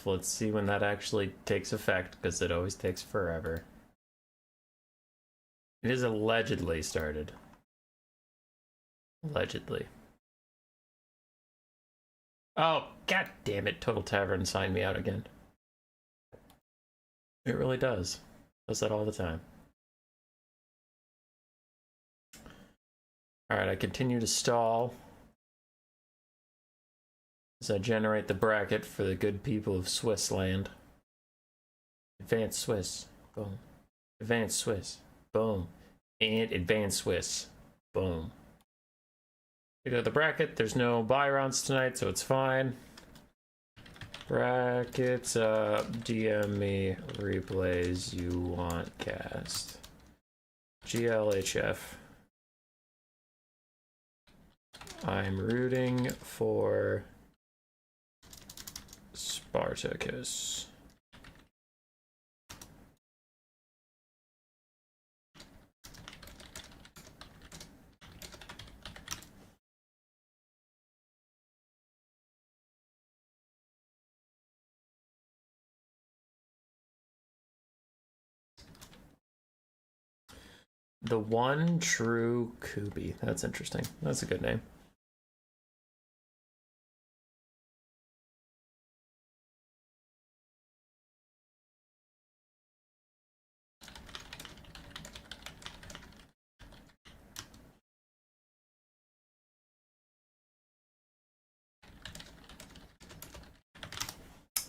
Let's see when that actually takes effect, because it always takes forever. It is allegedly started. Allegedly. Oh, god damn it, Total Tavern signed me out again. It really does. Does that all the time. Alright, I continue to stall as I generate the bracket for the good people of Swiss land. Advanced Swiss. Boom. Advanced Swiss. Boom. And Advanced Swiss. Boom. We go to the bracket. There's no buy rounds tonight, so it's fine. Brackets up. DM me replays you want cast. GLHF. I'm rooting for Spartacus. The One True Kubi. That's interesting. That's a good name.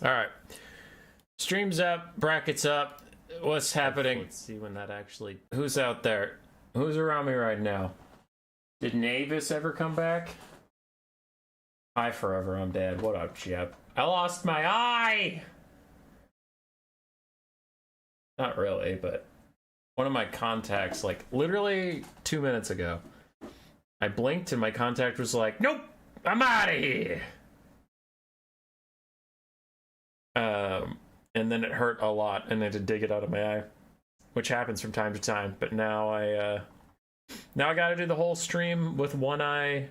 All right. Stream's up, brackets up. What's happening? Let's see when that actually... Who's out there? Who's around me right now? Did Navis ever come back? Hi forever, I'm dead. What up, Jep? I lost my eye! Not really, but... One of my contacts, like, literally 2 minutes ago, I blinked and my contact was like, nope! I'm out of here! And then it hurt a lot, and I had to dig it out of my eye, which happens from time to time. But now I gotta do the whole stream with one eye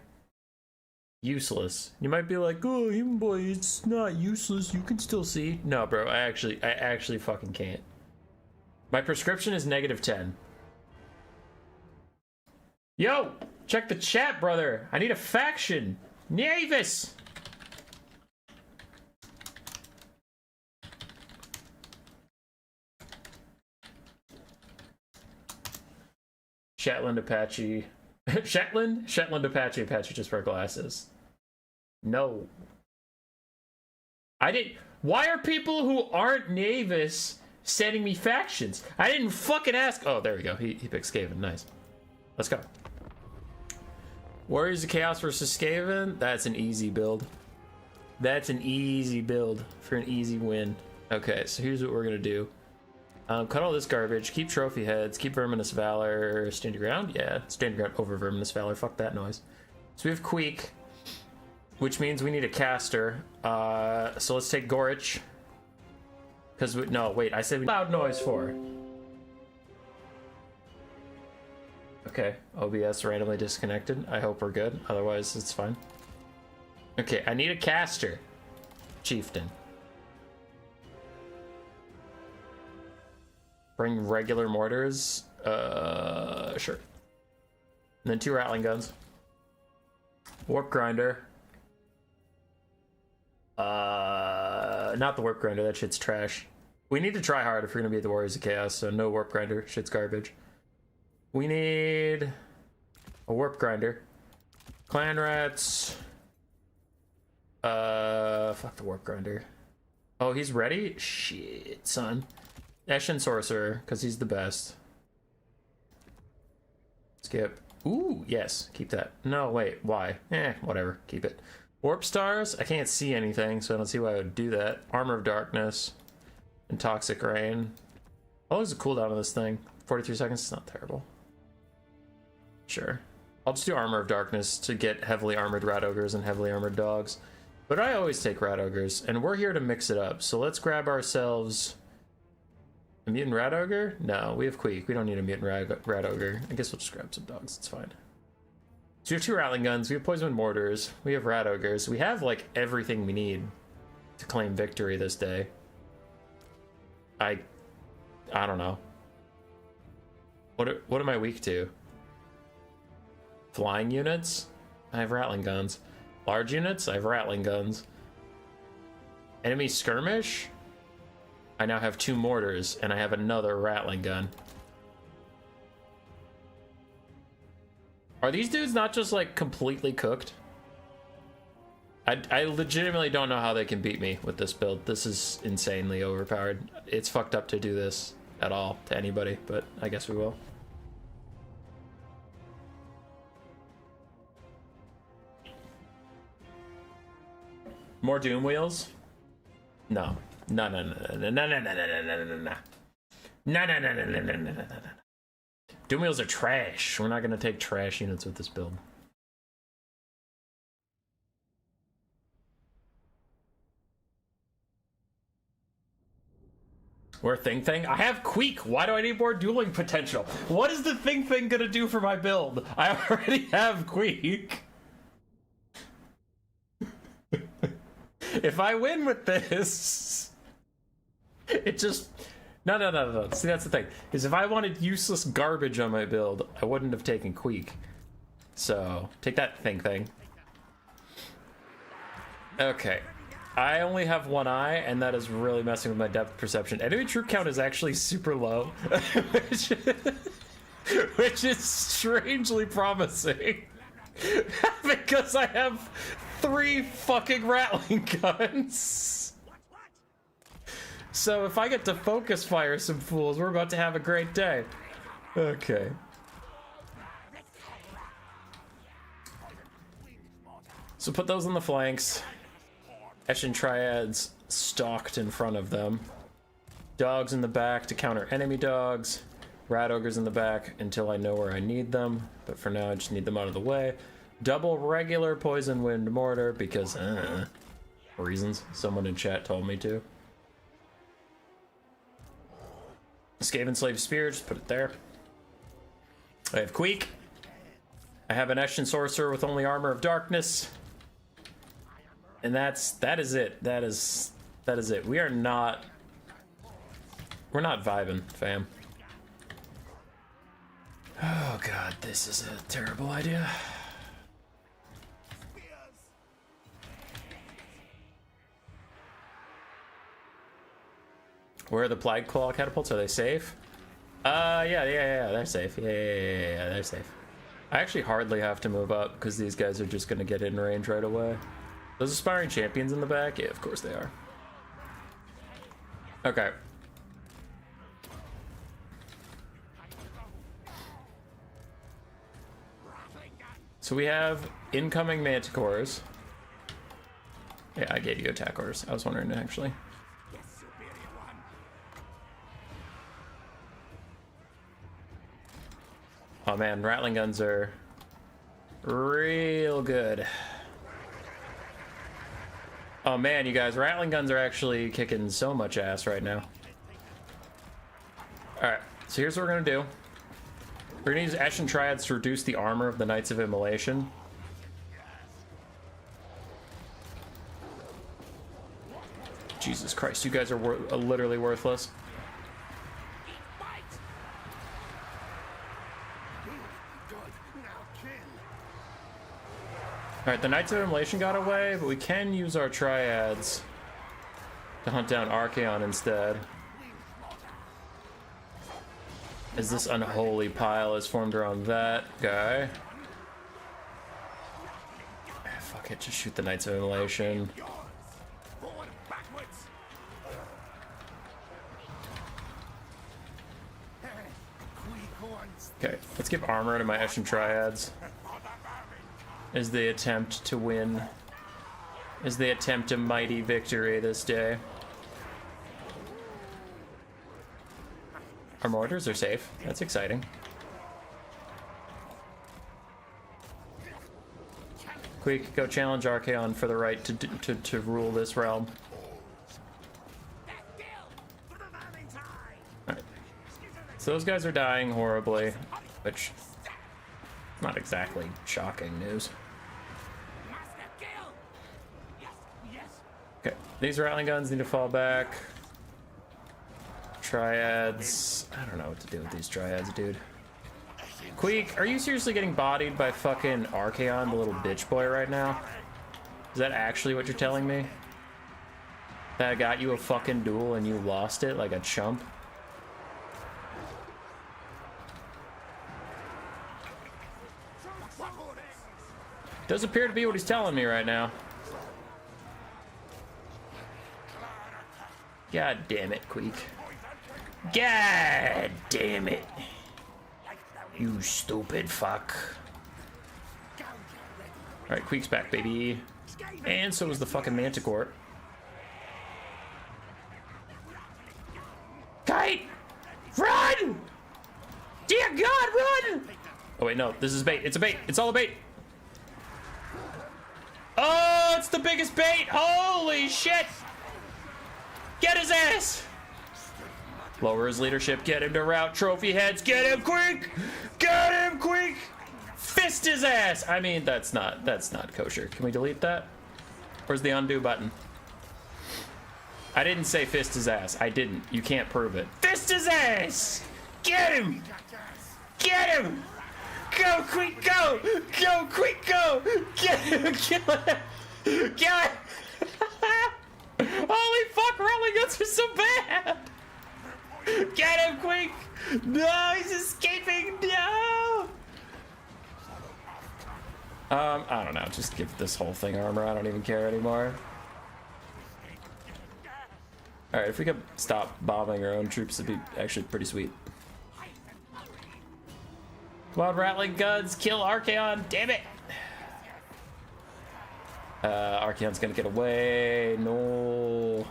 useless. You might be like, oh, even boy, it's not useless. You can still see. No, bro, I actually fucking can't. My prescription is -10. Yo, check the chat, brother. I need a faction. Navis. Shetland Apache. Shetland Apache just for glasses. No. I didn't. Why are people who aren't Navis sending me factions? I didn't fucking ask. Oh, there we go. He picked Skaven. Nice. Let's go. Warriors of Chaos versus Skaven. That's an easy build. That's an easy build for an easy win. Okay, so here's what we're gonna do. Cut all this garbage, keep trophy heads, keep Verminous Valor, stand your ground? Yeah, stand your ground over Verminous Valor, fuck that noise. So we have Queek, which means we need a caster. So let's take Gorich. Because no, wait, I said loud noise for. Okay, OBS randomly disconnected. I hope we're good, otherwise it's fine. Okay, I need a caster. Chieftain. Bring regular mortars. Sure. And then 2 rattling guns. Warp grinder. Not the warp grinder, that shit's trash. We need to try hard if we're gonna be the Warriors of Chaos, so no warp grinder, shit's garbage. We need a warp grinder. Clan rats. Fuck the warp grinder. Oh, he's ready? Shit, son. Eshin Sorcerer, because he's the best. Skip. Ooh, yes, keep that. No, wait, why? Whatever, keep it. Warp Stars, I can't see anything, so I don't see why I would do that. Armor of Darkness and Toxic Rain. How long is the cooldown on this thing? 43 seconds? It's not terrible. Sure. I'll just do Armor of Darkness to get heavily armored Rat Ogres and heavily armored dogs. But I always take Rat Ogres, and we're here to mix it up. So let's grab ourselves... A mutant rat ogre? No, we have Queek. We don't need a mutant rat ogre. I guess we'll just grab some dogs. It's fine. So we have 2 rattling guns. We have poison mortars. We have rat ogres. We have like everything we need. to claim victory this day. I don't know. What am I weak to? Flying units? I have Rattling guns. Large units? I have Rattling guns. Enemy skirmish? I now have 2 mortars, and I have another Rattling gun. Are these dudes not just, like, completely cooked? I legitimately don't know how they can beat me with this build. This is insanely overpowered. It's fucked up to do this at all to anybody, but I guess we will. More Doom Wheels? No. No. Doom Wheels are trash. We're not gonna take trash units with this build. Or Thing? I have Queek. Why do I need more dueling potential? What is the Thing gonna do for my build? I already have Queek. If I win with this, it just... No. See, that's the thing. Is if I wanted useless garbage on my build, I wouldn't have taken Queek. So, take that Thing. Okay. I only have 1 eye, and that is really messing with my depth perception. Enemy troop count is actually super low, which is strangely promising. Because I have 3 fucking Rattling guns. So if I get to focus fire some fools, we're about to have a great day. Okay. So put those on the flanks. Eshin Triads stalked in front of them. Dogs in the back to counter enemy dogs. Rat Ogres in the back until I know where I need them. But for now, I just need them out of the way. Double regular Poison Wind Mortar because, reasons. Someone in chat told me to. Skaven Slave Spear, just put it there. I have Queek. I have an Eshin Sorcerer with only Armor of Darkness. And that is it. That is it. We're not vibing, fam. Oh god, this is a terrible idea. Where are the Plague Claw catapults? Are they safe? Yeah, they're safe. Yeah, they're safe. I actually hardly have to move up because these guys are just gonna get in range right away. Those Aspiring Champions in the back? Yeah, of course they are. Okay. So we have incoming Manticores. Yeah, I gave you attack orders. I was wondering, actually. Oh man, Rattling guns are real good. Oh man, you guys, Rattling guns are actually kicking so much ass right now. Alright, so here's what we're gonna do. We're gonna use Eshin Triads to reduce the armor of the Knights of Immolation. Jesus Christ, you guys are literally worthless. Alright, the Knights of Immolation got away, but we can use our Triads to hunt down Archaon instead. As this unholy pile is formed around that guy. Fuck it, just shoot the Knights of Immolation. Okay, let's give armor to my Eshin Triads. As they attempt to win. As they attempt a mighty victory this day. Our mortars are safe. That's exciting. Quick, go challenge Archaon for the right to rule this realm. Alright. So those guys are dying horribly, which... not exactly shocking news. Okay, These rattling guns need to fall back. Triads. I don't know what to do with these triads, dude. Queek, are you seriously getting bodied by fucking Archaon, the little bitch boy, right now? Is that actually what you're telling me? That I got you a fucking duel and you lost it like a chump? Does appear to be what he's telling me right now. God damn it, Queek. God damn it. You stupid fuck. Alright, Queek's back, baby. And so is the fucking Manticore. Kite! Run! Dear God, run! Oh wait, no, this is bait. It's a bait. It's all a bait. Oh, it's the biggest bait! Holy shit! Get his ass! Lower his leadership. Get him to route trophy heads. Get him quick! Get him quick! Fist his ass! I mean, that's not kosher. Can we delete that? Where's the undo button? I didn't say fist his ass. I didn't. You can't prove it. Fist his ass! Get him! Get him! Go, quick, go! Go, quick, go! Get him! Kill him! Kill him! Holy fuck, rolling guns are so bad! Get him, quick! No, he's escaping! No! I don't know. Just give this whole thing armor. I don't even care anymore. Alright, if we could stop bombing our own troops, it'd be actually pretty sweet. Come on, rattling guns, kill Archaon, damn it! Archaon's gonna get away, no.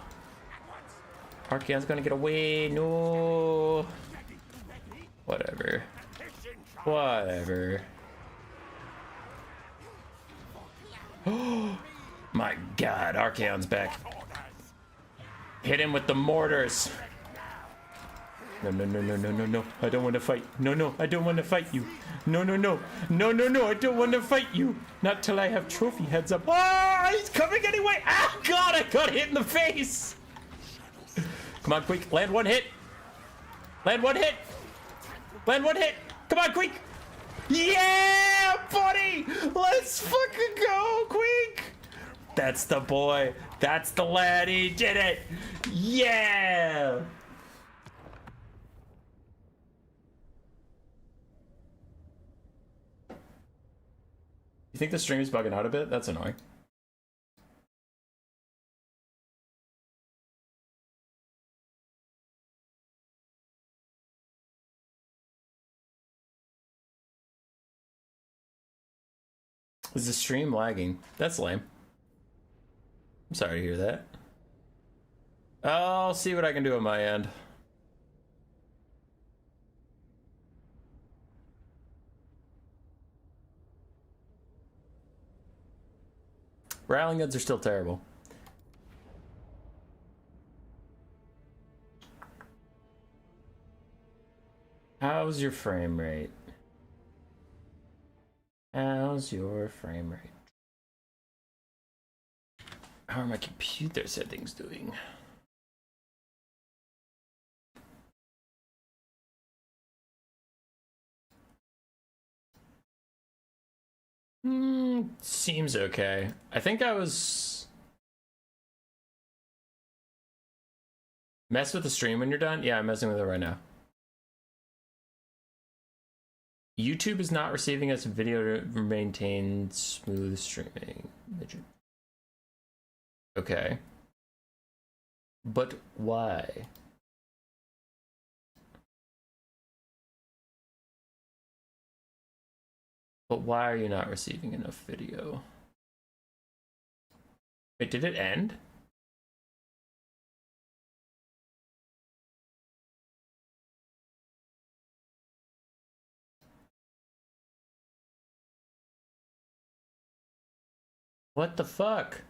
Archaon's gonna get away, no. Whatever. Whatever. Oh my God, Archaon's back. Hit him with the mortars. No, no, no, no, no, no, no. I don't want to fight. No, no, I don't want to fight you. No, no, no. No, no, no, I don't want to fight you. Not till I have trophy heads up. Ah, he's coming anyway. Ah, God, I got hit in the face. Come on, quick. Land one hit. Land one hit. Land one hit. Come on, quick. Yeah, buddy. Let's fucking go, quick. That's the boy. That's the lad. He did it. Yeah. You think the stream is bugging out a bit? That's annoying. Is the stream lagging? That's lame. I'm sorry to hear that. I'll see what I can do on my end. Rattling guns are still terrible. How's your frame rate? How's your frame rate? How are my computer settings doing? Seems okay. I think I was... Mess with the stream when you're done? Yeah, I'm messing with it right now. YouTube is not receiving us video to maintain smooth streaming. Okay. But why? But why are you not receiving enough video? Wait, did it end? What the fuck?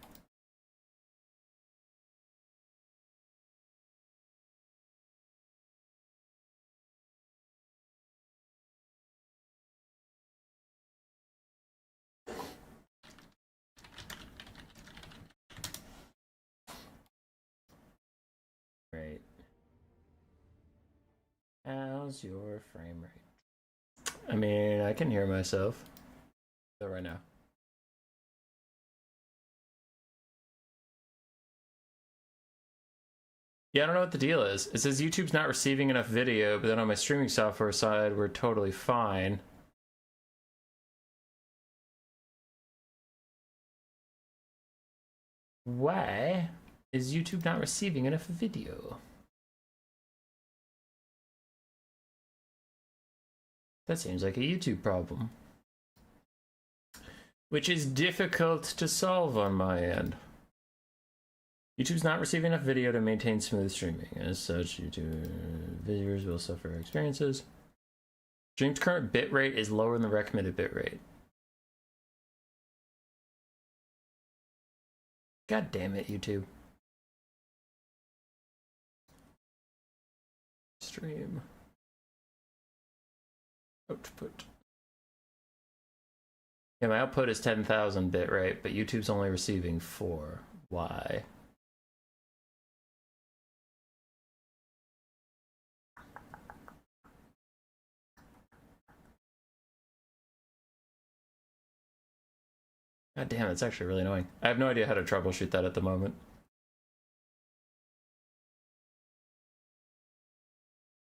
How's your frame rate? I mean, I can hear myself. Right now. Yeah, I don't know what the deal is. It says YouTube's not receiving enough video, but then on my streaming software side, we're totally fine. Why is YouTube not receiving enough video? That seems like a YouTube problem. Which is difficult to solve on my end. YouTube's not receiving enough video to maintain smooth streaming. As such, YouTube viewers will suffer experiences. Stream's current bitrate is lower than the recommended bitrate. God damn it, YouTube. Stream. Output. Yeah, my output is 10,000 bitrate, but YouTube's only receiving 4. Why? God damn, it's actually really annoying. I have no idea how to troubleshoot that at the moment.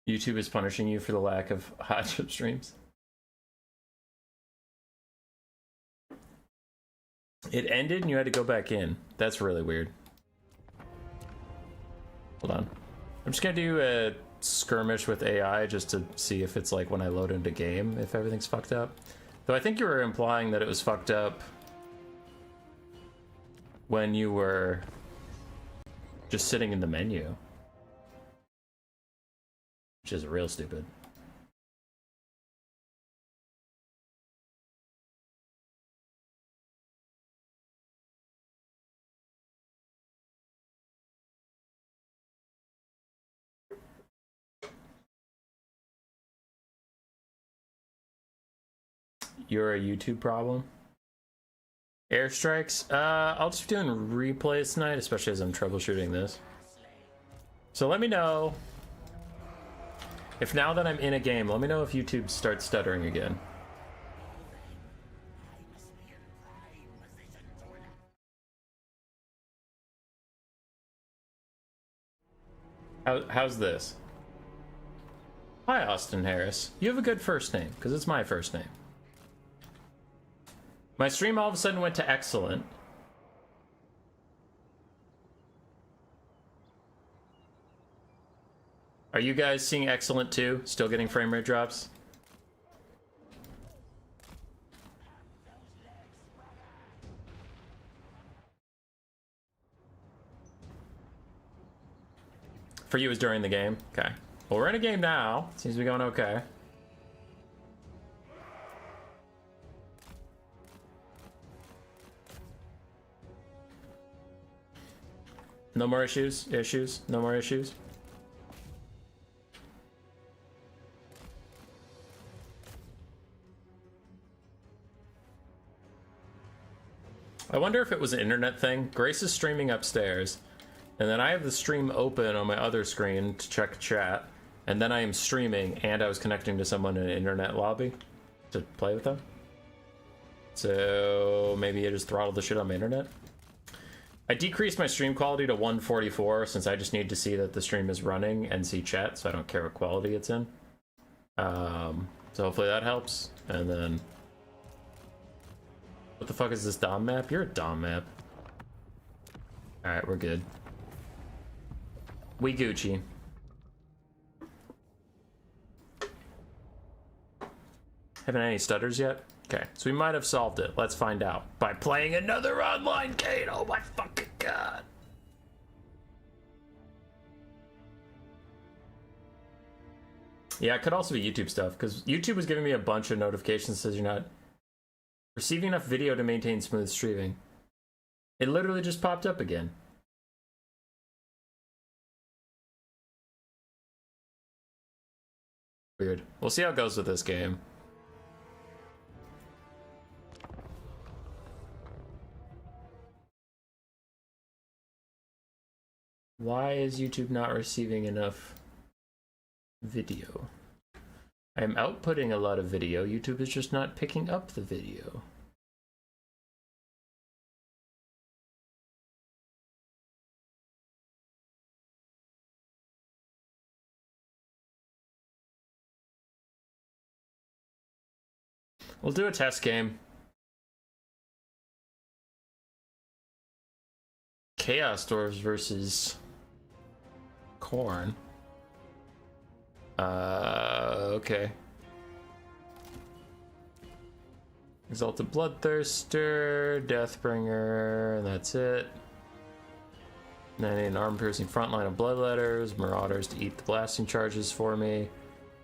YouTube is punishing you for the lack of hot chip streams. It ended and you had to go back in. That's really weird. Hold on. I'm just gonna do a skirmish with AI just to see if it's like when I load into game, if everything's fucked up. Though I think you were implying that it was fucked up when you were just sitting in the menu. Which is real stupid. You're a YouTube problem? Airstrikes? I'll just be doing replays tonight, especially as I'm troubleshooting this. So let me know if now that I'm in a game, let me know if YouTube starts stuttering again. How's this? Hi, Austin Harris. You have a good first name, because it's my first name. My stream all of a sudden went to excellent. Are you guys seeing excellent too? Still getting frame rate drops? For you, it was during the game? Okay. Well, we're in a game now. Seems to be going okay. No more issues? No more issues? I wonder if it was an internet thing. Grace is streaming upstairs, and then I have the stream open on my other screen to check chat, and then I am streaming, and I was connecting to someone in an internet lobby to play with them. So maybe I just throttled the shit on my internet. I decreased my stream quality to 144 since I just need to see that the stream is running and see chat, so I don't care what quality it's in. So hopefully that helps. And then, what the fuck is this DOM map? You're a DOM map. All right, we're good. We Gucci. Haven't any stutters yet? Okay, so we might have solved it. Let's find out by playing another online game. Oh my fucking god. Yeah, it could also be YouTube stuff, because YouTube was giving me a bunch of notifications that says you're not receiving enough video to maintain smooth streaming. It literally just popped up again. Weird. We'll see how it goes with this game. Why is YouTube not receiving enough video? I am outputting a lot of video. YouTube is just not picking up the video. We'll do a test game. Chaos Dwarves versus Corn. Okay. Exalted Bloodthirster, Deathbringer, and that's it. And then an arm-piercing frontline of Bloodletters, Marauders to eat the blasting charges for me.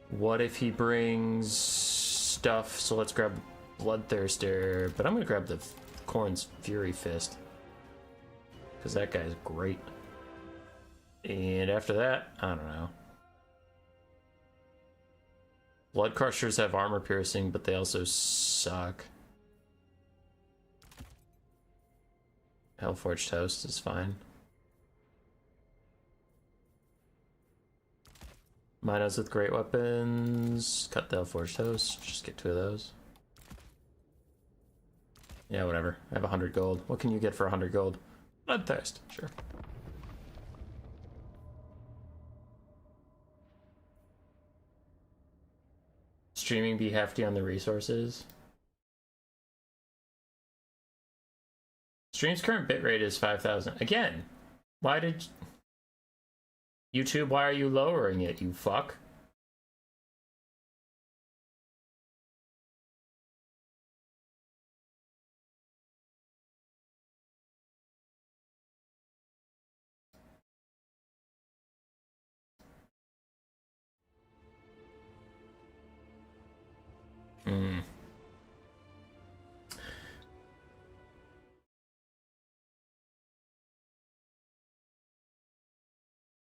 What if he brings stuff? So let's grab Bloodthirster, but I'm gonna grab the Corn's Fury Fist, because that guy's great. And after that, I don't know. Blood Crushers have armor piercing, but they also suck. Hellforged Host is fine. Minos with great weapons. Cut the Hellforged Host. Just get 2 of those. Yeah, whatever. I have 100 gold. What can you get for 100 gold? Bloodthirst. Sure. Streaming be hefty on the resources. Stream's current bitrate is 5,000. Again, why did YouTube, why are you lowering it, you fuck?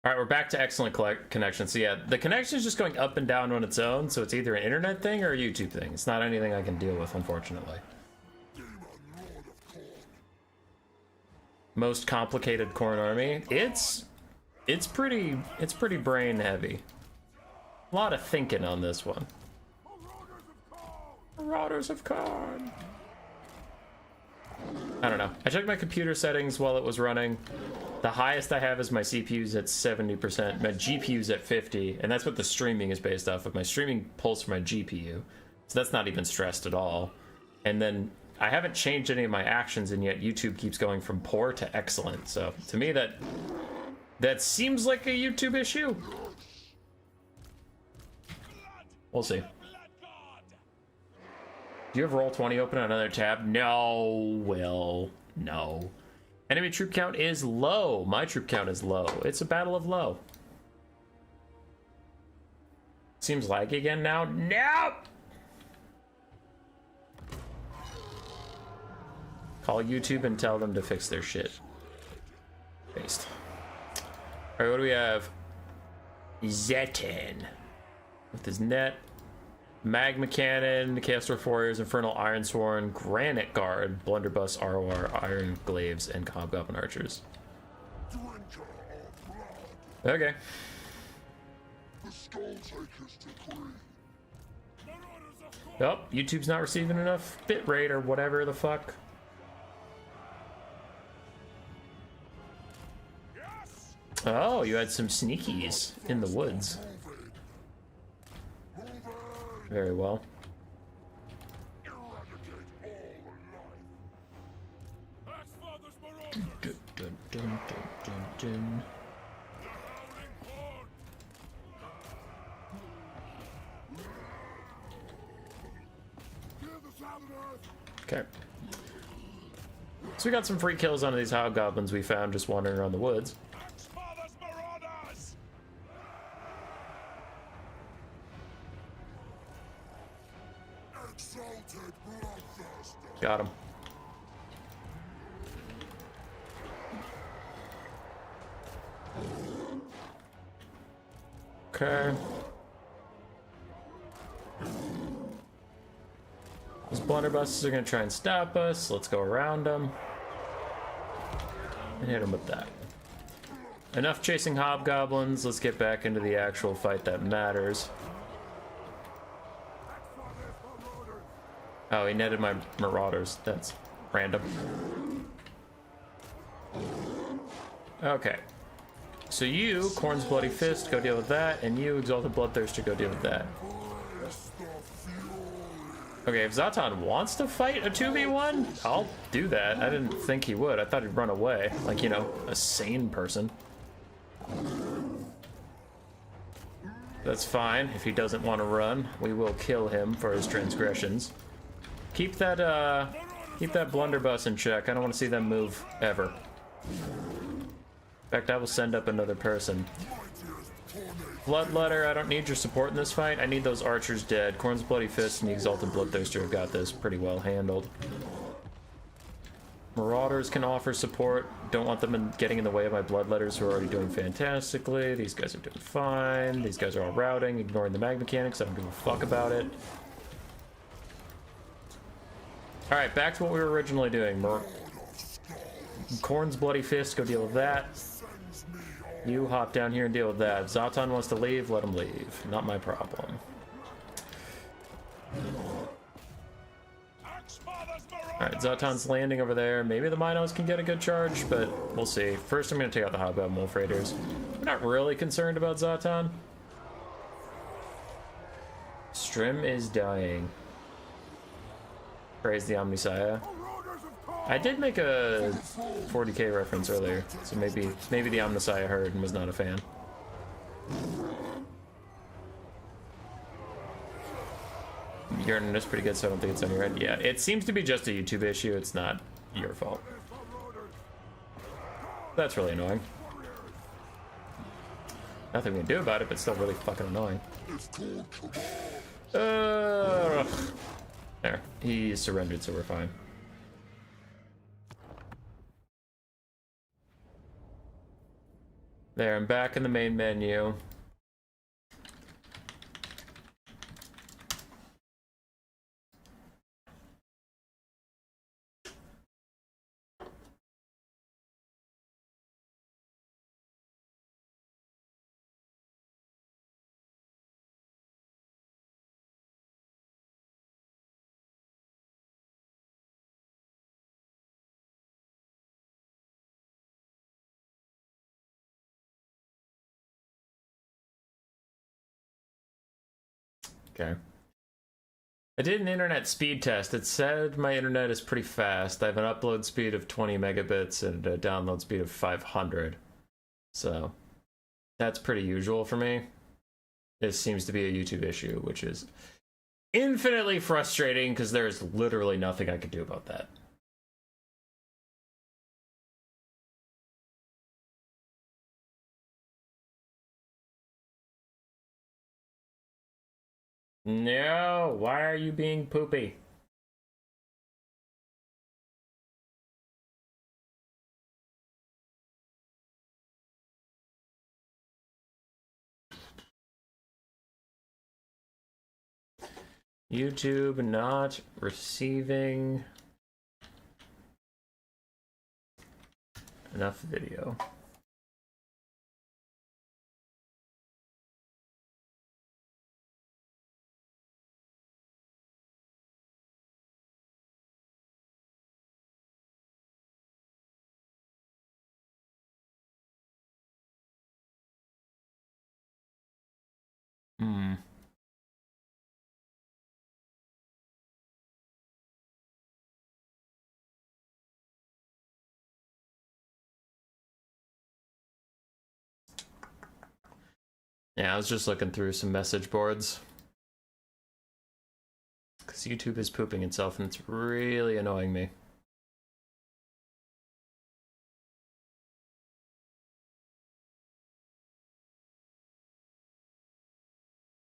All right, we're back to excellent connection. So yeah, the connection is just going up and down on its own, so it's either an internet thing or a YouTube thing. It's not anything I can deal with, unfortunately. Most complicated Corn army. It's pretty brain heavy. A lot of thinking on this one. Marauders of Kharn. I don't know. I checked my computer settings while it was running. The highest I have is my CPU's at 70%, my GPU's at 50, and that's what the streaming is based off of. My streaming pulls from my GPU, so that's not even stressed at all. And then I haven't changed any of my actions, and yet YouTube keeps going from poor to excellent. So to me, that seems like a YouTube issue. We'll see. Do you have Roll20 open on another tab? No, Will. No. Enemy troop count is low. My troop count is low. It's a battle of low. Seems laggy again now. Nope! Call YouTube and tell them to fix their shit. Based. Alright, what do we have? Zetan. With his net. Magma Cannon, Chaos Dwarf Warriors, Infernal Ironsworn, Granite Guard, Blunderbuss, ROR, Iron Glaives, and Hobgoblin Archers. Okay. Oh, YouTube's not receiving enough bitrate or whatever the fuck. Oh, you had some sneakies in the woods. Very well. Dun, dun, dun, dun, dun. Okay. So we got some free kills on these hobgoblins we found just wandering around the woods. Got him. Okay. Those blunderbusses are gonna try and stop us. Let's go around them and hit them with that. Enough chasing hobgoblins. Let's get back into the actual fight that matters. Oh, he netted my Marauders. That's random. Okay. So you, Korn's Bloody Fist, go deal with that, and you, Exalted Bloodthirster, go deal with that. Okay, if Zatan wants to fight a 2v1, I'll do that. I didn't think he would. I thought he'd run away. Like, you know, a sane person. That's fine. If he doesn't want to run, we will kill him for his transgressions. Keep that blunderbuss in check. I don't want to see them move ever. In fact, I will send up another person. Bloodletter, I don't need your support in this fight. I need those archers dead. Korn's Bloody Fist and the Exalted Bloodthirster have got this pretty well handled. Marauders can offer support. Don't want them getting in the way of my Bloodletters who are already doing fantastically. These guys are doing fine. These guys are all routing, ignoring the mag mechanics. I don't give a fuck about it. Alright, back to what we were originally doing. Korn's Bloody Fist, go deal with that. You hop down here and deal with that. If Zatan wants to leave, let him leave. Not my problem. Alright, Zatan's landing over there. Maybe the Minos can get a good charge, but we'll see. First, I'm going to take out the Hobgoblin Wolf Raiders. I'm not really concerned about Zatan. Strim is dying. Praise the Omnisaya. I did make a 40k reference earlier, so maybe the Omnisaya heard and was not a fan. Your internet's pretty good, so I don't think it's on your end. Yeah, it seems to be just a YouTube issue. It's not your fault. That's really annoying. Nothing we can do about it, but still really fucking annoying. There, he surrendered, so we're fine. There, I'm back in the main menu. Okay. I did an internet speed test. It said my internet is pretty fast. I have an upload speed of 20 megabits and a download speed of 500. So that's pretty usual for me. This seems to be a YouTube issue, which is infinitely frustrating because there's literally nothing I could do about that. No, why are you being poopy? YouTube not receiving enough video. Yeah, I was just looking through some message boards. Because YouTube is pooping itself and it's really annoying me.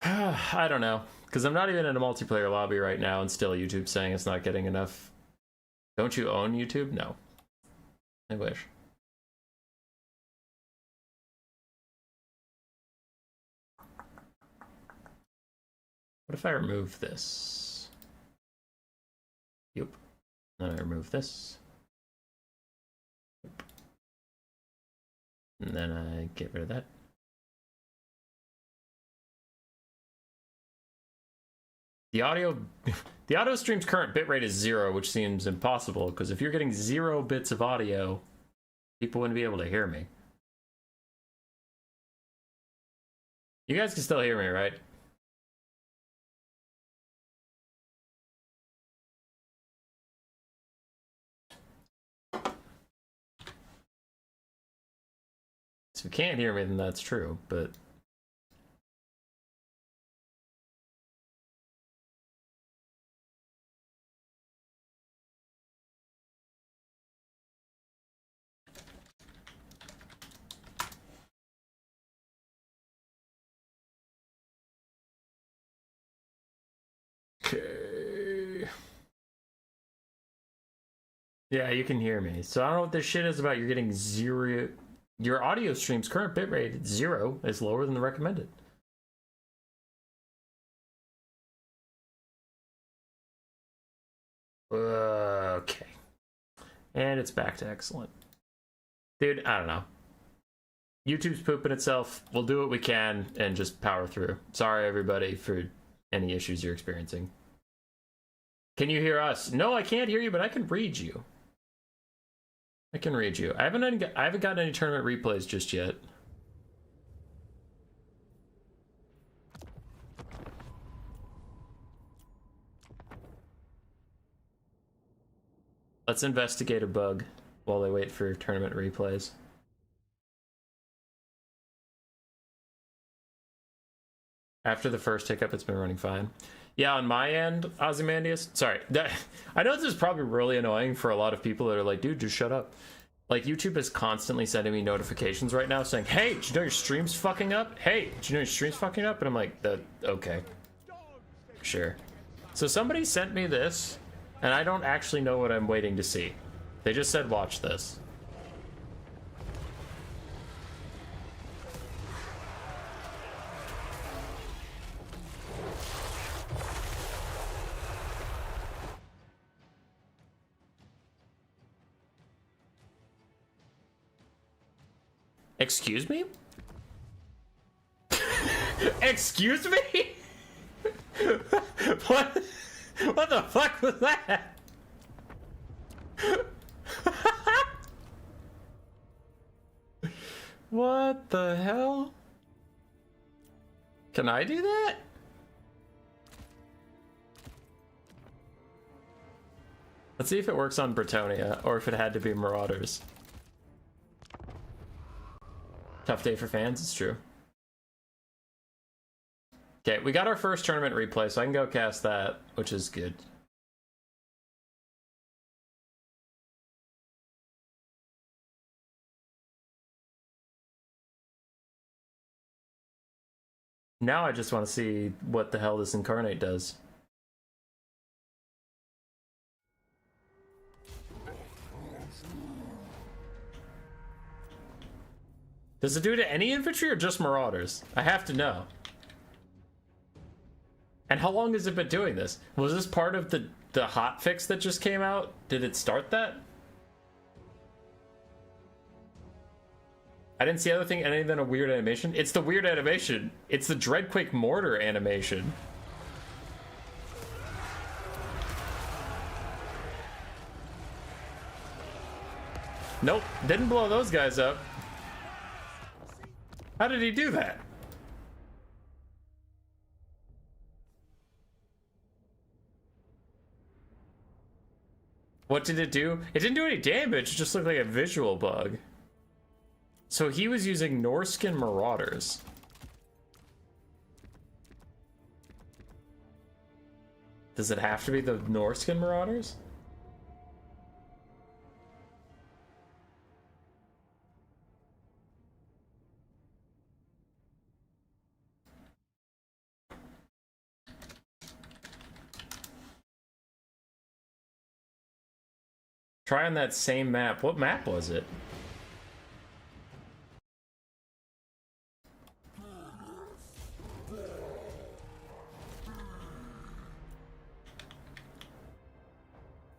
I don't know. Because I'm not even in a multiplayer lobby right now and still YouTube's saying it's not getting enough. Don't you own YouTube? No. I wish. What if I remove this? Yep. Then I remove this. Yep. And then I get rid of that. The audio stream's current bitrate is 0, which seems impossible, because if you're getting 0 bits of audio, people wouldn't be able to hear me. You guys can still hear me, right? So if you can't hear me, then that's true, but... Okay. Yeah, you can hear me. So I don't know what this shit is about. You're getting 0. Your audio stream's current bitrate, 0, is lower than the recommended. Okay. And it's back to excellent. Dude, I don't know. YouTube's pooping itself. We'll do what we can and just power through. Sorry, everybody, for any issues you're experiencing. Can you hear us? No, I can't hear you, but I can read you. I can read you. I haven't gotten any tournament replays just yet. Let's investigate a bug while they wait for tournament replays. After the first hiccup, it's been running fine. Yeah, on my end, Ozymandias. Sorry. I know this is probably really annoying for a lot of people that are like, dude, just shut up. Like, YouTube is constantly sending me notifications right now saying, hey, did you know your stream's fucking up? Hey, did you know your stream's fucking up? And I'm like, okay. Sure. So somebody sent me this, and I don't actually know what I'm waiting to see. They just said, watch this. Excuse me? Excuse me? What the fuck was that? What the hell? Can I do that? Let's see if it works on Bretonia, or if it had to be Marauders. Tough day for fans, it's true. Okay, we got our first tournament replay, so I can go cast that, which is good. Now I just want to see what the hell this incarnate does. Does it do it to any infantry or just Marauders? I have to know. And how long has it been doing this? Was this part of the hotfix that just came out? Did it start that? I didn't see anything than a weird animation. It's the weird animation. It's the Dreadquake Mortar animation. Nope, didn't blow those guys up. How did he do that? What did it do? It didn't do any damage, it just looked like a visual bug. So he was using Norskin Marauders. Does it have to be the Norskin Marauders? Try on that same map. What map was it?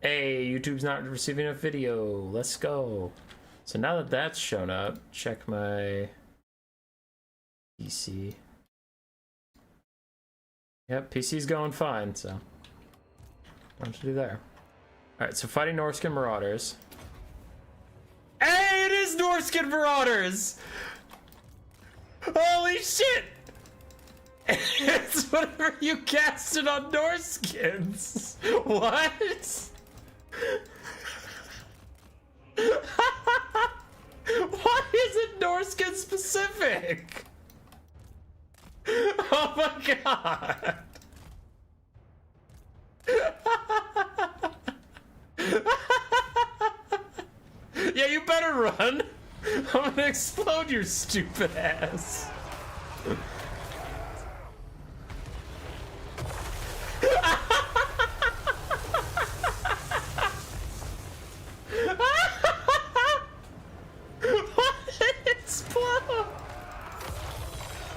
Hey, YouTube's not receiving a video. Let's go. So now that that's shown up, check my PC. Yep, PC's going fine, so. What to do there? Alright, so fighting Norscan Marauders. Hey, it is Norscan Marauders! Holy shit! It's whatever you casted on Norskins! What? Why is it Norskin specific? Oh my god! Yeah, you better run! I'm gonna explode your stupid ass! What? Explode!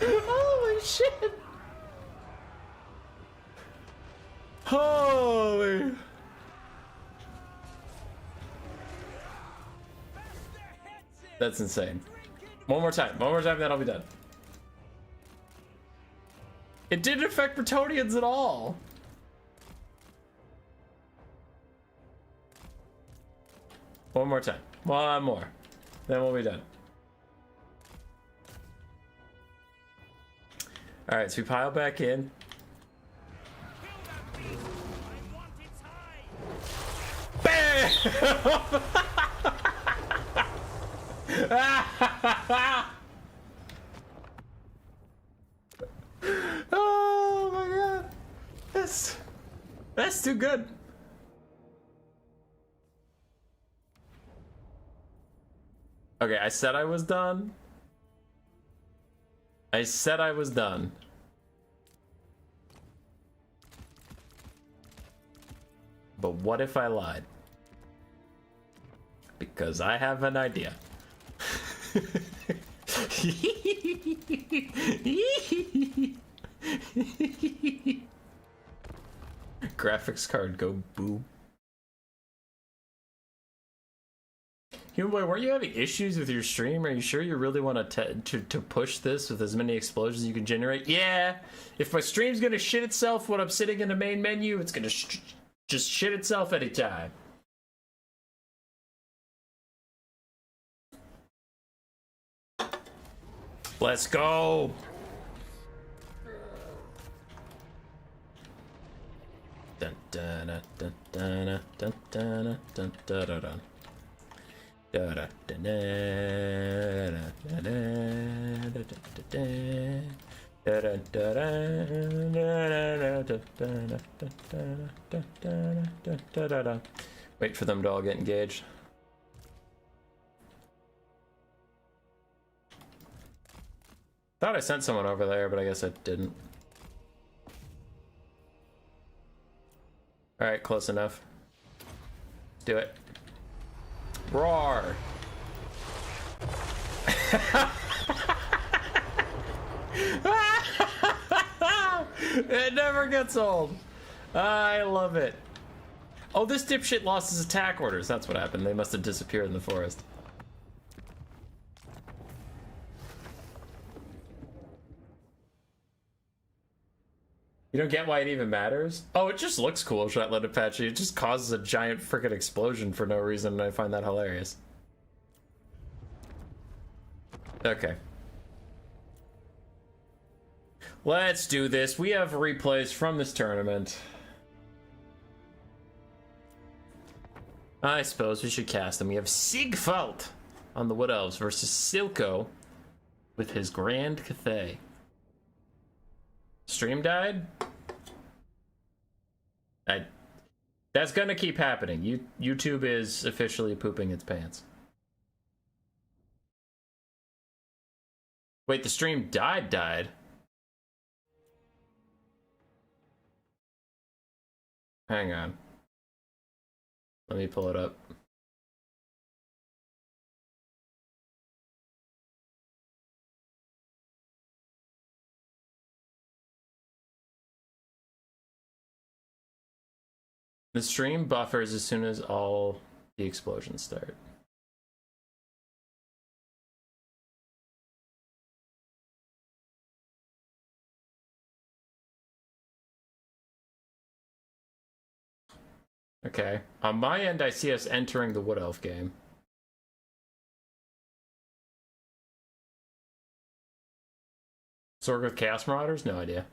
Holy shit! Holy! That's insane. One more time, then I'll be done. It didn't affect Bretonians at all. One more time, one more, then we'll be done. All right, so we pile back in. Bam! Oh my god, that's too good. Okay, I said I was done. I said I was done. But what if I lied? Because I have an idea. Graphics card go boo. Human Boy, weren't you having issues with your stream? Are you sure you really want to push this with as many explosions as you can generate? Yeah, if my stream's gonna shit itself when I'm sitting in the main menu, it's gonna just shit itself anytime. Let's go! Dun dun dun dun dun dun dun dun dun dun. Wait for them to all get engaged. Thought I sent someone over there, but I guess I didn't. Alright, close enough. Let's do it. Roar! It never gets old. I love it. Oh, this dipshit lost his attack orders. That's what happened. They must have disappeared in the forest. You don't get why it even matters? Oh, it just looks cool, Shotlet Apache. It just causes a giant freaking explosion for no reason, and I find that hilarious. Okay. Let's do this. We have replays from this tournament. I suppose we should cast them. We have Sigfalt on the Wood Elves versus Silco with his Grand Cathay. Stream died? That's gonna keep happening. YouTube is officially pooping its pants. Wait, the stream died? Hang on. Let me pull it up. The stream buffers as soon as all the explosions start. Okay. On my end, I see us entering the Wood Elf game. Sorg with Chaos Marauders? No idea.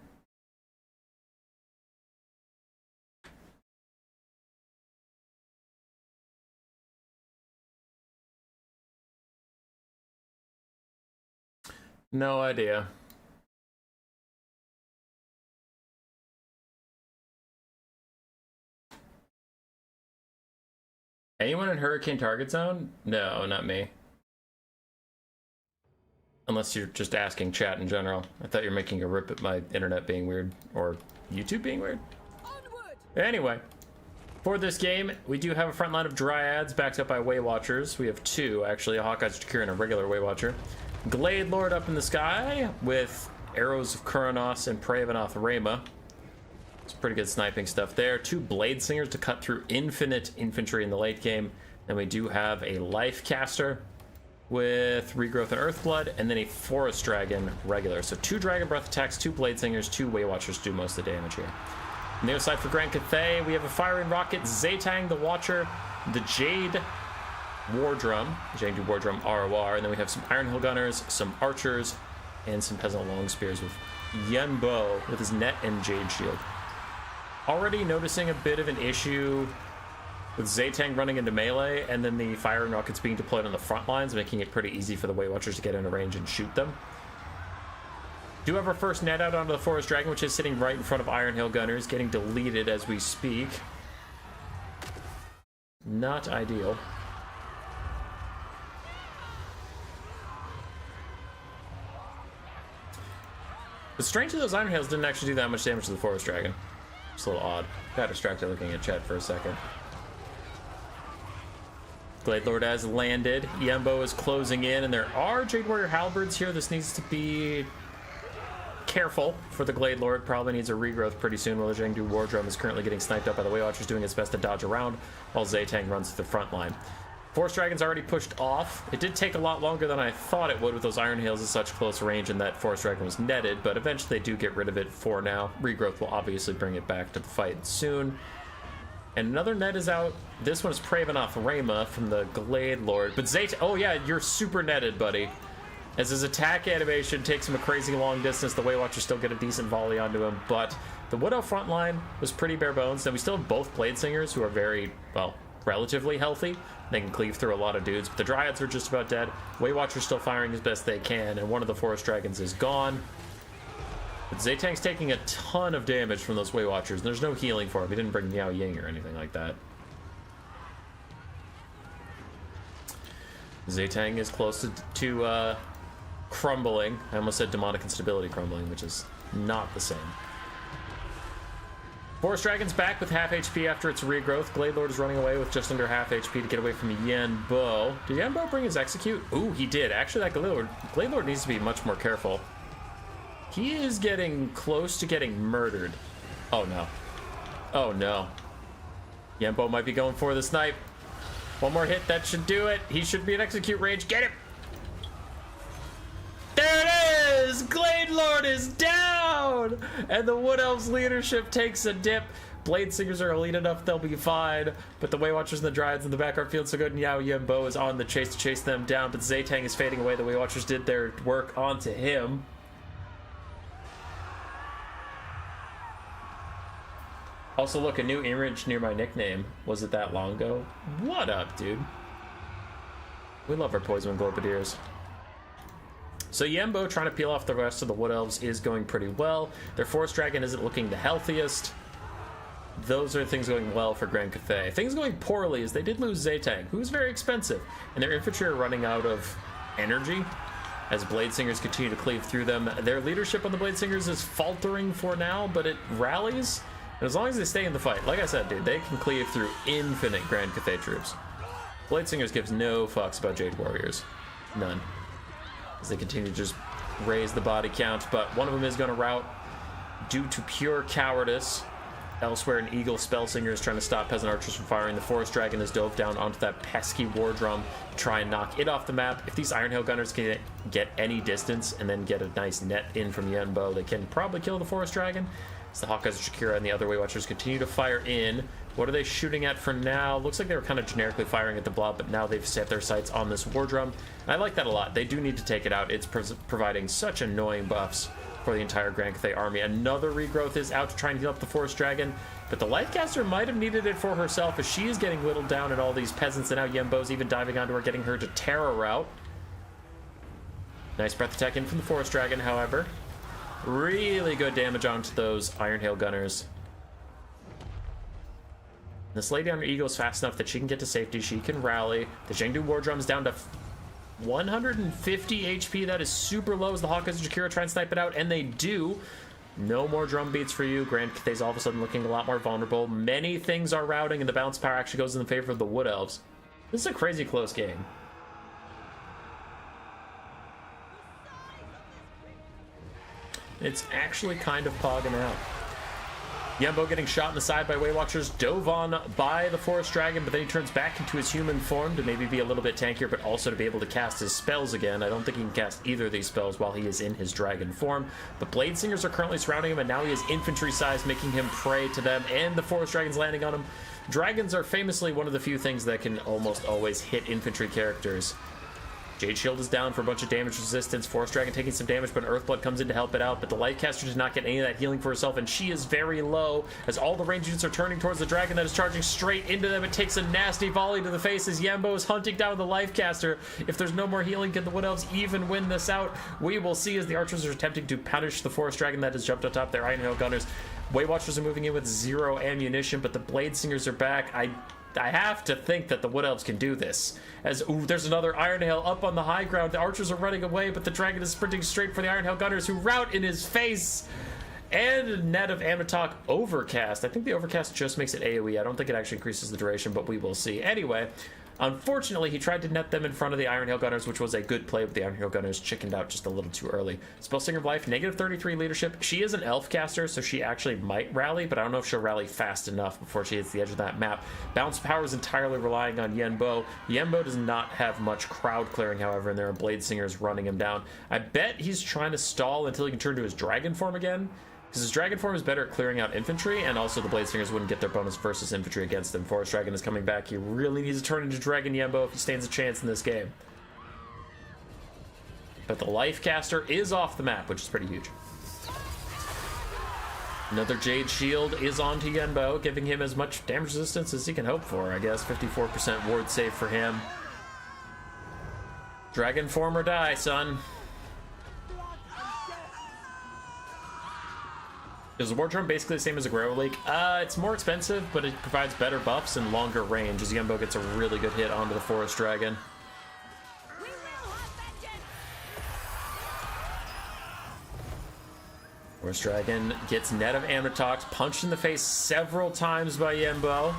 No idea. Anyone in Hurricane Target Zone? No, not me. Unless you're just asking chat in general. I thought you were making a rip at my internet being weird, or YouTube being weird. Onward! Anyway, for this game, we do have a front line of Dryads backed up by Way Watchers. We have two, actually, a Hawkeye's Jakir and a regular Way Watcher. Glade Lord up in the sky with Arrows of Kuranos and Pravenoth Rema. It's pretty good sniping stuff there. Two Blade Singers to cut through infinite infantry in the late game. Then we do have a Life Caster with Regrowth and Earthblood, and then a Forest Dragon regular. So two Dragon Breath attacks, two Blade Singers, two Way Watchers do most of the damage here. On the other side for Grand Cathay, we have a Firing Rocket, Zaytang the Watcher, the Jade War Drum, Jade War Drum ROR, and then we have some Iron Hill Gunners, some Archers, and some Peasant Long Spears with Yenbo with his Net and Jade Shield. Already noticing a bit of an issue with Zaytang running into melee, and then the Firing Rockets being deployed on the front lines, making it pretty easy for the Way Watchers to get into range and shoot them. Do have our first net out onto the Forest Dragon, which is sitting right in front of Iron Hill Gunners, getting deleted as we speak. Not ideal. But strangely, those Iron Hills didn't actually do that much damage to the Forest Dragon. It's a little odd. Got distracted looking at chat for a second. Glade Lord has landed. Yembo is closing in, and there are Jade Warrior Halberds here. This needs to be careful for the Glade Lord. Probably needs a regrowth pretty soon, while the Zhengdu War Drum is currently getting sniped up by the Way Watchers, doing its best to dodge around, while Zaytang runs to the front line. Forest Dragon's already pushed off. It did take a lot longer than I thought it would with those Iron Hails at such close range, and that Forest Dragon was netted, but eventually they do get rid of it for now. Regrowth will obviously bring it back to the fight soon. And another net is out. This one is Pravenoth Rema from the Glade Lord. But Zayt, oh yeah, you're super netted, buddy. As his attack animation takes him a crazy long distance, the Way Watchers still get a decent volley onto him, but the Wood Elf front line was pretty bare bones. Then we still have both Blade Singers who are very, well, relatively healthy. They can cleave through a lot of dudes, but the Dryads are just about dead. Way Watchers still firing as best they can, and one of the Forest Dragons is gone. But Zaytang's taking a ton of damage from those Way Watchers, and there's no healing for him. He didn't bring Miao Ying or anything like that. Zaytang is close to crumbling. I almost said demonic instability crumbling, which is not the same. Forest Dragon's back with half HP after its regrowth. Glade Lord is running away with just under half HP to get away from Yenbo. Did Yenbo bring his execute? Ooh, he did. Actually, that Glade Lord needs to be much more careful. He is getting close to getting murdered. Oh no. Oh no. Yenbo might be going for the snipe. One more hit, that should do it. He should be in execute range. Get him! There it is! Glade Lord is down! And the Wood Elves leadership takes a dip. Blade Singers are elite enough, they'll be fine. But the Way Watchers and the Dryads in the back aren't feeling so good. And Yao Yenbo is on the chase to chase them down. But Zaytang is fading away. The Way Watchers did their work onto him. Also, look, a new image near my nickname. Was it that long ago? What up, dude? We love our Poison Globadiers. So Yenbo trying to peel off the rest of the Wood Elves is going pretty well. Their Forest Dragon isn't looking the healthiest. Those are things going well for Grand Cathay. Things going poorly is they did lose Zaytang, who's very expensive, and their infantry are running out of energy as Blade Singers continue to cleave through them. Their leadership on the Blade Singers is faltering for now, but it rallies. And as long as they stay in the fight, like I said, dude, they can cleave through infinite Grand Cathay troops. Blade Singers gives no fucks about Jade Warriors. None. As they continue to just raise the body count, but one of them is going to rout due to pure cowardice. Elsewhere, an Eagle Spellsinger is trying to stop Peasant Archers from firing. The Forest Dragon has dove down onto that pesky War Drum to try and knock it off the map. If these Iron Hail Gunners can get any distance and then get a nice net in from Yenbo, they can probably kill the Forest Dragon. As the Hawkeyes, Shakira, and the other Way Watchers continue to fire in. What are they shooting at for now? Looks like they were kind of generically firing at the blob, but now they've set their sights on this war drum. And I like that a lot. They do need to take it out. It's providing such annoying buffs for the entire Grand Cathay army. Another regrowth is out to try and heal up the Forest Dragon, but the Lifecaster might have needed it for herself as she is getting whittled down at all these peasants, and now Yembo's even diving onto her, getting her to Terror Route. Nice breath attack in from the Forest Dragon, however. Really good damage onto those Iron Hail Gunners. This Lady on her Eagle is fast enough that she can get to safety. She can rally. The Zhengdu War Drum's down to 150 HP. That is super low as the Hawkeyes and Jakira try and snipe it out, and they do. No more drum beats for you. Grand Cathay's all of a sudden looking a lot more vulnerable. Many things are routing, and the bounce power actually goes in the favor of the Wood Elves. This is a crazy close game. It's actually kind of pogging out. Yembo getting shot in the side by Waywatchers, dove on by the Forest Dragon, but then he turns back into his human form to maybe be a little bit tankier, but also to be able to cast his spells again. I don't think he can cast either of these spells while he is in his dragon form. The Blade Singers are currently surrounding him, and now he is infantry size, making him prey to them, and the Forest Dragon's landing on him. Dragons are famously one of the few things that can almost always hit infantry characters. Jade Shield is down for a bunch of damage resistance. Forest Dragon taking some damage, but Earthblood comes in to help it out. But the Lifecaster does not get any of that healing for herself, and she is very low as all the range units are turning towards the dragon that is charging straight into them. It takes a nasty volley to the face as Yembo is hunting down the Lifecaster. If there's no more healing, can the Wood Elves even win this out? We will see as the archers are attempting to punish the Forest Dragon that has jumped on top of their Iron Hail Gunners. Waywatchers are moving in with 0 ammunition, but the Blade Singers are back. I have to think that the Wood Elves can do this. As there's another Iron Hail up on the high ground. The archers are running away, but the dragon is sprinting straight for the Iron Hail Gunners, who rout in his face. And a net of Amatok Overcast. I think the Overcast just makes it AoE. I don't think it actually increases the duration, but we will see. Anyway, unfortunately, he tried to net them in front of the Iron Hail Gunners, which was a good play, but the Iron Hail Gunners chickened out just a little too early. Spellsinger of Life, negative 33 leadership. She is an elf caster, so she actually might rally, but I don't know if she'll rally fast enough before she hits the edge of that map. Bounce power is entirely relying on Yembo. Yembo does not have much crowd clearing, however, and there are Blade Singers running him down. I bet he's trying to stall until he can turn to his dragon form again, because his dragon form is better at clearing out infantry, and also the Blade Singers wouldn't get their bonus versus infantry against him. Forest Dragon is coming back. He really needs to turn into Dragon Yembo if he stands a chance in this game. But the Lifecaster is off the map, which is pretty huge. Another Jade Shield is onto Yembo, giving him as much damage resistance as he can hope for, I guess. 54% ward save for him. Dragon form or die, son. Is the War Drum basically the same as a Guerrero Leak? It's more expensive, but it provides better buffs and longer range as Yembo gets a really good hit onto the Forest Dragon. Forest Dragon gets net of Amatox, punched in the face several times by Yembo.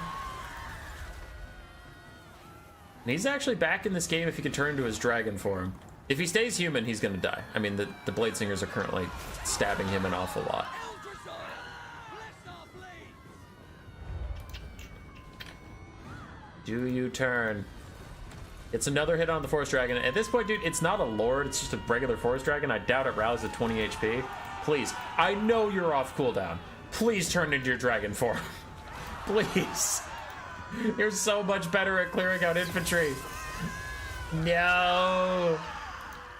And he's actually back in this game if he can turn into his dragon form. If he stays human, he's gonna die. I mean, the Blade Singers are currently stabbing him an awful lot. Do you turn? It's another hit on the Forest Dragon. At this point, dude, it's not a Lord, it's just a regular Forest Dragon. I doubt it rallies at 20 HP. Please, I know you're off cooldown. Please turn into your dragon form. Please. You're so much better at clearing out infantry. No.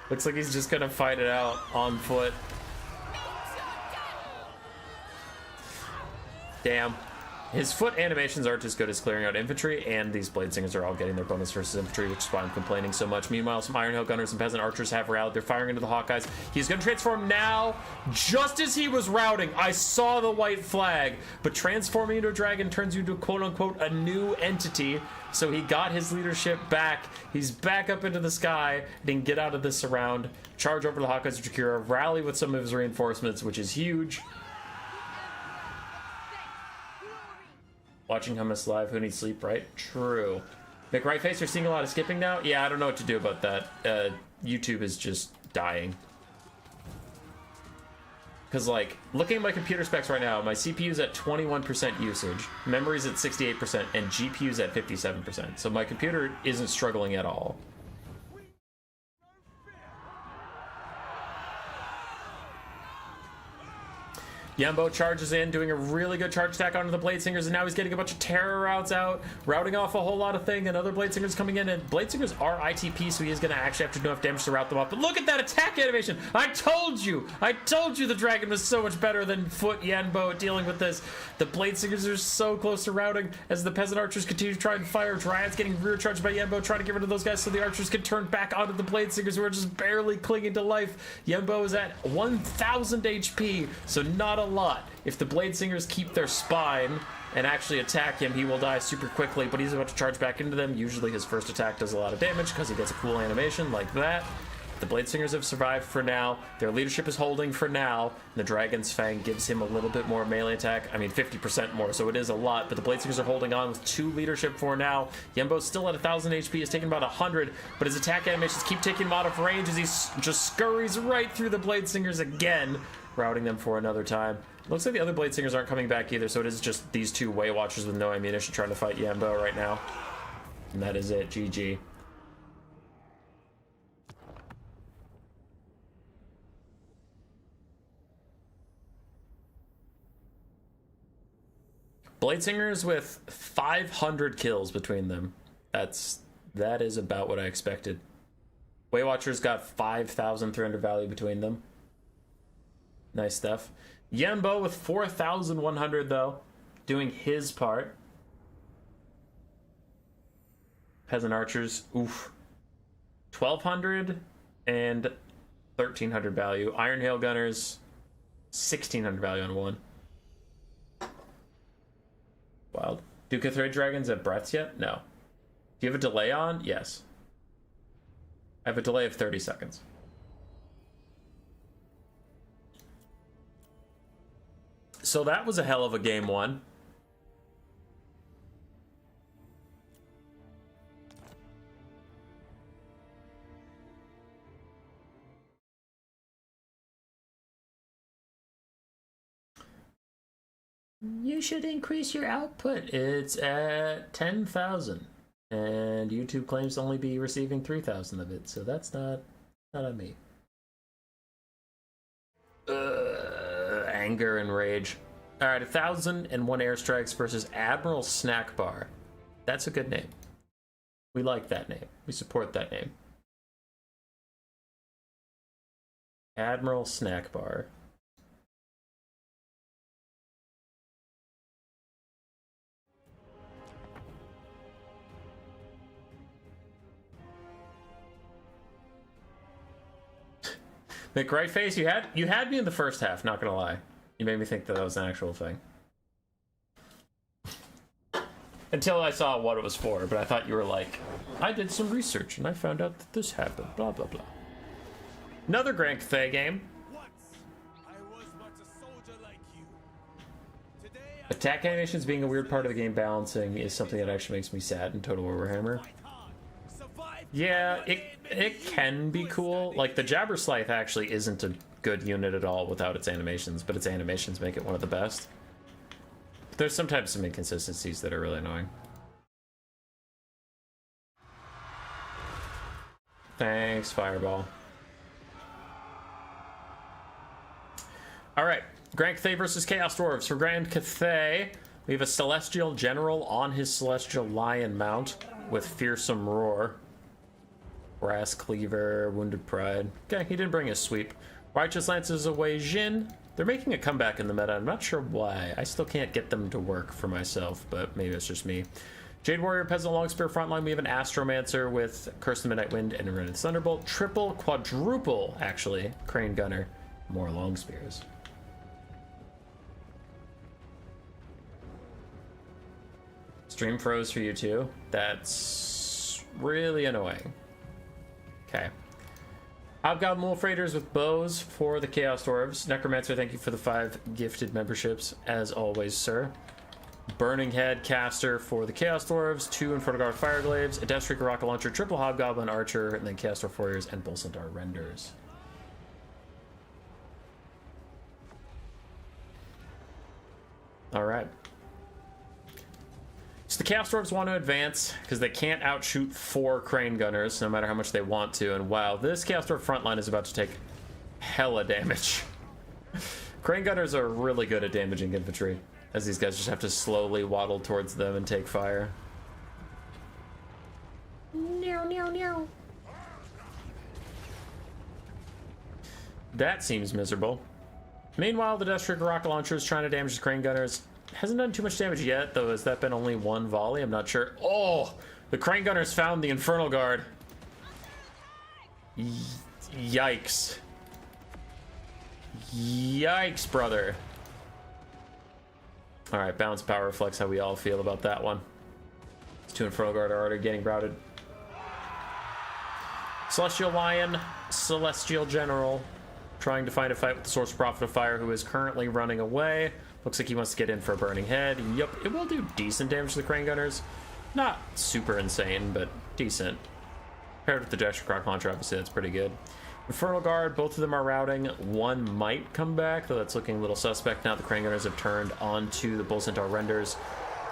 Looks like he's just gonna fight it out on foot. Damn. His foot animations aren't as good as clearing out infantry, and these Blade Singers are all getting their bonus versus infantry, which is why I'm complaining so much. Meanwhile, some Iron Hail Gunners and Peasant Archers have rallied. They're firing into the Hawkeyes. He's going to transform now. Just as he was routing, I saw the white flag, but transforming into a dragon turns you into quote-unquote a new entity, so he got his leadership back. He's back up into the sky, and he can get out of this surround, charge over the Hawkeyes of Jakira, rally with some of his reinforcements, which is huge. Watching Hummus live, who needs sleep, right? True. McRightface, you're seeing a lot of skipping now? Yeah, I don't know what to do about that. YouTube is just dying. Because, like, looking at my computer specs right now, my CPU's at 21% usage, memory's at 68%, and GPU's at 57%. So my computer isn't struggling at all. Yembo charges in, doing a really good charge attack onto the Bladesingers, and now he's getting a bunch of terror routes out, routing off a whole lot of thing, and other Bladesingers coming in, and Bladesingers are ITP, so he is going to actually have to do enough damage to route them off. But look at that attack animation! I told you the dragon was so much better than Foot Yembo at dealing with this. The Bladesingers are so close to routing as the Peasant Archers continue to try and fire. Dryad's getting rear charged by Yembo, trying to get rid of those guys so the Archers can turn back onto the Bladesingers who are just barely clinging to life. Yembo is at 1,000 HP, so not a lot. If the Bladesingers keep their spine and actually attack him, he will die super quickly, but he's about to charge back into them. Usually his first attack does a lot of damage because he gets a cool animation like that. The Bladesingers have survived for now. Their leadership is holding for now. The Dragon's Fang gives him a little bit more melee attack. I mean, 50% more, so it is a lot, but the Bladesingers are holding on with 2 leadership for now. Yembo's still at 1,000 HP. He's taken about 100, but his attack animations keep taking him out of range as he just scurries right through the Bladesingers again, routing them for another time. Looks like the other Bladesingers aren't coming back either, so it is just these 2 Way Watchers with no ammunition trying to fight Yembo right now. And that is it. GG. Bladesingers with 500 kills between them. That is about what I expected. Way Watchers got 5,300 value between them. Nice stuff. Yembo with 4,100 though, doing his part. Peasant Archers, oof. 1,200 and 1,300 value. Iron Hail Gunners, 1,600 value on one. Wild. Do Cathray Dragons have breaths yet? No. Do you have a delay on? Yes. I have a delay of 30 seconds. So that was a hell of a game one. You should increase your output. It's at 10,000. And YouTube claims to only be receiving 3,000 of it, so that's not on me. Anger and rage. Alright, 1,001 airstrikes versus Admiral Snack Bar. That's a good name. We like that name. We support that name. Admiral Snack Bar. McRight Face, you had me in the first half, not gonna lie. You made me think that was an actual thing. Until I saw what it was for, but I thought you were like, I did some research and I found out that this happened, blah blah blah. Another Grand Cathay game. Attack animations being a weird part of the game balancing is something that actually makes me sad in Total Warhammer. Yeah, it can be cool. Like, the Jabber Scythe actually isn't a good unit at all without its animations, but its animations make it one of the best. But there's sometimes some inconsistencies that are really annoying. Thanks, Fireball. Alright, Grand Cathay versus Chaos Dwarves. For Grand Cathay, we have a Celestial General on his Celestial Lion mount with Fearsome Roar. Brass Cleaver, Wounded Pride. Okay, he didn't bring his sweep. Righteous Lances away Jin. They're making a comeback in the meta. I'm not sure why. I still can't get them to work for myself, but maybe it's just me. Jade Warrior, Peasant Longspear frontline. We have an Astromancer with Curse the Midnight Wind and a Rented Thunderbolt. Triple, quadruple, actually. Crane Gunner. More Longspears. Stream froze for you too. That's really annoying. Okay. Hobgoblin Wolf Raiders with bows for the Chaos Dwarves. Necromancer, thank you for the 5 gifted memberships, as always, sir. Burning Head Caster for the Chaos Dwarves, 2 Inferno Guard Fireglaives, a Deathstreaker Rocket Launcher, Triple Hobgoblin Archer, and then Chaos Dwarf Warriors and Bull Centaur Renders. Alright. So the Chaos Dwarves want to advance because they can't outshoot 4 Crane Gunners no matter how much they want to. And wow, this Chaos Dwarf frontline is about to take hella damage. Crane gunners are really good at damaging infantry, as these guys just have to slowly waddle towards them and take fire. No. That seems miserable. Meanwhile, the Death Trigger rocket launcher is trying to damage the crane gunners. Hasn't done too much damage yet, though. Has that been only one volley? I'm not sure. Oh! The crane gunners found the Infernal Guard. Yikes. Yikes, brother. Alright, balance power reflects how we all feel about that one. These two Infernal Guard are already getting routed. Celestial Lion, Celestial General, trying to find a fight with the Source Prophet of Fire, who is currently running away. Looks like he wants to get in for a Burning Head. Yup, it will do decent damage to the Crane Gunners. Not super insane, but decent. Paired with the Gesture Croc Launcher, obviously that's pretty good. Infernal Guard, both of them are routing. One might come back, though that's looking a little suspect now. The Crane Gunners have turned onto the Bull Centaur Renders.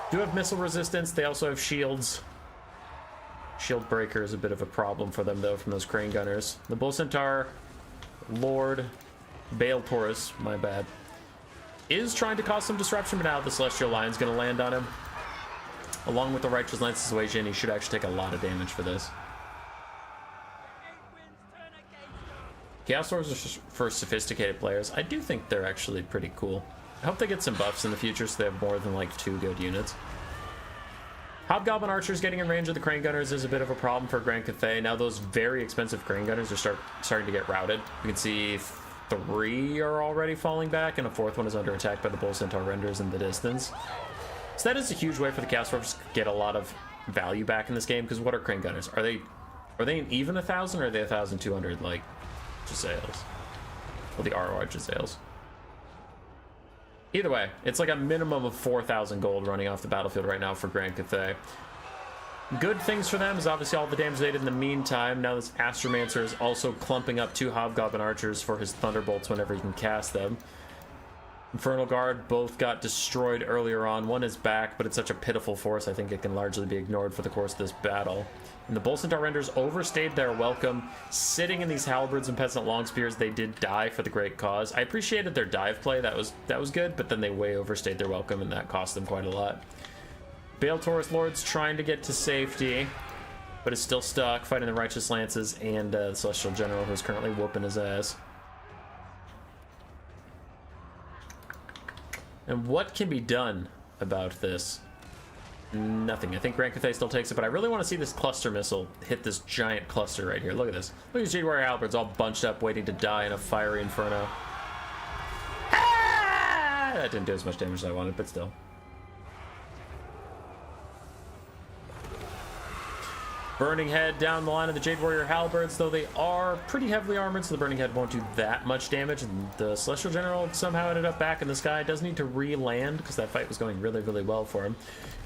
Do have missile resistance. They also have shields. Shield Breaker is a bit of a problem for them, though, from those Crane Gunners. The Bull Centaur, Lord, Bale Taurus, my bad, is trying to cause some disruption, but now the Celestial Lion's going to land on him. Along with the Righteous Lance Suasion, he should actually take a lot of damage for this. Chaos Swords are for sophisticated players. I do think they're actually pretty cool. I hope they get some buffs in the future so they have more than like 2 good units. Hobgoblin Archers getting in range of the Crane Gunners is a bit of a problem for Grand Cathay. Now those very expensive Crane Gunners are starting to get routed. You can see 3 are already falling back, and a 4th one is under attack by the Bull Centaur Renders in the distance. So that is a huge way for the Chaos Swords to get a lot of value back in this game, because what are Crane Gunners? Are they an even 1,000, or are they 1,200 like Giselles? Well, the ROI Giselles. Either way, it's like a minimum of 4,000 gold running off the battlefield right now for Grand Cathay. Good things for them is obviously all the damage they did in the meantime. Now this Astromancer is also clumping up 2 Hobgoblin Archers for his Thunderbolts whenever he can cast them. Infernal Guard both got destroyed earlier on. One is back, but it's such a pitiful force, I think it can largely be ignored for the course of this battle. And the Bull Centaur Renders overstayed their welcome. Sitting in these Halberds and Peasant Long Spears, they did die for the great cause. I appreciated their dive play, that was good, but then they way overstayed their welcome, and that cost them quite a lot. Bale Taurus Lord's trying to get to safety, but is still stuck, fighting the Righteous Lances and the Celestial General, who's currently whooping his ass. And what can be done about this? Nothing. I think Grand Cathay still takes it, but I really want to see this cluster missile hit this giant cluster right here. Look at this. Look at these Jade Warrior Halberds all bunched up, waiting to die in a fiery inferno. Ah! That didn't do as much damage as I wanted, but still. Burning Head down the line of the Jade Warrior Halberds, though they are pretty heavily armored, so the Burning Head won't do that much damage. And the Celestial General somehow ended up back in the sky. Does need to re-land, because that fight was going really, really well for him.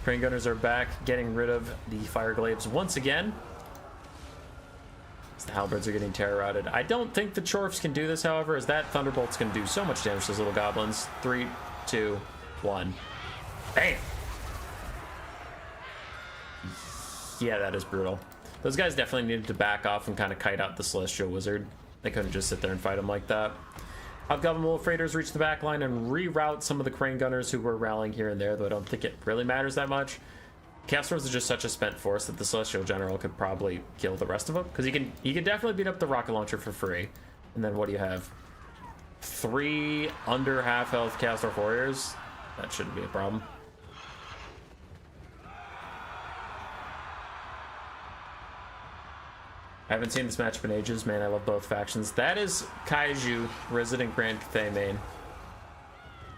Crane Gunners are back, getting rid of the Fire Glaives once again. As the Halberds are getting terror-routed. I don't think the Chorfs can do this, however, as that Thunderbolt's going to do so much damage to those little goblins. 3, 2, 1. Bam! Yeah, that is brutal. Those guys definitely needed to back off and kind of kite out the Celestial Wizard. They couldn't just sit there and fight him like that. Hobgoblin Wolf Raiders reach the back line and reroute some of the Crane Gunners who were rallying here and there, though I don't think it really matters that much. Chaos Swords is just such a spent force that the Celestial General could probably kill the rest of them, because he can definitely beat up the Rocket Launcher for free. And then what do you have? 3 under half health Chaos Dwarf Warriors? That shouldn't be a problem. I haven't seen this matchup in ages. Man, I love both factions. That is Kaiju, resident Grand Cathay main.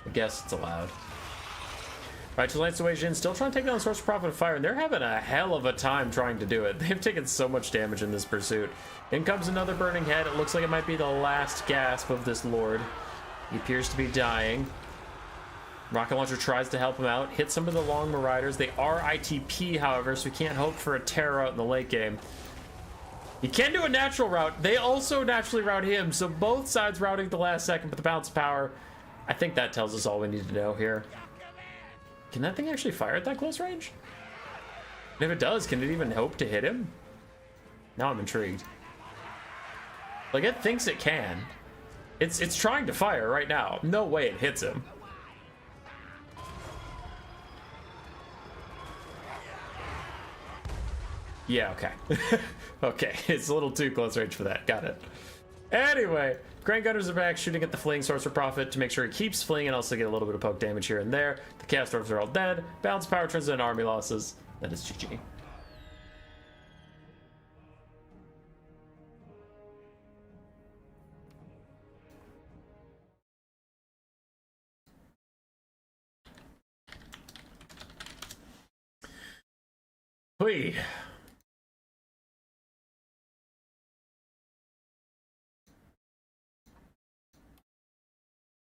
I guess it's allowed. Righteous Lance Suasion still trying to take down Source Prophet of Fire, and they're having a hell of a time trying to do it. They've taken so much damage in this pursuit. In comes another Burning Head. It looks like it might be the last gasp of this Lord. He appears to be dying. Rocket Launcher tries to help him out. Hit some of the Long Marauders. They are ITP, however, so we can't hope for a terror out in the late game. He can do a natural route. They also naturally route him, so both sides routing at the last second, but the bounce power, I think that tells us all we need to know here. Can that thing actually fire at that close range? And if it does, can it even hope to hit him? Now I'm intrigued. Like, it thinks it can. It's trying to fire right now. No way it hits him. Yeah, okay. Okay, it's a little too close range for that. Got it. Anyway, Grain Gunners are back, shooting at the fleeing source for profit to make sure he keeps fleeing and also get a little bit of poke damage here and there. The Chaos Dwarves are all dead. Balance power turns into army losses. That is GG. Whee!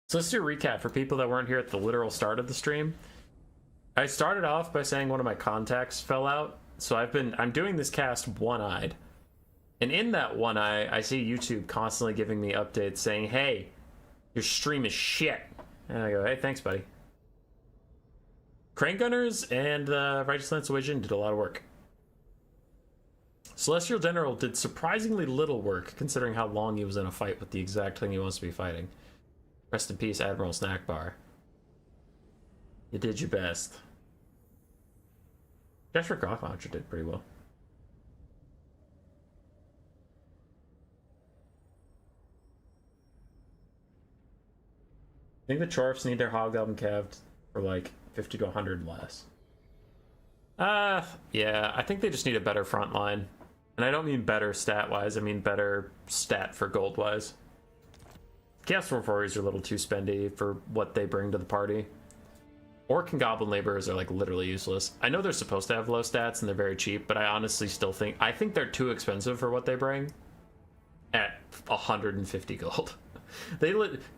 So let's do a recap for people that weren't here at the literal start of the stream. I started off by saying one of my contacts fell out, so I'm doing this cast one-eyed. And in that one eye, I see YouTube constantly giving me updates saying, hey, your stream is shit. And I go, hey, thanks, buddy. Crane Gunners and Righteous Lance Vision did a lot of work. Celestial General did surprisingly little work, considering how long he was in a fight with the exact thing he wants to be fighting. Rest in peace, Admiral Snack Bar. You did your best. Joshua Rock Launcher did pretty well. I think the Chorfs need their Hobgoblin calved for like 50 to 100 less. Yeah, I think they just need a better front line. And I don't mean better stat-wise, I mean better stat for gold-wise. Chaos Dwarf Warriors are a little too spendy for what they bring to the party. Orc and Goblin Laborers are like literally useless. I know they're supposed to have low stats and they're very cheap, but I honestly still think they're too expensive for what they bring at 150 gold.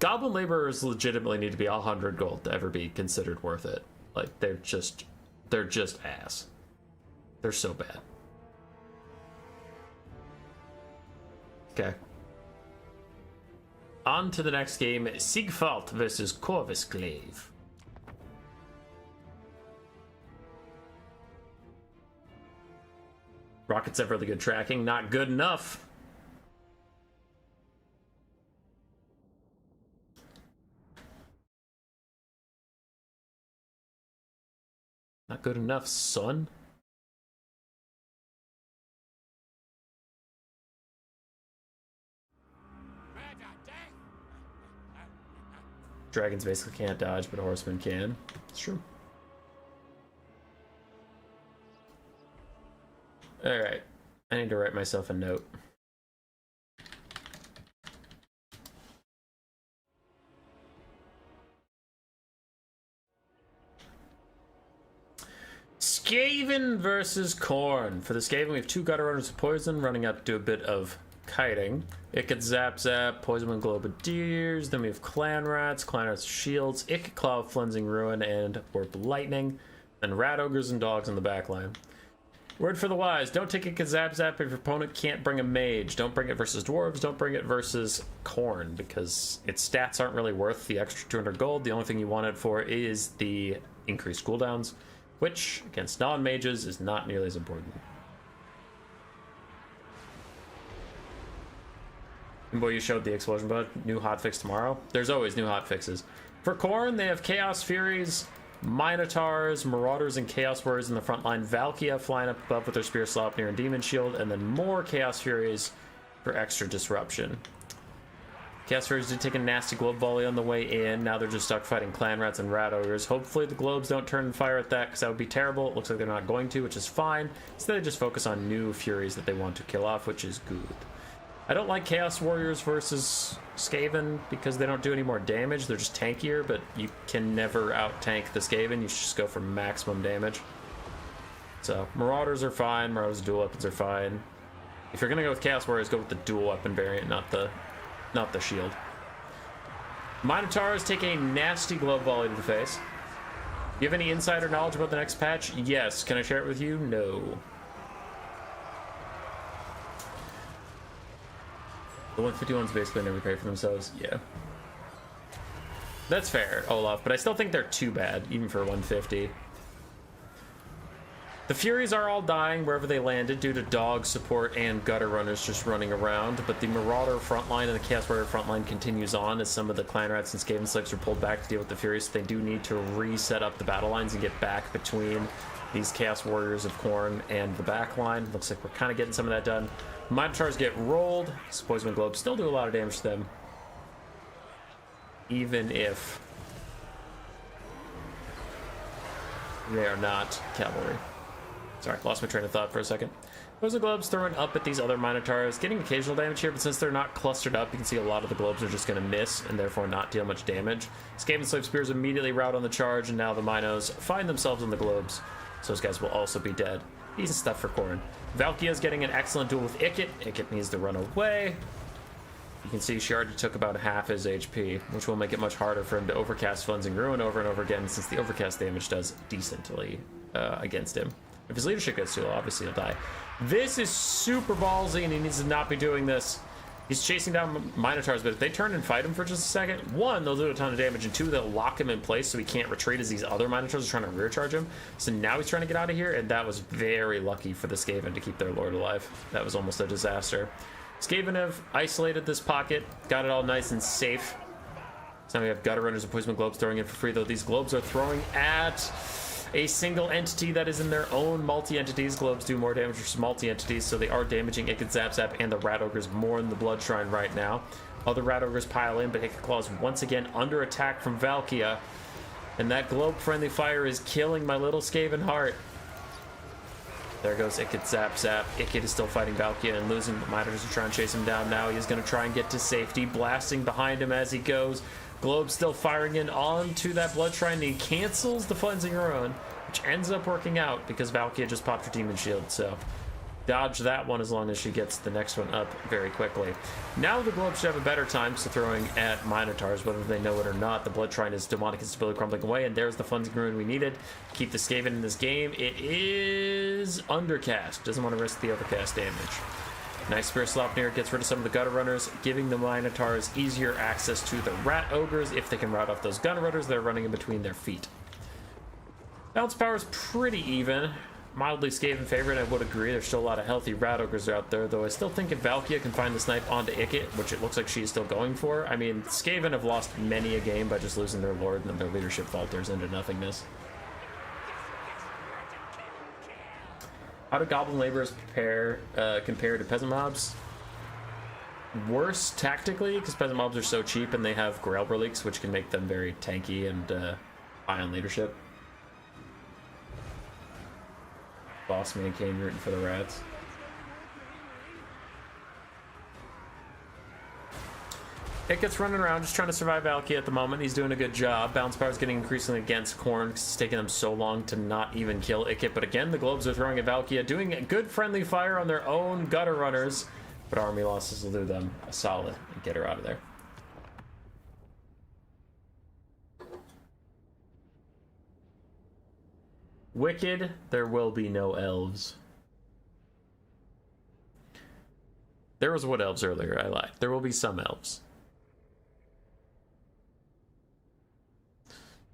Goblin Laborers legitimately need to be 100 gold to ever be considered worth it. Like they're just ass. They're so bad. Okay. On to the next game, Sigfalt versus Corvus Glaive. Rockets have really good tracking, not good enough. Not good enough, son. Dragons basically can't dodge, but horsemen can. It's true. Alright. I need to write myself a note. Skaven versus Khorne. For the Skaven, we have two Gutter Runners of Poison running up to do a bit of kiting. It could Zap Zap, Poison Wind Globadiers. Then we have Clan Rats Shields, It could Claw Flensing Ruin, and Warp Lightning. And Rat Ogres and Dogs on the back line. Word for the wise, don't take it Zap Zap if your opponent can't bring a mage. Don't bring it versus dwarves, don't bring it versus Khorne, because its stats aren't really worth the extra 200 gold. The only thing you want it for is the increased cooldowns, which against non-mages is not nearly as important. And boy, you showed the explosion bug. New hotfix tomorrow. There's always new hotfixes. For Khorne, they have Chaos Furies, Minotaurs, Marauders, and Chaos Warriors in the front line. Valkia flying up above with their Spear Slopnir and Demon Shield, and then more Chaos Furies for extra disruption. Chaos Furies did take a nasty globe volley on the way in. Now they're just stuck fighting Clan Rats and Rat Ogres. Hopefully the globes don't turn and fire at that, because that would be terrible. It looks like they're not going to, which is fine. Instead, they just focus on new Furies that they want to kill off, which is good. I don't like Chaos Warriors versus Skaven because they don't do any more damage. They're just tankier, but you can never out-tank the Skaven. You should just go for maximum damage. So, Marauders are fine. Marauders dual weapons are fine. If you're going to go with Chaos Warriors, go with the dual weapon variant, not the shield. Minotaurs take a nasty globe volley to the face. Do you have any insider knowledge about the next patch? Yes. Can I share it with you? No. The 151s basically never pay for themselves. Yeah. That's fair, Olaf, but I still think they're too bad, even for 150. The Furies are all dying wherever they landed due to dog support and gutter runners just running around, but the Marauder frontline and the Chaos Warrior frontline continues on as some of the Clan Rats and Skaven Slaves are pulled back to deal with the Furies. So they do need to reset up the battle lines and get back between these Chaos Warriors of Khorne and the back line. Looks like we're kind of getting some of that done. Minotaurs get rolled. Poison Globes still do a lot of damage to them, even if they are not cavalry. Sorry, lost my train of thought for a second. Poison Globes throwing up at these other Minotaurs, getting occasional damage here, but since they're not clustered up, you can see a lot of the Globes are just going to miss and therefore not deal much damage. Skaven Slave Spears immediately rout on the charge, and now the Minos find themselves on the Globes. So those guys will also be dead. Decent stuff for Khorne. Valkia's getting an excellent duel with Ikit. Ikit needs to run away. You can see she already took about half his HP, which will make it much harder for him to overcast Cleansing Ruin over and over again, since the overcast damage does decently against him. If his leadership gets too low, obviously he'll die. This is super ballsy, and he needs to not be doing this. He's chasing down Minotaurs, but if they turn and fight him for just a second, one, they'll do a ton of damage, and two, they'll lock him in place so he can't retreat as these other Minotaurs are trying to rear charge him. So now he's trying to get out of here, and that was very lucky for the Skaven to keep their lord alive. That was almost a disaster. Skaven have isolated this pocket, got it all nice and safe. So now we have Gutter Runners and Poison Globes throwing in for free, though these Globes are throwing at a single entity that is in their own multi-entities. Globes do more damage versus multi-entities, so they are damaging Ikit Zap Zap and the Rat Ogres more in the Blood Shrine right now. Other Rat Ogres pile in, but Ikit Claw is once again under attack from Valkia, and that globe-friendly fire is killing my little Skaven heart. There goes Ikit Zap Zap. Ikit is still fighting Valkia and losing, but Minotaurs are trying to chase him down now. He's going to try and get to safety, blasting behind him as he goes. Globe still firing in onto that Blood Shrine, and he cancels the Cleansing Ruin, which ends up working out because Valkia just popped her Demon Shield, so dodge that one as long as she gets the next one up very quickly. Now the Globes should have a better time throwing at Minotaurs, whether they know it or not. The Blood Shrine is demonic instability crumbling away, and there's the Cleansing Ruin we needed to keep the Skaven in this game. It is undercast. Doesn't want to risk the overcast damage. Nice Spear Slopnir gets rid of some of the Gutter Runners, giving the Minotaurs easier access to the Rat Ogres if they can rout off those Gutter Runners that are running in between their feet. Balance power is pretty even. Mildly Skaven favorite, I would agree. There's still a lot of healthy Rat Ogres out there, though I still think if Valkia can find the snipe onto Ikit, which it looks like she's still going for, I mean, Skaven have lost many a game by just losing their lord, and then their leadership falters into nothingness. How do Goblin Laborers compare to Peasant Mobs? Worse tactically, because Peasant Mobs are so cheap and they have Grail Relics, which can make them very tanky and high on leadership. Boss man came rooting for the rats. Ikit's running around just trying to survive Valkia at the moment. He's doing a good job. Balance power is getting increasingly against Khorne because it's taking them so long to not even kill Ikit. But again, the Globes are throwing at Valkia, doing a good friendly fire on their own Gutter Runners. But army losses will do them a solid and get her out of there. Wicked, there will be no elves. There was wood elves earlier, I lied. There will be some elves.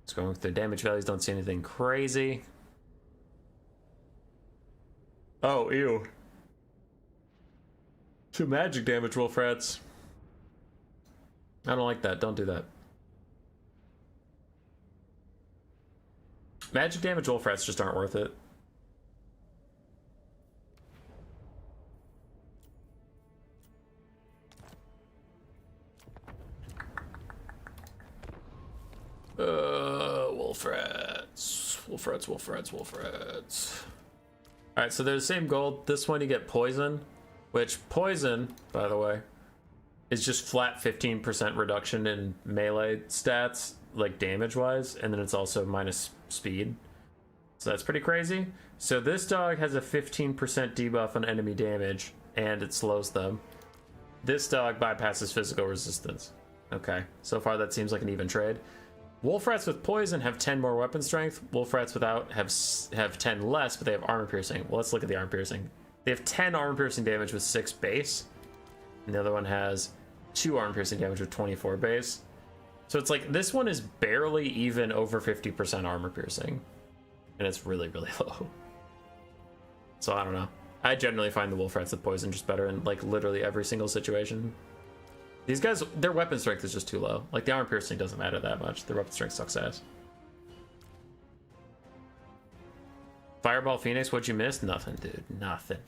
Just going with the damage values, don't see anything crazy. Oh, ew. Some magic damage, Wolf Rats. I don't like that, don't do that. Magic damage Wolf Rats just aren't worth it. Wolf Rats. Wolf Rats, Wolf Rats, Wolf Rats. Alright, so they're the same gold. This one you get poison, which poison, by the way, is just flat 15% reduction in melee stats, like damage-wise, and then it's also minus speed. So that's pretty crazy. So this dog has a 15% debuff on enemy damage, and it slows them. This dog bypasses physical resistance. Okay, so far that seems like an even trade. Wolf Rats with poison have 10 more weapon strength. Wolf Rats without have 10 less, but they have armor piercing. Well, let's look at the armor piercing. They have 10 armor piercing damage with 6 base, and the other one has 2 armor piercing damage with 24 base. So it's like this one is barely even over 50% armor piercing, and it's really, really low. So I don't know. I generally find the Wolf Rats with poison just better in like literally every single situation. These guys, their weapon strength is just too low. Like the armor piercing doesn't matter that much. Their weapon strength sucks ass. Fireball Phoenix, what'd you miss? Nothing, dude. Nothing.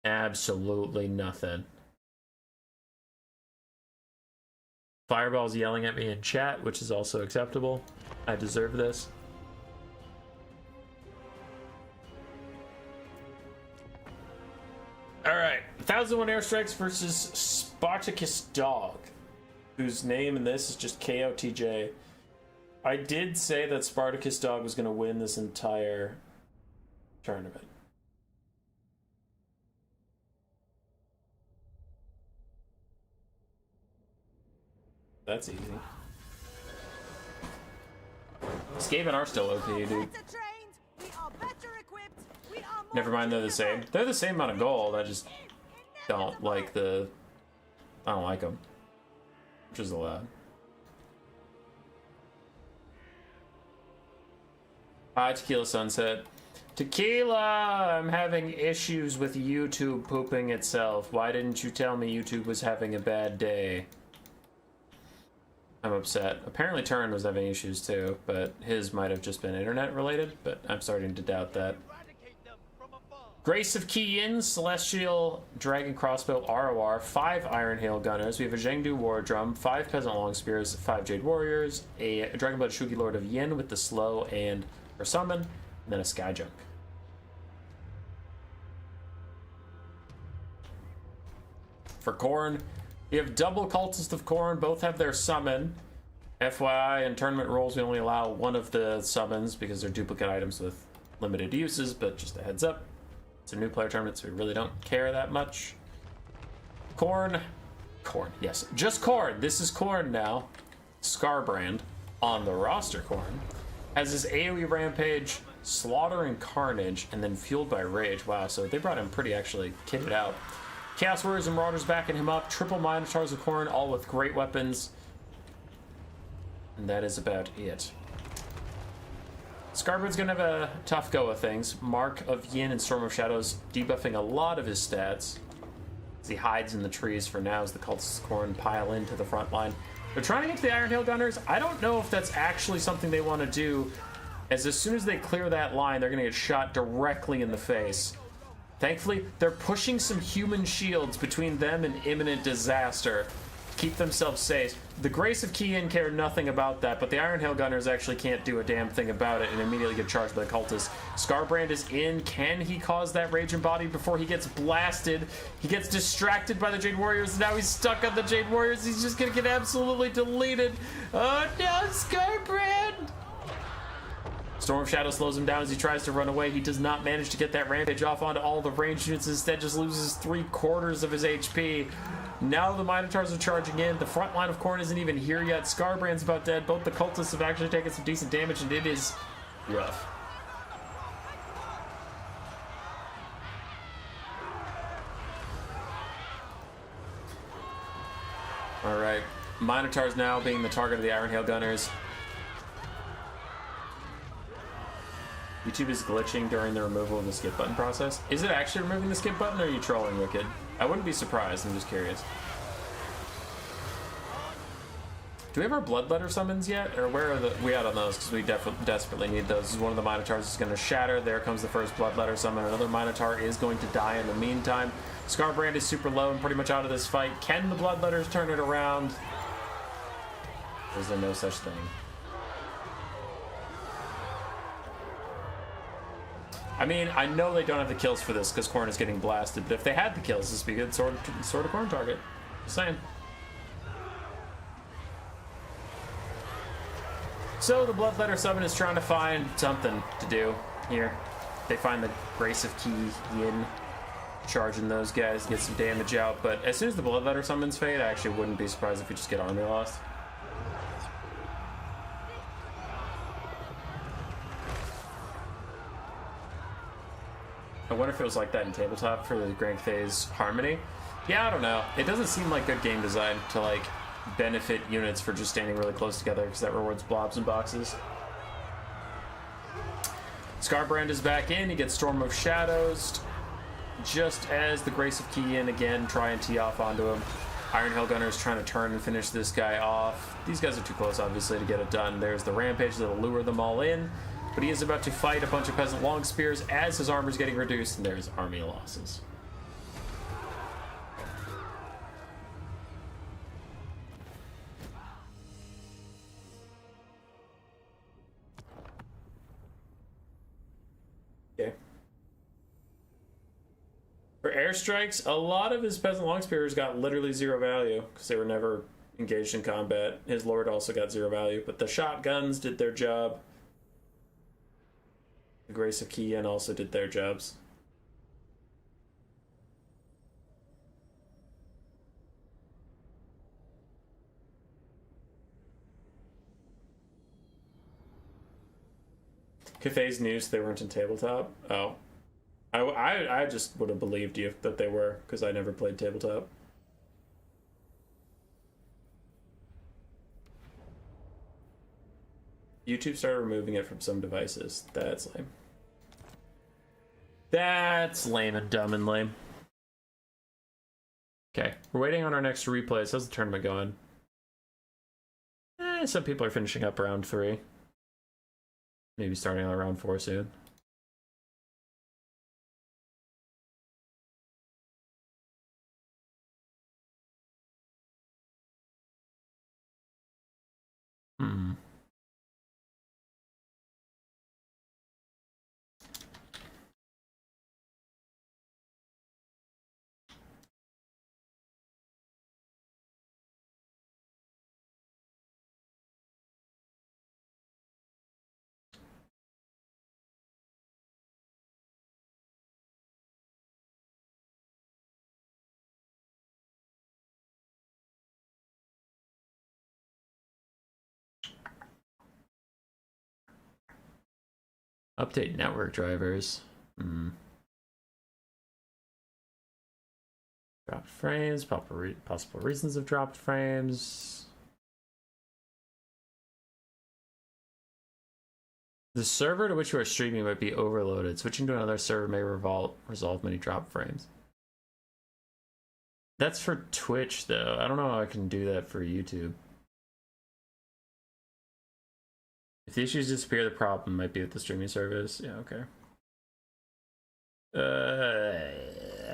Absolutely nothing. Fireball's yelling at me in chat, which is also acceptable. I deserve this. Alright, 1001 Airstrikes versus Spartacus Dog, whose name in this is just KOTJ. I did say that Spartacus Dog was going to win this entire tournament. That's easy. Skaven are still OP, dude. Never mind, they're the same. They're the same amount of gold. I just don't like the... I don't like them. Which is allowed. Hi, Tequila Sunset. Tequila! I'm having issues with YouTube pooping itself. Why didn't you tell me YouTube was having a bad day? I'm upset. Apparently Turin was having issues too, but his might have just been internet related, but I'm starting to doubt that. Grace of Kiyin, Celestial Dragon Crossbow ROR, 5 Iron Hail Gunners. We have a Zhengdu War Drum, 5 Peasant Long Spears, 5 Jade Warriors, a Dragonblood Shugi Lord of Yin with the slow and her summon, and then a Sky Junk. For Khorne, we have double Cultist of Khorne, both have their summon. FYI, in tournament rolls, we only allow one of the summons because they're duplicate items with limited uses, but just a heads up. It's a new player tournament, so we really don't care that much. Khorne, yes, just Khorne. This is Khorne now. Scarbrand on the roster. Khorne has his AoE Rampage, Slaughter and Carnage, and then Fueled by Rage. Wow, so they brought him pretty actually kitted out. Chaos Warriors and Marauders backing him up. Triple Minotaurs of Khorne, all with great weapons. And that is about it. Scarbrand's gonna have a tough go of things. Mark of Yin and Storm of Shadows debuffing a lot of his stats as he hides in the trees for now as the Cultists of Khorne pile into the front line. They're trying to get to the Iron Hail Gunners. I don't know if that's actually something they want to do, as soon as they clear that line, they're gonna get shot directly in the face. Thankfully, they're pushing some human shields between them and imminent disaster. Keep themselves safe. The Grace of Kiyin care nothing about that, but the Iron Hail Gunners actually can't do a damn thing about it and immediately get charged by the Cultists. Scarbrand is in. Can he cause that Rage Embodied before he gets blasted? He gets distracted by the Jade Warriors, and now he's stuck on the Jade Warriors. He's just gonna get absolutely deleted. Oh no, Scarbrand! Storm of Shadow slows him down as he tries to run away. He does not manage to get that Rampage off onto all the ranged units. Instead, just loses 3/4 of his HP. Now the Minotaurs are charging in. The front line of Khorne isn't even here yet. Scarbrand's about dead. Both the Cultists have actually taken some decent damage, and it is rough. Alright. Minotaurs now being the target of the Iron Hail Gunners. YouTube is glitching during the removal of the skip button process. Is it actually removing the skip button, or are you trolling, Wicked? I wouldn't be surprised, I'm just curious. Do we have our Bloodletter summons yet? Or where are we at on those? Because we desperately need those. This is one of the Minotaurs is going to shatter. There comes the first Bloodletter summon. Another Minotaur is going to die in the meantime. Scarbrand is super low and pretty much out of this fight. Can the Bloodletters turn it around? Or is there no such thing? I mean, I know they don't have the kills for this because Khorne is getting blasted, but if they had the kills, this would be a good Sword of Khorne target. Just saying. So the Bloodletter summon is trying to find something to do here. They find the Grace of Kiyin, charging those guys, get some damage out, but as soon as the Bloodletter summons fade, I actually wouldn't be surprised if we just get army lost. I wonder if it was like that in tabletop for the Grand Phase Harmony. Yeah, I don't know. It doesn't seem like good game design to like benefit units for just standing really close together because that rewards blobs and boxes. Scarbrand is back in. He gets Storm of Shadows, just as the Grace of Kian again try and tee off onto him. Iron Hill Gunner is trying to turn and finish this guy off. These guys are too close, obviously, to get it done. There's the Rampage that'll lure them all in, but he is about to fight a bunch of Peasant Long Spears as his armor's getting reduced, and there's army losses. Okay. For airstrikes, a lot of his Peasant Long Spears got literally 0 value because they were never engaged in combat. His Lord also got 0 value, but the shotguns did their job. The Grace of Kian also did their jobs. Cafes News, they weren't in tabletop. Oh. I just would have believed you that they were, because I never played tabletop. YouTube started removing it from some devices. That's lame. That's lame and dumb and lame. Okay, we're waiting on our next replays. How's the tournament going? Some people are finishing up round 3. Maybe starting on round 4 soon. Update network drivers. Dropped frames, possible reasons of dropped frames. The server to which you are streaming might be overloaded. Switching to another server may resolve many dropped frames. That's for Twitch, though. I don't know how I can do that for YouTube. If the issues disappear, the problem might be with the streaming service. Yeah, okay.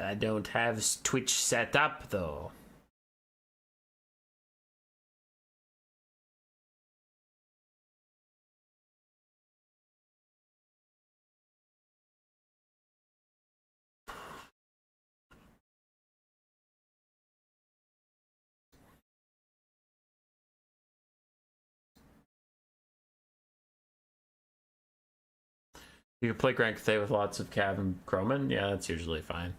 I don't have Twitch set up, though. You can play Grand Cathay with lots of Cav and Croman? Yeah, that's usually fine.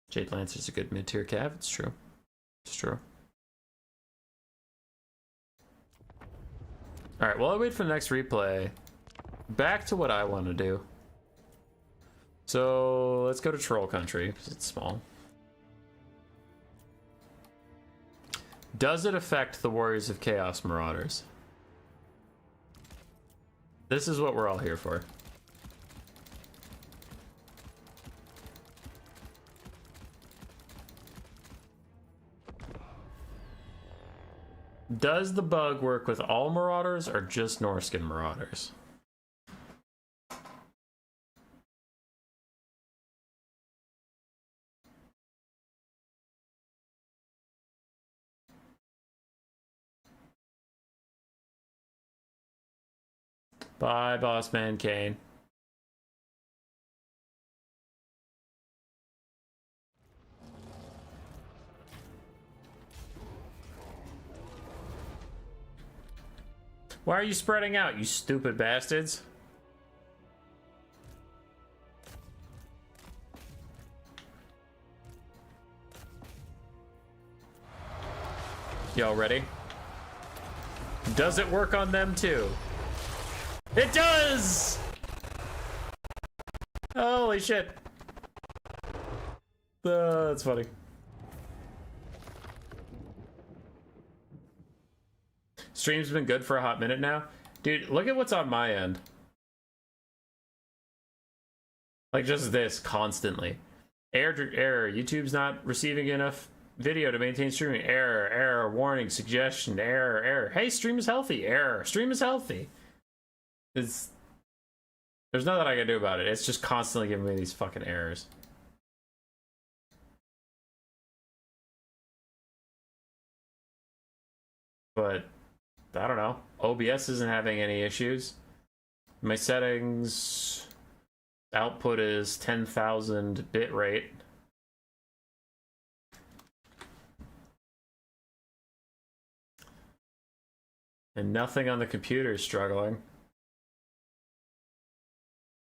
Jade Lancer's a good mid-tier Cav, it's true. It's true. Alright, while I wait for the next replay, back to what I want to do. So, let's go to Troll Country, because it's small. Does it affect the Warriors of Chaos Marauders? This is what we're all here for. Does the bug work with all Marauders or just Norskin Marauders? Bye, Bossman Kane. Why are you spreading out, you stupid bastards? Y'all ready? Does it work on them too? It does! Holy shit. That's funny. Stream's been good for a hot minute now. Dude, look at what's on my end. Like, just this, constantly. Error. YouTube's not receiving enough video to maintain streaming. Error. Warning. Suggestion. Error. Hey, stream is healthy. Error. Stream is healthy. There's nothing I can do about it. It's just constantly giving me these fucking errors. But I don't know. OBS isn't having any issues. My settings output is 10,000 bit rate. And nothing on the computer is struggling.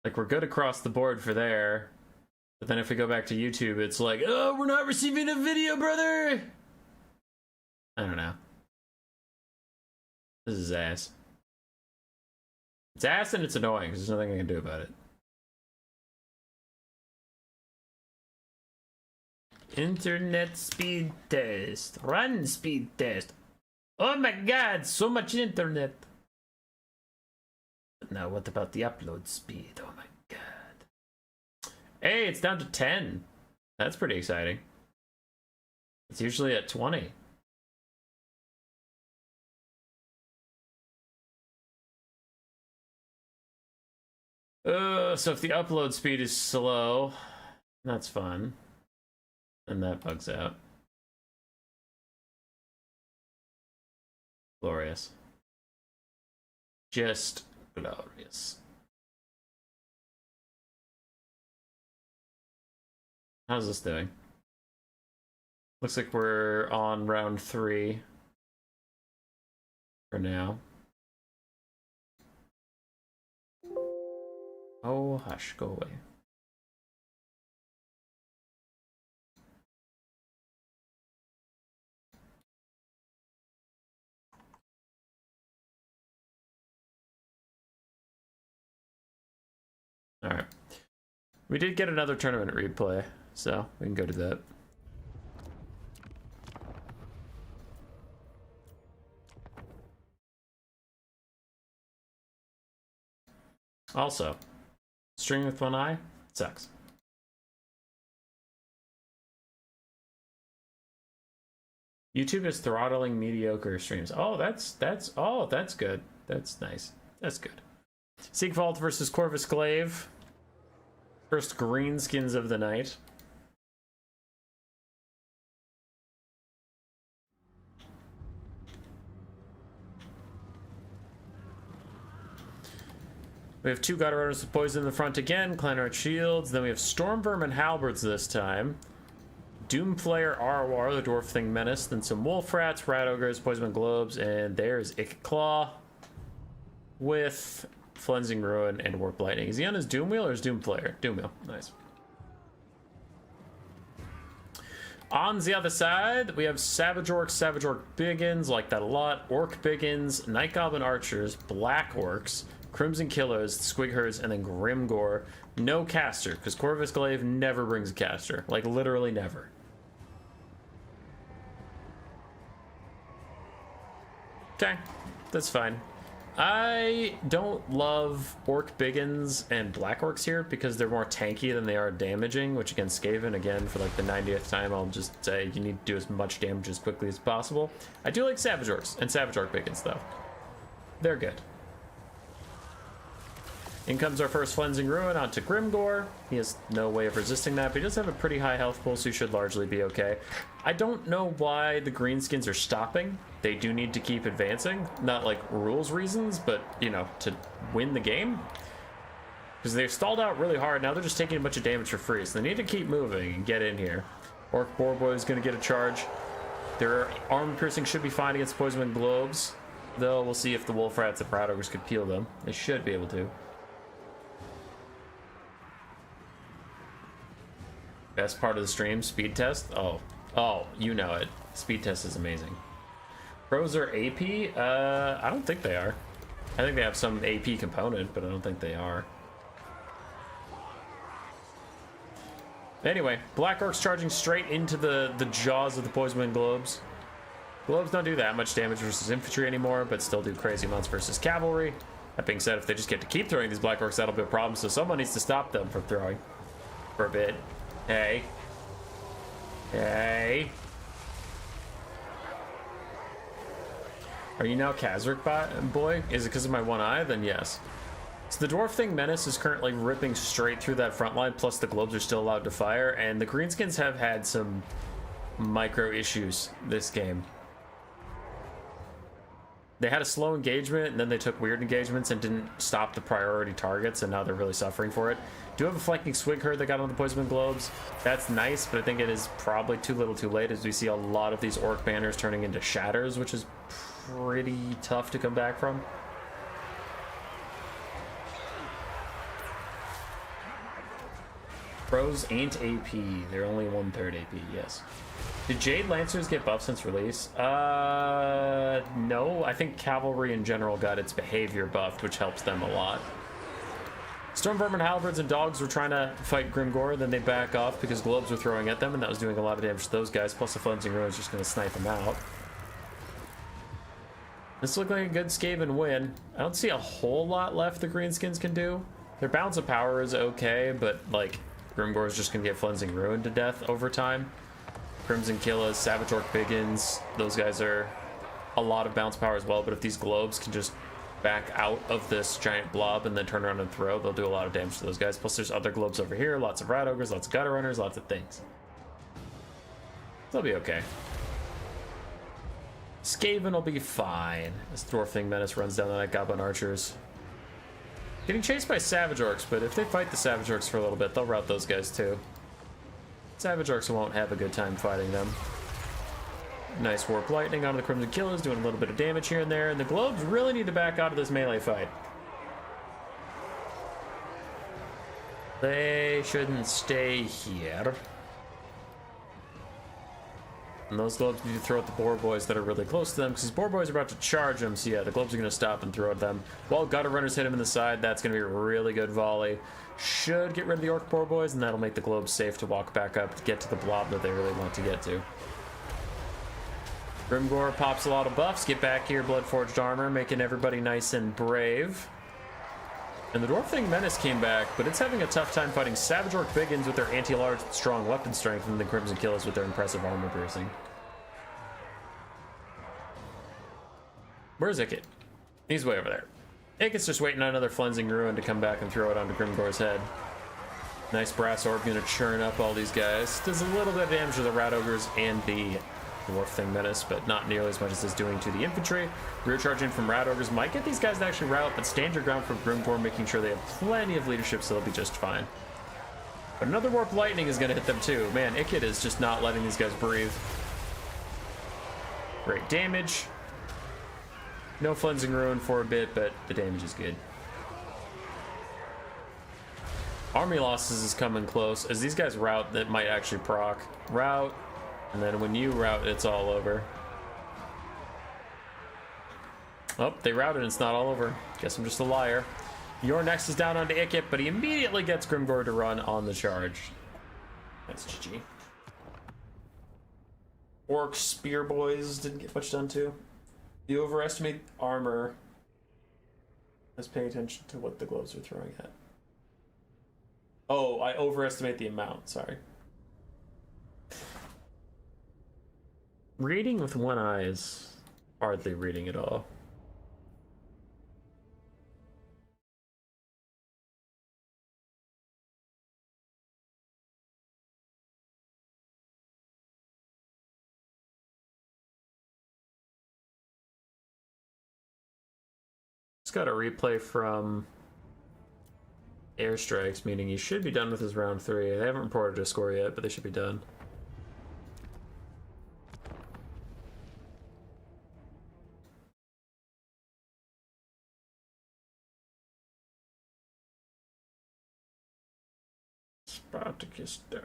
Like, we're good across the board for there. But then if we go back to YouTube, it's like, oh, we're not receiving a video, brother! I don't know. This is ass. It's ass and it's annoying because there's nothing I can do about it. Internet speed test. Run speed test. Oh my god, so much internet. But now what about the upload speed? Oh my god. Hey, it's down to 10. That's pretty exciting. It's usually at 20. So if the upload speed is slow, that's fun. And that bugs out. Glorious. Just glorious. How's this doing? Looks like we're on round 3 for now. Oh, hush, go away. All right. We did get another tournament replay, so we can go to that. Also, streaming with one eye sucks. YouTube is throttling mediocre streams. Oh, that's good. That's nice. That's good. Siegfried versus Corvus Glaive. First greenskins of the night. We have 2 God Runners with poison in the front again, Clanart Shields. Then we have Stormvermin Halberds this time. Doomflayer Arwar, the Dwarf Thing Menace. Then some Wolf Rats, Rat Ogres, Poisoned Globes, and there's Ickclaw with Flensing Ruin and Warp Lightning. Is he on his Doomwheel or his Doomflayer? Doomwheel. Nice. On the other side, we have Savage Orc Biggins, like that a lot. Orc Biggins, Night Goblin Archers, Black Orcs, Crimson Killers, Squigherds, and then Grimgore. No caster, because Corvus Glaive never brings a caster. Like, literally never. Okay, that's fine. I don't love Orc Biggins and Black Orcs here because they're more tanky than they are damaging, which against Skaven, again, for like the 90th time, I'll just say you need to do as much damage as quickly as possible. I do like Savage Orcs and Savage Orc Biggins, though. They're good. In comes our first Flensing Ruin onto Grimgore. He has no way of resisting that, but he does have a pretty high health pool, so he should largely be okay. I don't know why the greenskins are stopping. They do need to keep advancing. Not like rules reasons, but, you know, to win the game. Because they've stalled out really hard. Now they're just taking a bunch of damage for free, so they need to keep moving and get in here. Orc Boarboy is going to get a charge. Their armor piercing should be fine against Poison Globes, though we'll see if the Wolf Rats and Rat Ogres could peel them. They should be able to. Best part of the stream, speed test. Oh, you know it. Speed test is amazing. Pros are AP? I don't think they are. I think they have some AP component, but I don't think they are. Anyway, Black Orcs charging straight into the jaws of the Poison Globes. Globes don't do that much damage versus infantry anymore, but still do crazy amounts versus cavalry. That being said, if they just get to keep throwing these Black Orcs, that'll be a problem, so someone needs to stop them from throwing for a bit. Hey. Hey. Are you now Kazakh boy? Is it because of my one eye? Then yes. So the Dwarf Thing Menace is currently ripping straight through that front line, plus the globes are still allowed to fire, and the Greenskins have had some micro issues this game. They had a slow engagement, and then they took weird engagements and didn't stop the priority targets, and now they're really suffering for it. Do have a flanking Swig Herd that got on the Poisonman Globes. That's nice, but I think it is probably too little too late, as we see a lot of these Orc banners turning into Shatters, which is pretty tough to come back from. Pros ain't AP. They're only 1/3 AP, yes. Did Jade Lancers get buffed since release? No. I think Cavalry in general got its behavior buffed, which helps them a lot. Stormvermin, Halberds, and Dogs were trying to fight Grimgore, then they back off because Globes were throwing at them, and that was doing a lot of damage to those guys, plus the Flensing Ruin is just going to snipe them out. This looked like a good Skaven win. I don't see a whole lot left the Greenskins can do. Their balance of power is okay, but, like, Grimgore is just going to get Flensing Ruin to death over time. Crimson Killas, Savage Orc Biggins, those guys are a lot of bounce power as well, but if these Globes can just back out of this giant blob and then turn around and throw, they'll do a lot of damage to those guys. Plus there's other Globes over here, lots of Rat Ogres, lots of Gutter Runners, lots of things. They'll be okay. Skaven will be fine as Dwarf Thing Menace runs down the Night Goblin Archers. Getting chased by Savage Orcs, but if they fight the Savage Orcs for a little bit, they'll rout those guys too. Savage Orcs won't have a good time fighting them. Nice Warp Lightning onto the Crimson Killers, doing a little bit of damage here and there, and the Globes really need to back out of this melee fight. They shouldn't stay here. And those Globes need to throw at the Boar Boys that are really close to them, because these Boar Boys are about to charge them, so yeah, the Globes are going to stop and throw at them. While Gutter Runners hit him in the side, that's going to be a really good volley. Should get rid of the Orc Boar Boys, and that'll make the Globes safe to walk back up to get to the blob that they really want to get to. Grimgore pops a lot of buffs. Get back here, Bloodforged Armor, making everybody nice and brave. And the Dwarf Thing Menace came back, but it's having a tough time fighting Savage Orc Biggins with their anti-large strong weapon strength and the Crimson Killers with their impressive armor piercing. Where's Ikit? He's way over there. Ikit's just waiting on another Flensing Ruin to come back and throw it onto Grimgore's head. Nice Brass Orb gonna churn up all these guys. Does a little bit of damage to the Rat Ogres and the Dwarf Thing Menace, but not nearly as much as it's doing to the infantry. Rear charging from Rat Ogres might get these guys to actually rout, but stand your ground from Grimgore, making sure they have plenty of leadership, so they'll be just fine. But another Warp Lightning is going to hit them too. Man, Ikit is just not letting these guys breathe. Great damage. No Flensing Ruin for a bit, but the damage is good. Army losses is coming close. As these guys rout, that might actually proc. Rout. And then when you rout, it's all over. Oh, they routed and it's not all over. Guess I'm just a liar. Your next is down onto Ikit, but he immediately gets Grimgore to run on the charge. That's GG. Orc Spear Boys didn't get much done too. You overestimate armor. Let's pay attention to what the Globes are throwing at. Oh, I overestimate the amount, sorry. Reading with one eye is hardly reading at all. Just got a replay from Airstrikes, meaning he should be done with his round 3. They haven't reported a score yet, but they should be done. Spartacus dog.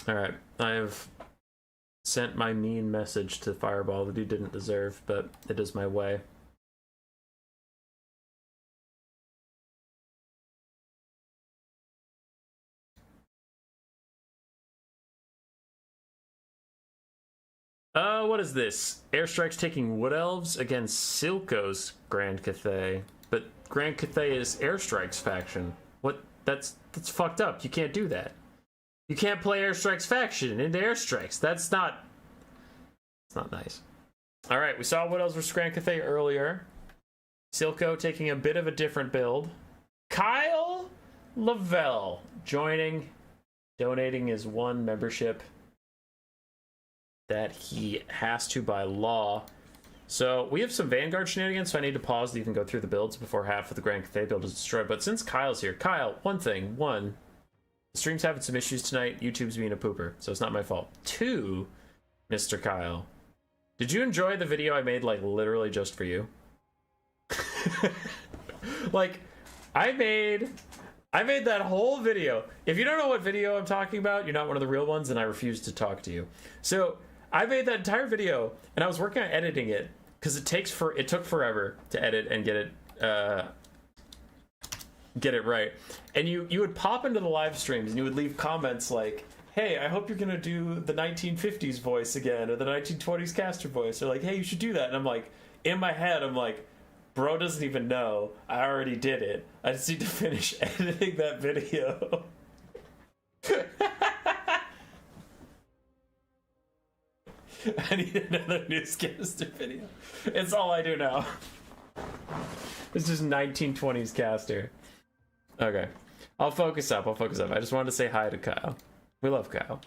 Alright, I have sent my mean message to Fireball that he didn't deserve, but it is my way. What is this? Airstrikes taking Wood Elves against Silco's Grand Cathay. But Grand Cathay is Airstrike's faction. What? That's fucked up. You can't do that. You can't play Airstrike's faction into Airstrikes. It's not nice. Alright, we saw Wood Elves versus Grand Cathay earlier. Silco taking a bit of a different build. Kyle Lavelle joining, donating his 1 membership that he has to by law. So we have some Vanguard shenanigans, so I need to pause to even go through the builds before half of the Grand Cathay build is destroyed. But since Kyle's here, Kyle, one thing. 1, the stream's having some issues tonight. YouTube's being a pooper, so it's not my fault. 2, Mr. Kyle, did you enjoy the video I made, like, literally just for you? Like, I made that whole video. If you don't know what video I'm talking about, you're not one of the real ones, and I refuse to talk to you. So I made that entire video, and I was working on editing it because it took forever to edit and get it right. And you would pop into the live streams and you would leave comments like, "Hey, I hope you're gonna do the 1950s voice again, or the 1920s caster voice," or like, "Hey, you should do that." And I'm like, in my head, I'm like, bro doesn't even know. I already did it. I just need to finish editing that video. I need another newscaster video. It's all I do now. It's just 1920s caster. Okay. I'll focus up. I just wanted to say hi to Kyle. We love Kyle.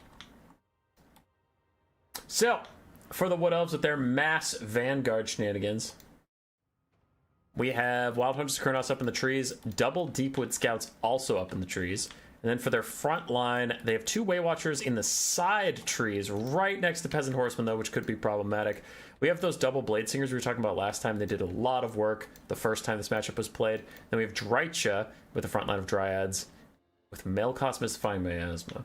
So, for the Wood Elves with their mass Vanguard shenanigans, we have Wild Hunters of Kurnos up in the trees, double Deepwood Scouts also up in the trees. And then for their front line, they have 2 Waywatchers in the side trees, right next to Peasant Horsemen, though, which could be problematic. We have those double Blade Singers we were talking about last time. They did a lot of work the first time this matchup was played. Then we have Drycha with the front line of Dryads, with Melkos Mystifying Miasma.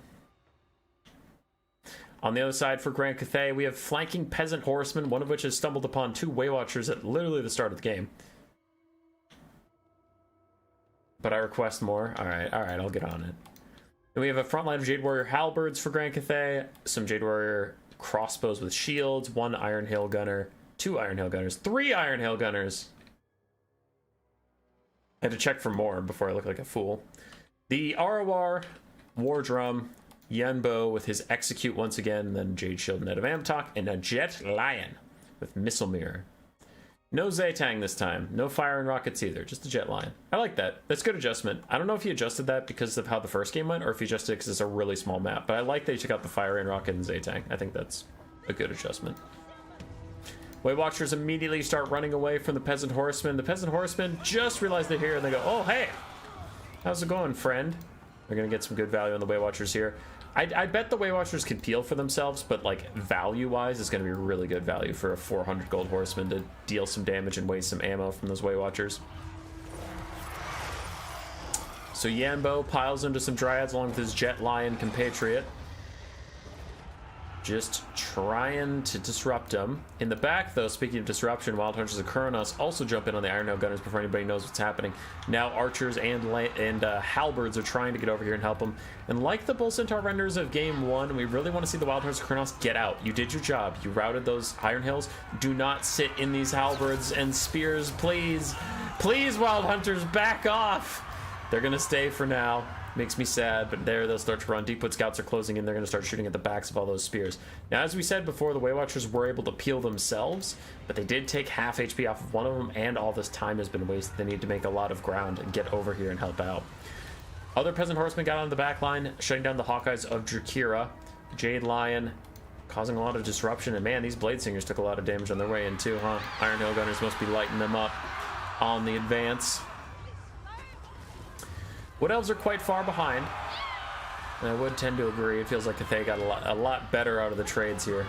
On the other side for Grand Cathay, we have flanking Peasant Horsemen, one of which has stumbled upon 2 Waywatchers at literally the start of the game. But I request more. Alright, I'll get on it. Then we have a front line of Jade Warrior Halberds for Grand Cathay, some Jade Warrior crossbows with shields, 1 Iron Hail Gunner, 2 Iron Hail Gunners, 3 Iron Hail Gunners. I had to check for more before I look like a fool. The Arawar War Drum, Yenbo with his Execute once again, then Jade Shield Net of Amtok, and a Jet Lion with Missile Mirror. No Zaytang this time. No fire and rockets either. Just a Jet Lion. I like that. That's good adjustment. I don't know if he adjusted that because of how the first game went, or if he adjusted it because it's a really small map. But I like that he took out the fire and rocket and Zaytang. I think that's a good adjustment. Waywatchers immediately start running away from the Peasant Horsemen. The Peasant Horsemen just realize they're here and they go, "Oh, hey! How's it going, friend?" They're going to get some good value on the Waywatchers here. I bet the Waywatchers can peel for themselves, but like value-wise, it's going to be really good value for a 400 gold horseman to deal some damage and waste some ammo from those Waywatchers. So Yanbo piles into some Dryads along with his Jet Lion compatriot. Just trying to disrupt them. In the back, though, speaking of disruption, Wild Hunters of Kurnos also jump in on the Iron Hail Gunners before anybody knows what's happening. Now Archers and Halberds are trying to get over here and help them. And like the Bull Centaur renders of Game 1, we really want to see the Wild Hunters of Kurnos get out. You did your job. You routed those Iron Hills. Do not sit in these Halberds and Spears, please. Please, Wild Hunters, back off. They're going to stay for now. Makes me sad, but there they'll start to run. Deepwood Scouts are closing in. They're going to start shooting at the backs of all those spears. Now, as we said before, the Waywatchers were able to peel themselves, but they did take half HP off of one of them, and all this time has been wasted. They need to make a lot of ground and get over here and help out. Other Peasant Horsemen got on the back line, shutting down the Hawkeyes of Drakira. Jade Lion causing a lot of disruption, and man, these Blade Singers took a lot of damage on their way in too, huh? Iron Hail Gunners must be lighting them up on the advance. Wood Elves are quite far behind, and I would tend to agree. It feels like Cathay got a lot better out of the trades here.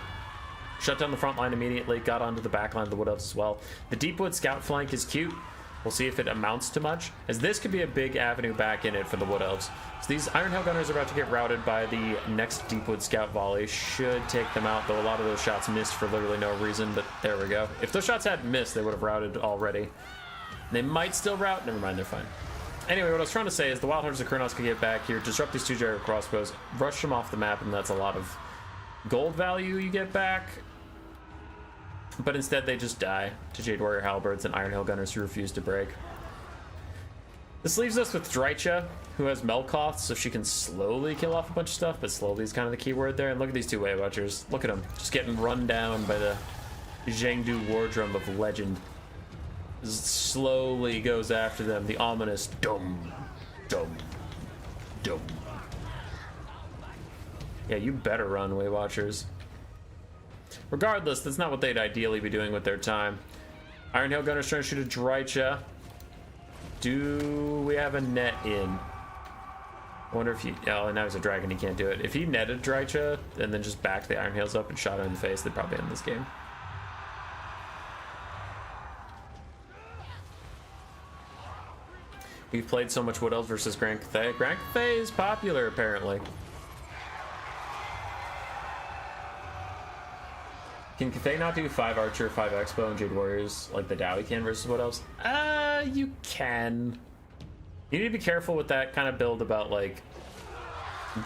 Shut down the front line immediately, got onto the back line of the Wood Elves as well. The Deepwood Scout flank is cute. We'll see if it amounts to much, as this could be a big avenue back in it for the Wood Elves. So these Iron Hail Gunners are about to get routed by the next Deepwood Scout volley. Should take them out, though a lot of those shots missed for literally no reason, but there we go. If those shots hadn't missed, they would have routed already. They might still route. Never mind, they're fine. Anyway, what I was trying to say is the Wild Hunters of Kurnos can get back here, disrupt these 2 gyro crossbows, rush them off the map, and that's a lot of gold value you get back. But instead, they just die to Jade Warrior Halberds and Iron Hail Gunners who refuse to break. This leaves us with Drycha, who has Melkoth, so she can slowly kill off a bunch of stuff, but slowly is kind of the key word there. And look at these 2 Way Watchers. Look at them, just getting run down by the Zhengdu War Drum of Legend. Slowly goes after them, the ominous dum, dum, dum. Yeah, you better run, Way Watchers. Regardless, that's not what they'd ideally be doing with their time. Iron Hail Gunner's trying to shoot a Drycha. Do we have a net in? I wonder if he... Oh, now he's a dragon, he can't do it. If he netted Drycha and then just backed the Iron Hails up and shot her in the face, they'd probably end this game. We've played so much Wood Elves versus Grand Cathay. Grand Cathay is popular, apparently. Can Cathay not do 5 Archer, 5 Expo, and Jade Warriors like the Dowie can versus Wood Elves? You can. You need to be careful with that kind of build about, like,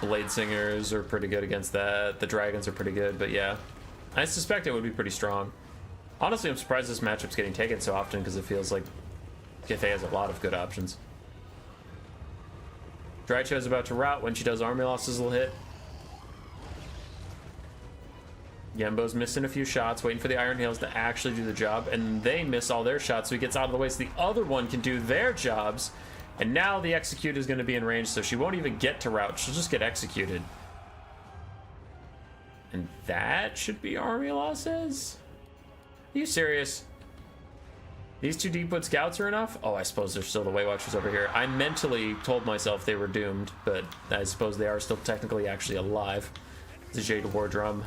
Blade Singers are pretty good against that. The Dragons are pretty good, but yeah. I suspect it would be pretty strong. Honestly, I'm surprised this matchup's getting taken so often because it feels like Cathay has a lot of good options. Drycha is about to rout. When she does, army losses will hit. Yembo's missing a few shots, waiting for the Iron Hails to actually do the job, and they miss all their shots, so he gets out of the way so the other one can do their jobs. And now the Execute is going to be in range, so she won't even get to rout. She'll just get executed. And that should be army losses? Are you serious? These 2 Deepwood Scouts are enough? Oh, I suppose there's still the Way Watchers over here. I mentally told myself they were doomed, but I suppose they are still technically actually alive. The Jade War Drum.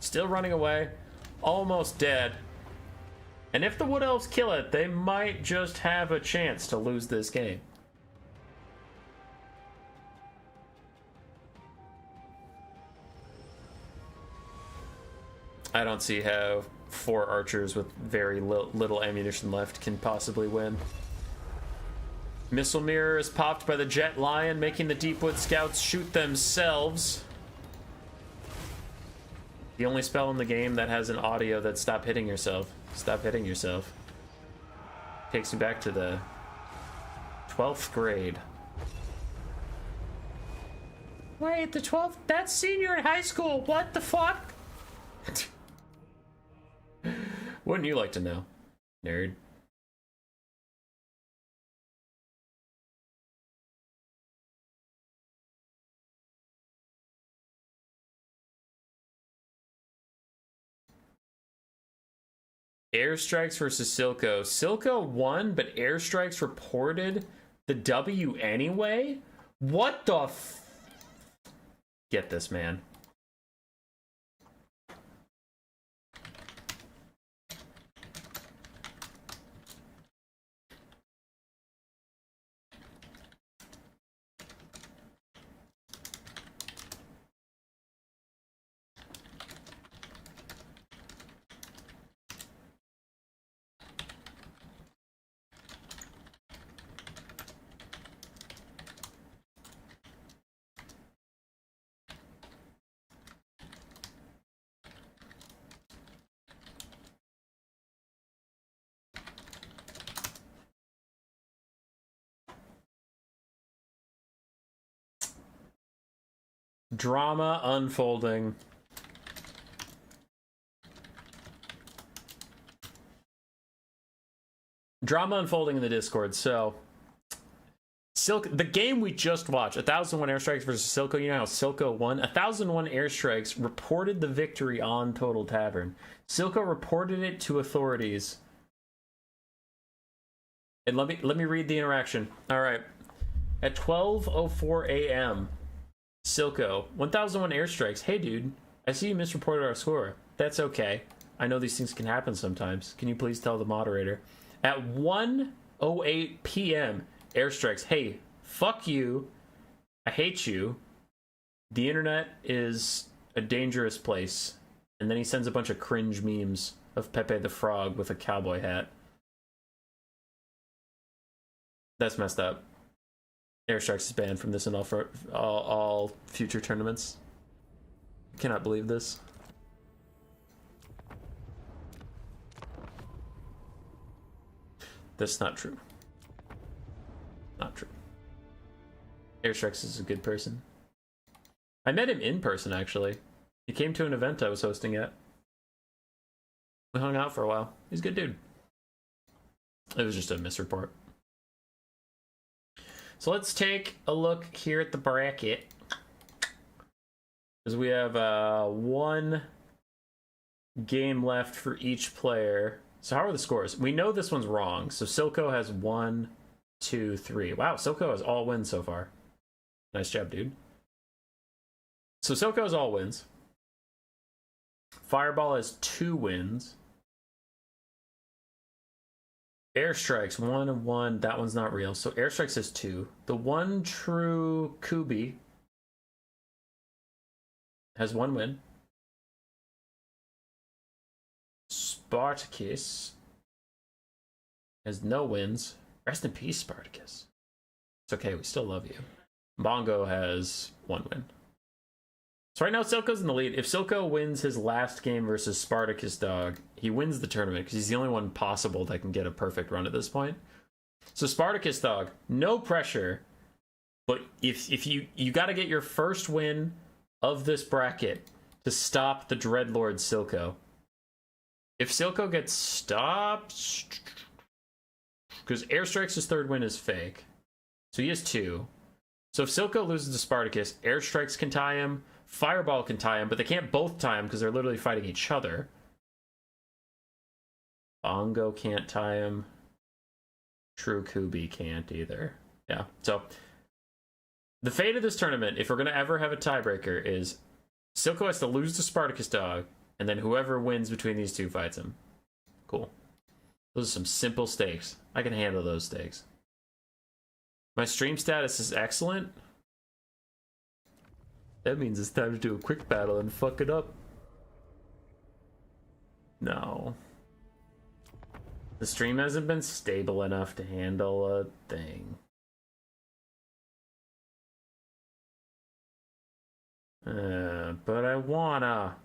Still running away. Almost dead. And if the Wood Elves kill it, they might just have a chance to lose this game. I don't see how 4 archers with very little ammunition left can possibly win. Missile Mirror is popped by the Jet Lion, making the Deepwood Scouts shoot themselves. The only spell in the game that has an audio that stop hitting yourself. Stop hitting yourself. Takes me back to the 12th grade. Wait, the 12th? That's senior in high school. What the fuck? Wouldn't you like to know, nerd? Airstrikes versus Silco. Silco won, but Airstrikes reported the W anyway? What the Get this, man. Drama unfolding. Drama unfolding in the Discord. So, the game we just watched, 1001 Airstrikes versus Silco. You know how Silco won? 1001 Airstrikes reported the victory on Total Tavern. Silco reported it to authorities. And let me read the interaction. All right. At 12:04 a.m., Silco, 1001 Airstrikes. Hey, dude, I see you misreported our score. That's okay. I know these things can happen sometimes. Can you please tell the moderator? At 12:08 p.m. Airstrikes. Hey, fuck you. I hate you. The internet is a dangerous place. And then he sends a bunch of cringe memes of Pepe the Frog with a cowboy hat. That's messed up. Airstrikes is banned from this and all future tournaments. I cannot believe this. That's not true. Not true. Airstrikes is a good person. I met him in person, actually. He came to an event I was hosting at. We hung out for a while. He's a good dude. It was just a misreport. So let's take a look here at the bracket. Because we have one game left for each player. So how are the scores? We know this one's wrong. So Silco has 1, 2, 3. Wow, Silco has all wins so far. Nice job, dude. So Silco has all wins. Fireball has 2 wins. Airstrikes 1 and 1. That one's not real. So Airstrikes has 2. The one true Kubi has 1 win. Spartacus has no wins. Rest in peace, Spartacus. It's okay, we still love you. Bongo has 1 win. So right now, Silco's in the lead. If Silco wins his last game versus Spartacus Dog, he wins the tournament because he's the only one possible that can get a perfect run at this point. So Spartacus Dog, no pressure, but if you got to get your first win of this bracket to stop the Dreadlord Silco. If Silco gets stopped, because Airstrikes' 3rd win is fake, so he has 2. So if Silco loses to Spartacus, Airstrikes can tie him. Fireball can tie him, but they can't both tie him because they're literally fighting each other. Bongo can't tie him. True Kubi can't either. Yeah, so the fate of this tournament, if we're going to ever have a tiebreaker, is Silco has to lose to Spartacus Dog, and then whoever wins between these two fights him. Cool. Those are some simple stakes. I can handle those stakes. My stream status is excellent. That means it's time to do a quick battle and fuck it up. No. The stream hasn't been stable enough to handle a thing. But I wanna.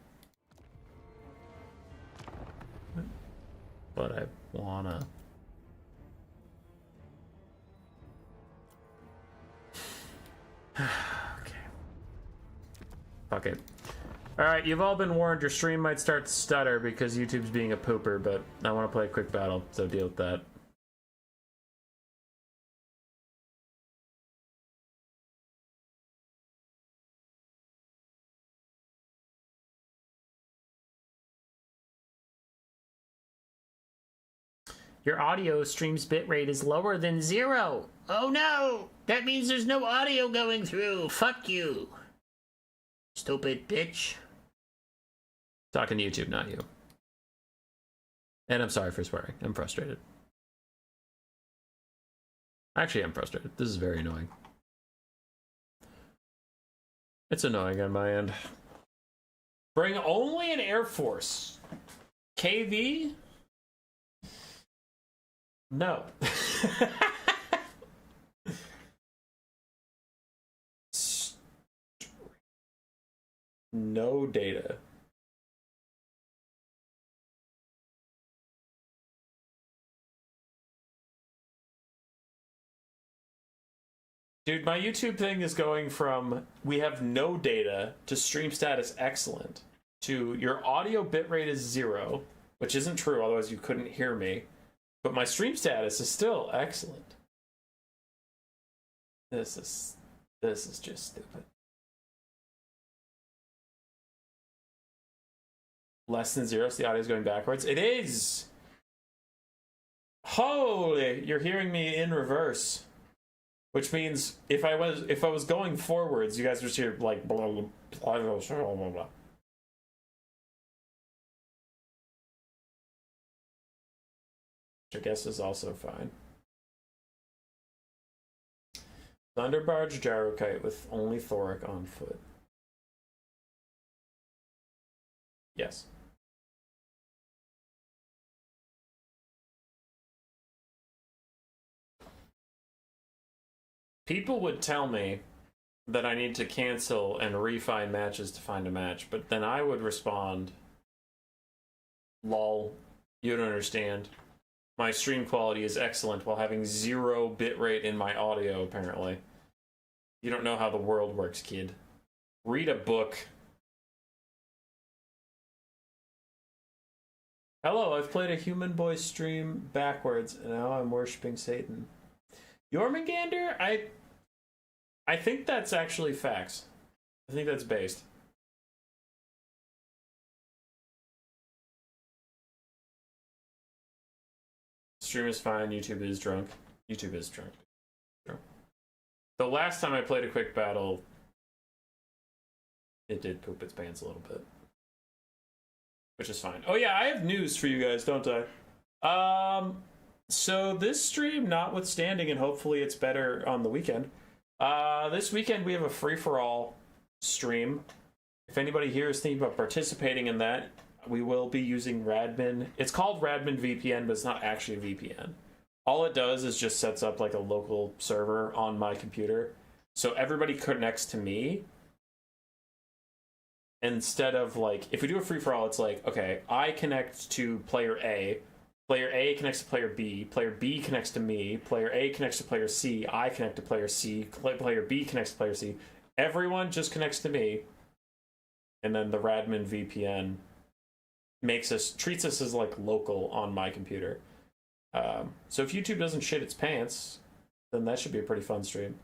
Fuck it. Alright, you've all been warned your stream might start to stutter because YouTube's being a pooper, but I want to play a quick battle, so deal with that. Your audio stream's bitrate is lower than 0. Oh no! That means there's no audio going through. Fuck you. Stupid bitch. Talking to YouTube, not you. And I'm sorry for swearing. I'm frustrated. Actually, I'm frustrated. This is very annoying. It's annoying on my end. Bring only an Air Force. KV? No. No data. Dude, my YouTube thing is going from we have no data to stream status excellent to your audio bitrate is 0, which isn't true, otherwise you couldn't hear me. But my stream status is still excellent. This is just stupid. Less than 0, so the audio is going backwards. It is! Holy, you're hearing me in reverse. Which means if I was going forwards, you guys would hear like blah blah blah blah blah blah. Which I guess is also fine. Thunderbarge Gyrokite with only Thoric on foot. Yes. People would tell me that I need to cancel and refine matches to find a match, but then I would respond, lol, you don't understand. My stream quality is excellent while having 0 bitrate in my audio, apparently. You don't know how the world works, kid. Read a book. Hello, I've played a Human Boy stream backwards, and now I'm worshipping Satan. Jormungandr? I think that's actually facts. I think that's based. Stream is fine, YouTube is drunk. YouTube is drunk. The last time I played a quick battle, it did poop its pants a little bit. Which is fine. Oh yeah, I have news for you guys, don't I? So this stream notwithstanding, and hopefully it's better on the weekend, this weekend we have a free-for-all stream. If anybody here is thinking about participating in that, we will be using Radmin. It's called Radmin VPN, but it's not actually a VPN. All it does is just sets up like a local server on my computer. So everybody connects to me. Instead of like, if we do a free-for-all, it's like, okay, I connect to player A connects to player B connects to me, player A connects to player C, I connect to player C, player B connects to player C. Everyone just connects to me. And then the Radmin VPN treats us as like local on my computer. So if YouTube doesn't shit its pants, then that should be a pretty fun stream.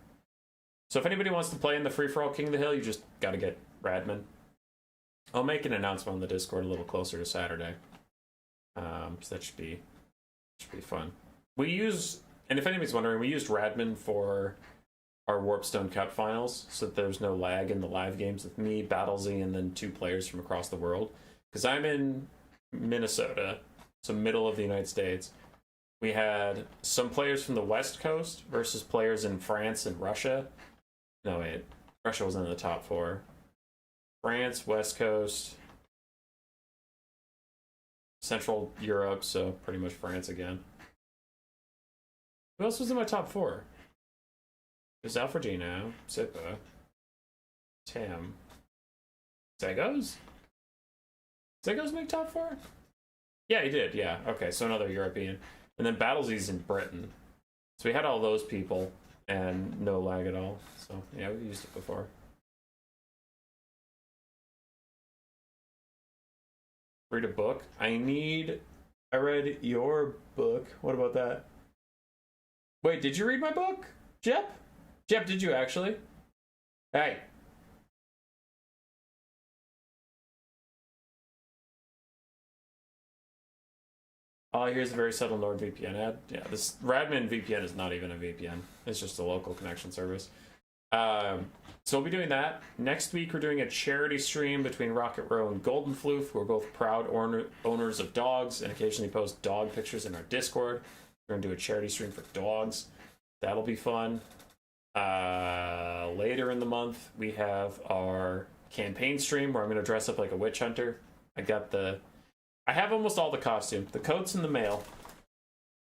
So if anybody wants to play in the free-for-all King of the Hill, you just gotta get Radmin. I'll make an announcement on the Discord a little closer to Saturday. So that should be fun. We use, and if anybody's wondering, we used Radmin for our Warpstone Cup finals, so that there's no lag in the live games with me, Battlesy, and then 2 players from across the world. Because I'm in Minnesota, so middle of the United States. We had some players from the West Coast versus players in France and Russia. No, wait. Russia wasn't in the top 4. France, West Coast, Central Europe, so pretty much France again. Who else was in my top 4? There's Alfredino, Sippa, Tam, Zegos? Zegos make top 4? Yeah, he did, yeah. Okay, so another European. And then Battlesy's in Britain. So we had all those people, and no lag at all. So, yeah, we've used it before. Read a book. I read your book. What about that? Wait, did you read my book? Jep? Jep, did you actually? Hey. Oh, here's a very subtle NordVPN ad. Yeah, this Radmin VPN is not even a VPN. It's just a local connection service. So we'll be doing that. Next week, we're doing a charity stream between Rocket Row and Golden Floof, who are both proud owners of dogs and occasionally post dog pictures in our Discord. We're going to do a charity stream for dogs. That'll be fun. Later in the month, we have our campaign stream where I'm going to dress up like a witch hunter. I have almost all the costume. The coat's in the mail.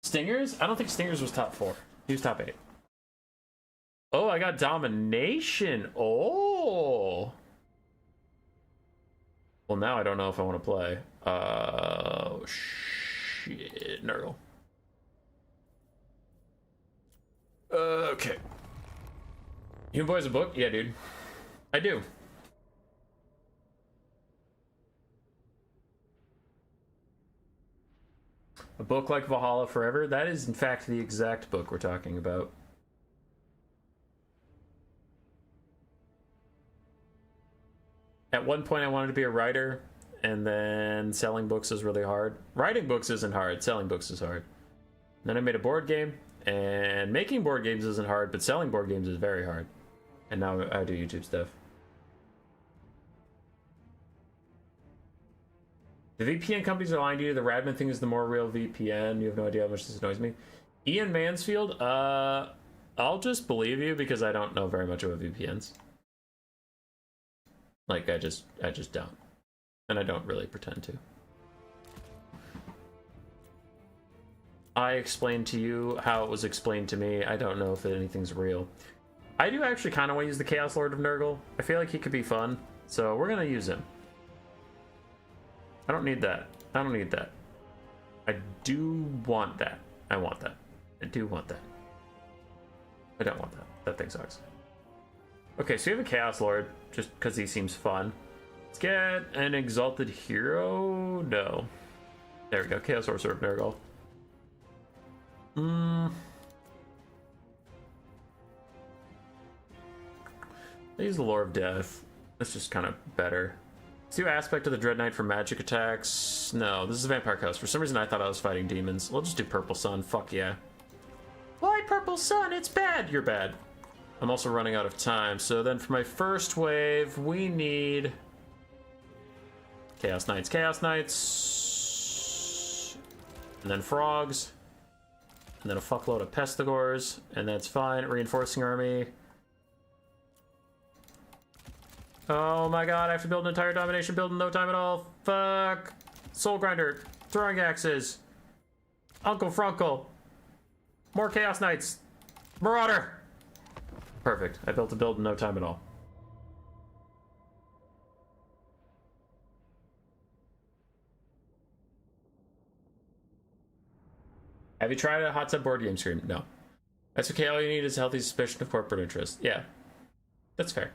Stingers? I don't think Stingers was top 4. He was top 8. Oh, I got Domination. Oh. Well, now I don't know if I want to play. Oh, shit. Nurgle. Okay. You boys a book? Yeah, dude. I do. A book like Valhalla Forever? That is, in fact, the exact book we're talking about. At one point, I wanted to be a writer, and then selling books is really hard. Writing books isn't hard. Selling books is hard. Then I made a board game, and making board games isn't hard, but selling board games is very hard. And now I do YouTube stuff. The VPN companies are lying to you. The Radmin thing is the more real VPN. You have no idea how much this annoys me. Ian Mansfield, I'll just believe you because I don't know very much about VPNs. Like, I just don't. And I don't really pretend to. I explained to you how it was explained to me. I don't know if anything's real. I do actually kind of want to use the Chaos Lord of Nurgle. I feel like he could be fun. So we're going to use him. I don't need that. I don't need that. I do want that. I want that. I do want that. I don't want that. That thing sucks. Okay, so you have a Chaos Lord, just because he seems fun. Let's get an Exalted Hero. No. There we go. Chaos Lord of Nurgle. I use the Lore of Death. That's just kind of better. See aspect of the Dread Knight for magic attacks. No, this is Vampire Coast. For some reason I thought I was fighting demons. We'll just do Purple Sun. Fuck yeah. Why Purple Sun? It's bad. You're bad. I'm also running out of time. So then for my first wave, we need Chaos Knights. Chaos Knights. And then Frogs. And then a fuckload of Pestigors. And that's fine. Reinforcing Army. Oh my god, I have to build an entire domination build in no time at all. Fuck. Soul Grinder. Throwing Axes. Uncle Frunkle. More Chaos Knights. Marauder. Perfect. I built a build in no time at all. Have you tried a hot tub board game stream? No. That's okay. All you need is a healthy suspicion of corporate interest. Yeah. That's fair.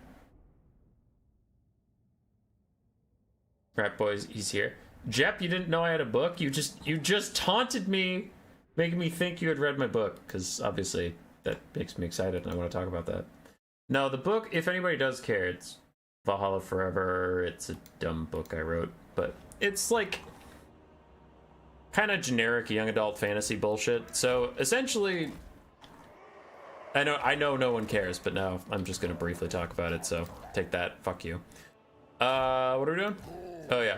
Rat Boys, he's here. Jep, you didn't know I had a book? You just taunted me, making me think you had read my book, because obviously that makes me excited and I want to talk about that. No, the book, if anybody does care, it's Valhalla Forever. It's a dumb book I wrote, but it's like kind of generic young adult fantasy bullshit. So essentially, I know no one cares, but now I'm just gonna briefly talk about it, so take that, fuck you. What are we doing? Oh yeah.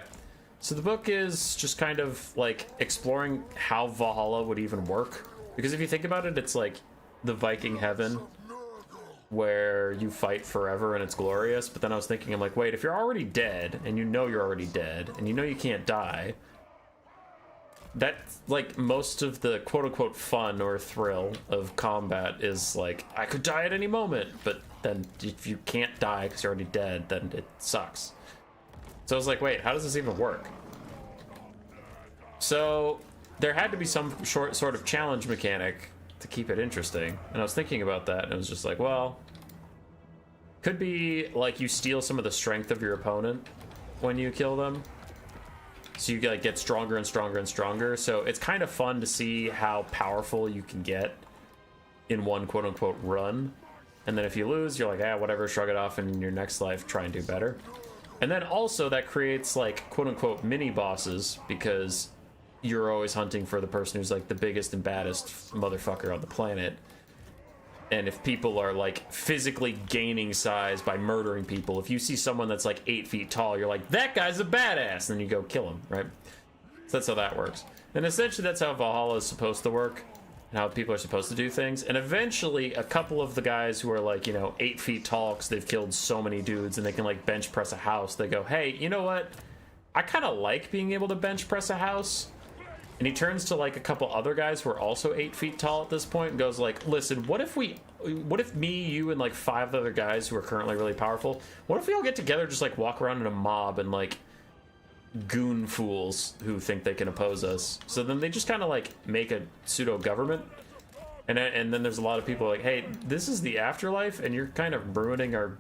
So the book is just kind of like exploring how Valhalla would even work. Because if you think about it, it's like the Viking heaven where you fight forever and it's glorious. But then I was thinking, I'm like, wait, if you're already dead and you know you're already dead and you know you can't die, that's like most of the quote unquote fun or thrill of combat is like, I could die at any moment. But then if you can't die because you're already dead, then it sucks. So I was like, wait, how does this even work? So there had to be some sort of challenge mechanic to keep it interesting. And I was thinking about that and it was just like, well, could be like you steal some of the strength of your opponent when you kill them. So you like get stronger and stronger and stronger. So it's kind of fun to see how powerful you can get in one quote unquote run. And then if you lose, you're like, ah, whatever, shrug it off, and in your next life try and do better. And then also that creates like quote unquote mini bosses because you're always hunting for the person who's like the biggest and baddest motherfucker on the planet. And if people are like physically gaining size by murdering people, if you see someone that's like 8 feet tall, you're like, that guy's a badass, and then you go kill him, right? So that's how that works. And essentially that's how Valhalla is supposed to work and how people are supposed to do things. And eventually a couple of the guys who are like, you know, 8 feet tall because they've killed so many dudes and they can like bench press a house, they go, hey, you know what? I kind of like being able to bench press a house. And he turns to like a couple other guys who are also 8 feet tall at this point and goes like, listen, what if me, you, and like 5 other guys who are currently really powerful, what if we all get together, just like walk around in a mob and like goon fools who think they can oppose us? So then they just kind of like make a pseudo government. And then there's a lot of people like, hey, this is the afterlife and you're kind of ruining our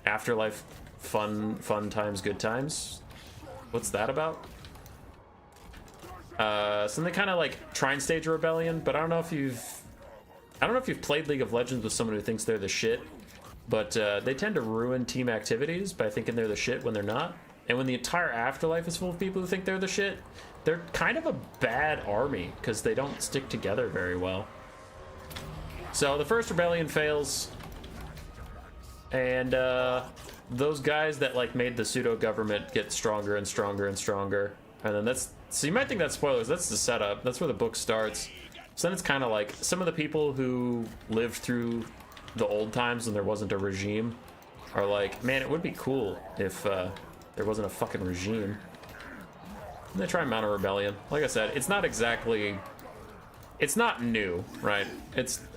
afterlife fun times, good times. What's that about? So they kind of like try and stage a rebellion, but I don't know if you've played League of Legends with someone who thinks they're the shit, but they tend to ruin team activities by thinking they're the shit when they're not. And when the entire afterlife is full of people who think they're the shit, they're kind of a bad army because they don't stick together very well. So the first rebellion fails, and those guys that like made the pseudo government get stronger and stronger and stronger. And then so you might think that's spoilers. That's the setup. That's where the book starts. So then it's kind of like some of the people who lived through the old times when there wasn't a regime are like, man, it would be cool if there wasn't a fucking regime. And they try and mount a rebellion. Like I said, it's not exactly... It's not new, right?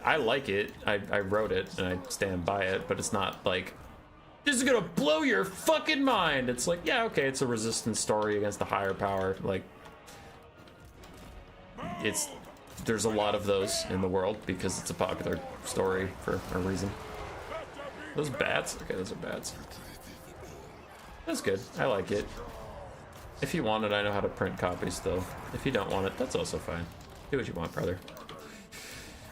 I like it. I wrote it, and I stand by it, but it's not like, this is gonna blow your fucking mind! It's like, yeah, okay, it's a resistance story against the higher power. Like, there's a lot of those in the world because it's a popular story for a reason. Those bats? Okay, those are bats. That's good. I like it. If you want it, I know how to print copies still. If you don't want it, that's also fine. Do what you want, brother.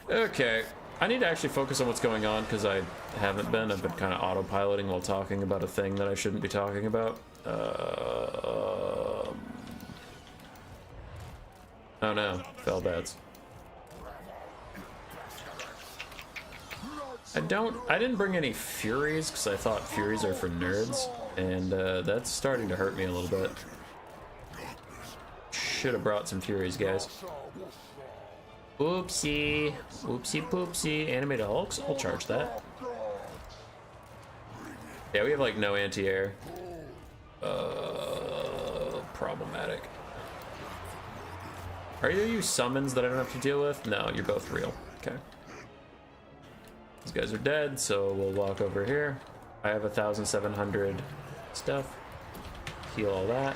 Okay. I need to actually focus on what's going on because I haven't been. I've been kind of autopiloting while talking about a thing that I shouldn't be talking about. Oh no. Fell bats. I didn't bring any Furies because I thought Furies are for nerds. And that's starting to hurt me a little bit. Should have brought some Furies, guys. Oopsie. Oopsie poopsie. Animated Hulks? I'll charge that. Yeah, we have like no anti-air. Problematic. Are you summons that I don't have to deal with? No, you're both real. Okay. These guys are dead, so we'll walk over here. I have 1,700 stuff. Heal all that.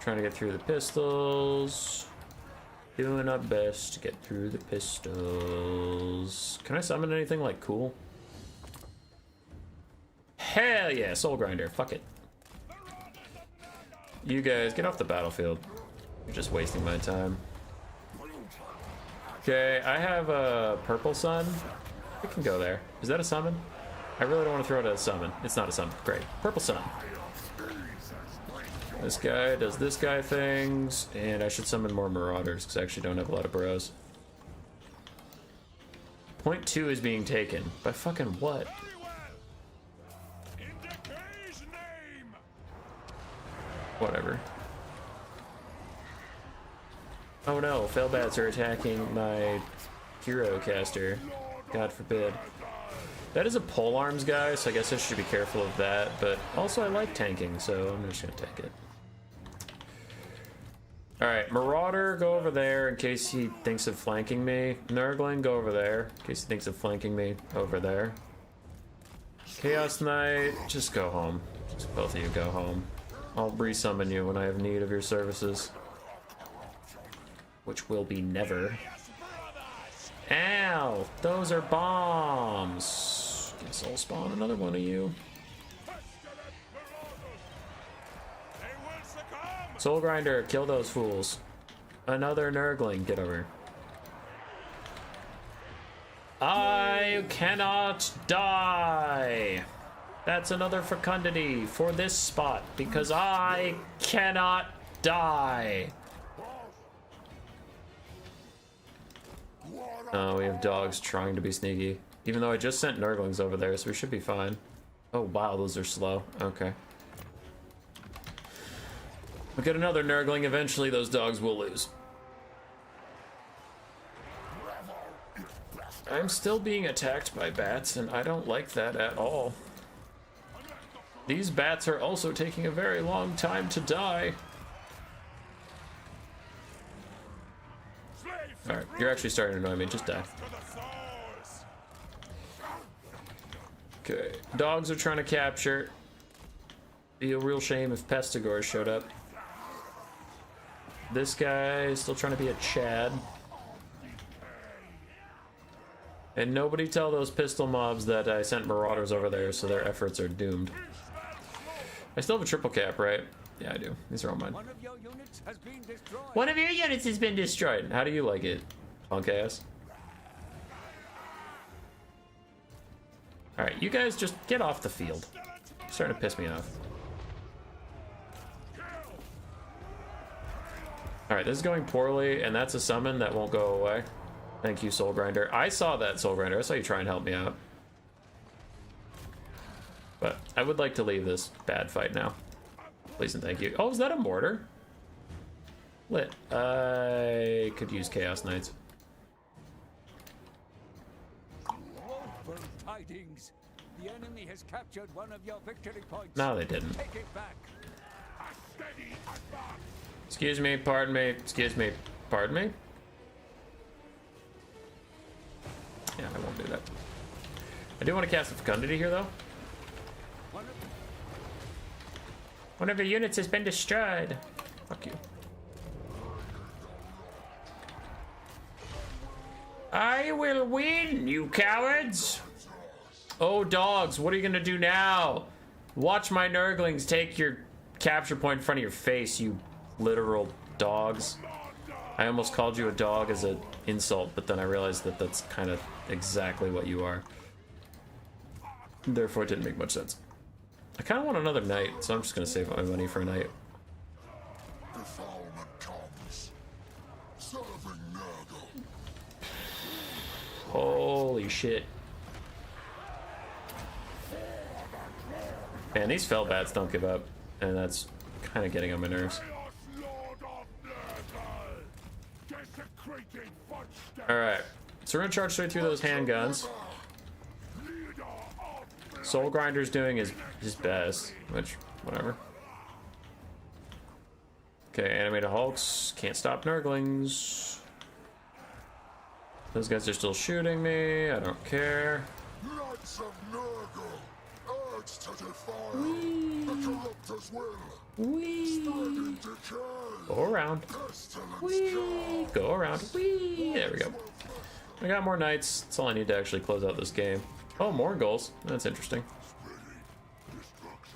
Trying to get through the pistols. Doing our best to get through the pistols. Can I summon anything like cool? Hell yeah, Soul Grinder. Fuck it. You guys, get off the battlefield. You're just wasting my time. Okay, I have a Purple Sun. I can go there. Is that a summon? I really don't want to throw it at a summon. It's not a summon. Great. Purple Sun. This guy does this guy things, and I should summon more Marauders because I actually don't have a lot of bros. Point 2 is being taken. By fucking what? Whatever. Oh no, Failbats are attacking my hero caster. God forbid. That is a polearms guy, so I guess I should be careful of that, but also I like tanking, so I'm just gonna take it. Alright, Marauder, go over there in case he thinks of flanking me. Nurgling, go over there in case he thinks of flanking me over there. Chaos Knight, just go home. Just both of you go home. I'll resummon you when I have need of your services. Which will be never. Ow! Those are bombs! Guess I'll spawn another one of you. Soul Grinder, kill those fools. Another Nurgling, get over. I cannot die! That's another fecundity for this spot, because I cannot die! Oh, we have dogs trying to be sneaky. Even though I just sent Nurglings over there, so we should be fine. Oh wow, those are slow. Okay. We'll get another Nurgling, eventually those dogs will lose. I'm still being attacked by bats, and I don't like that at all. These bats are also taking a very long time to die. Alright, you're actually starting to annoy me, just die. Okay, dogs are trying to capture. Be a real shame if Pestigore showed up. This guy is still trying to be a Chad. And nobody tell those pistol mobs that I sent Marauders over there, so their efforts are doomed. I still have a triple cap, right? Yeah, I do. These are all mine. One of your units has been destroyed. One of your units has been destroyed. How do you like it, punk ass? Alright, you guys just get off the field. You're starting to piss me off. Alright, this is going poorly, and that's a summon that won't go away. Thank you, Soul Grinder. I saw that, Soul Grinder. I saw you try and help me out. But I would like to leave this bad fight now. Please and thank you. Oh, is that a mortar? Lit. I could use Chaos Knights. Woeful tidings. The enemy has captured one of your victory points. No, they didn't. Take it back. Excuse me, pardon me, excuse me, pardon me? Yeah, I won't do that. I do want to cast a Fecundity here, though. One of your units has been destroyed. Fuck you. I will win, you cowards! Oh, dogs, what are you gonna do now? Watch my Nurglings take your capture point in front of your face, you literal dogs. I almost called you a dog as an insult, but then I realized that that's kind of exactly what you are. Therefore, it didn't make much sense. I kind of want another knight, so I'm just gonna save my money for a knight. Holy shit. Man, these Felbats don't give up, and that's kind of getting on my nerves. Alright, so we're gonna charge straight through those handguns. Soul Grinder's doing his best, which, whatever. Okay, animated Hulks, can't stop Nurglings. Those guys are still shooting me, I don't care. Knights of Nurgle, urge to defile the corruptor's will. Whee! Go around. Whee! Go around. Whee! There we go. I got more knights. That's all I need to actually close out this game. Oh, more goals. That's interesting.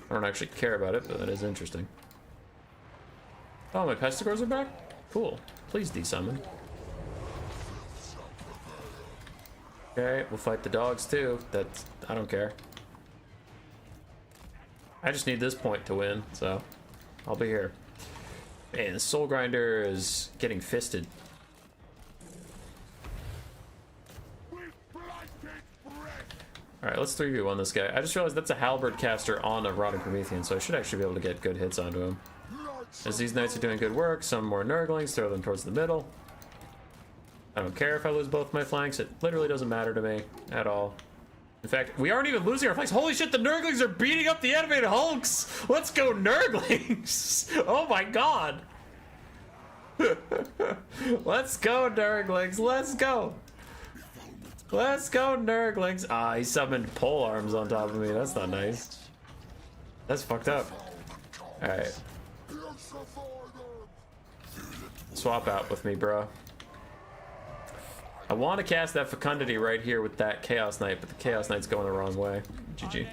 I don't actually care about it, but that is interesting. Oh, my Pestigores are back? Cool. Please desummon. Okay, we'll fight the dogs too. That's... I don't care. I just need this point to win, so I'll be here. Man, the Soul Grinder is getting fisted. Alright, let's 3v1 this guy. I just realized that's a Halberd caster on a Rotting Promethean, so I should actually be able to get good hits onto him. As these knights are doing good work, some more Nurglings, throw them towards the middle. I don't care if I lose both my flanks, it literally doesn't matter to me at all. In fact, we aren't even losing our flanks. Holy shit, the Nurglings are beating up the animated Hulks! Let's go, Nurglings! Oh my god! Let's go, Nurglings, let's go! Let's go, Nurglings! Ah, he summoned pole arms on top of me, that's not nice. That's fucked up. Alright. Swap out with me, bro. I want to cast that Fecundity right here with that Chaos Knight, but the Chaos Knight's going the wrong way. GG.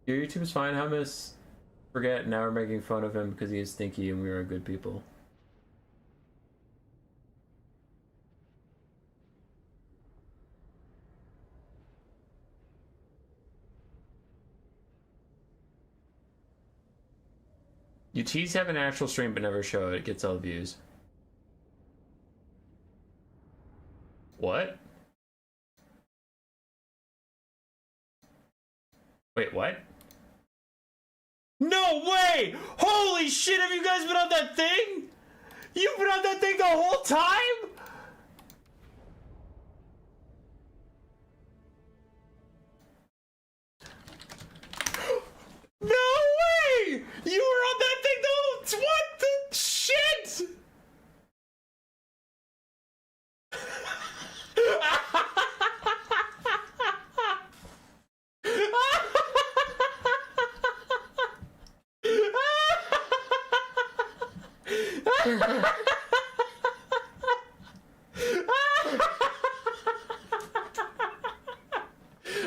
Your YouTube is fine. How miss forget now we're making fun of him because he is stinky and we are good people. You tease have an actual stream but never show it. It gets all the views. What? Wait, what? No way! Holy shit, have you guys been on that thing? You've been on that thing the whole time? No way! You were on that thing the whole... What the shit?